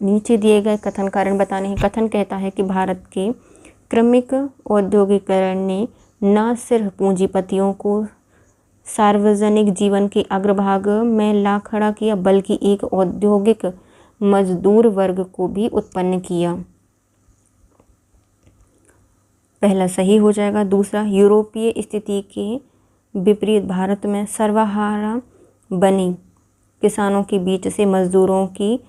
नीचे दिए गए कथन कारण बताने हैं। कथन कहता है कि भारत के क्रमिक औद्योगिकरण ने न सिर्फ पूंजीपतियों को सार्वजनिक जीवन के अग्रभाग में ला खड़ा किया, बल्कि एक औद्योगिक मजदूर वर्ग को भी उत्पन्न किया। पहला सही हो जाएगा। दूसरा, यूरोपीय स्थिति के विपरीत भारत में सर्वहारा बनी किसानों के बीच से मजदूरों की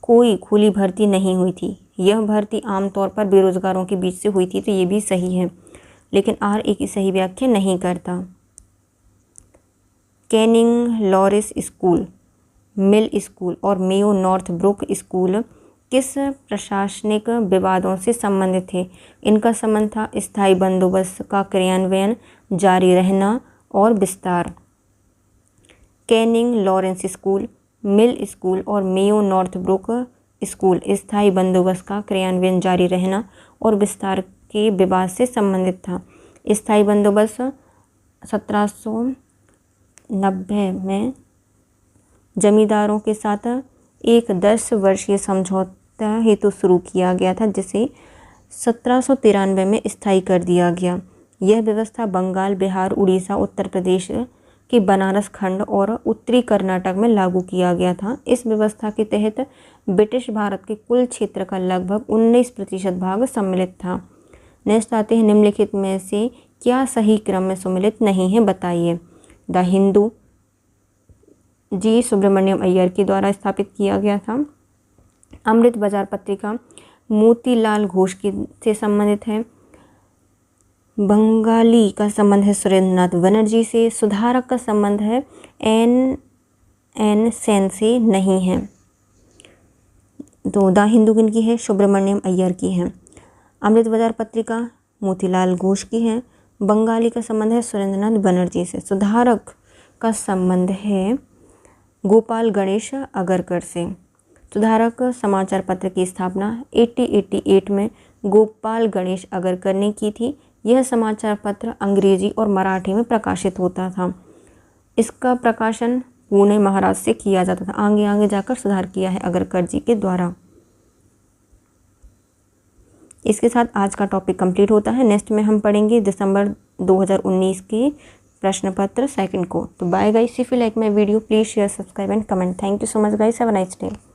कोई खुली भर्ती नहीं हुई थी। यह भर्ती आमतौर पर बेरोजगारों के बीच से हुई थी, तो ये भी सही है, लेकिन आर एक सही व्याख्या नहीं करता। कैनिंग लॉरेंस स्कूल, मिल स्कूल और मेयो नॉर्थब्रुक स्कूल किस प्रशासनिक विवादों से संबंधित थे? इनका संबंध था स्थायी बंदोबस्त का क्रियान्वयन, जारी रहना और विस्तार। कैनिंग लॉरेंस स्कूल, मिल स्कूल और मेयो नॉर्थब्रुक स्कूल स्थायी बंदोबस्त का क्रियान्वयन, जारी रहना और विस्तार के विवाद से संबंधित था। स्थायी बंदोबस्त 1790 में जमींदारों के साथ एक 10 वर्षीय समझौता हेतु शुरू किया गया था, जिसे 1793 में स्थायी कर दिया गया। यह व्यवस्था बंगाल, बिहार, उड़ीसा, उत्तर प्रदेश के बनारस खंड और उत्तरी कर्नाटक में लागू किया गया था। इस व्यवस्था के तहत ब्रिटिश भारत के कुल क्षेत्र का लगभग 19% भाग सम्मिलित था। नेक्स्ट आते हैं, निम्नलिखित में से क्या सही क्रम में सम्मिलित नहीं है बताइए। द हिंदू जी सुब्रमण्यम अय्यर के द्वारा स्थापित किया गया था। अमृत बाजार पत्रिका मोतीलाल घोष से संबंधित है। बंगाली का संबंध है सुरेंद्रनाथ बनर्जी से। सुधारक का संबंध है एन सेन से नहीं है। तो द हिंदू किनकी है? सुब्रमण्यम अय्यर की है। अमृत बाजार पत्रिका मोतीलाल घोष की है। बंगाली का संबंध है सुरेंद्रनाथ बनर्जी से। सुधारक का संबंध है गोपाल गणेश अगरकर से। सुधारक समाचार पत्र की स्थापना 1888 में गोपाल गणेश अगरकर ने की थी। यह समाचार पत्र अंग्रेजी और मराठी में प्रकाशित होता था। इसका प्रकाशन पुणे महाराष्ट्र से किया जाता था। आगे आगे जाकर सुधार किया है अगरकर जी के द्वारा। इसके साथ आज का टॉपिक कंप्लीट होता है। नेक्स्ट में हम पढ़ेंगे दिसंबर 2019 के प्रश्न पत्र सेकंड को। तो bye guys, if you like my video please share, subscribe and comment. Thank you so much guys, have a nice day.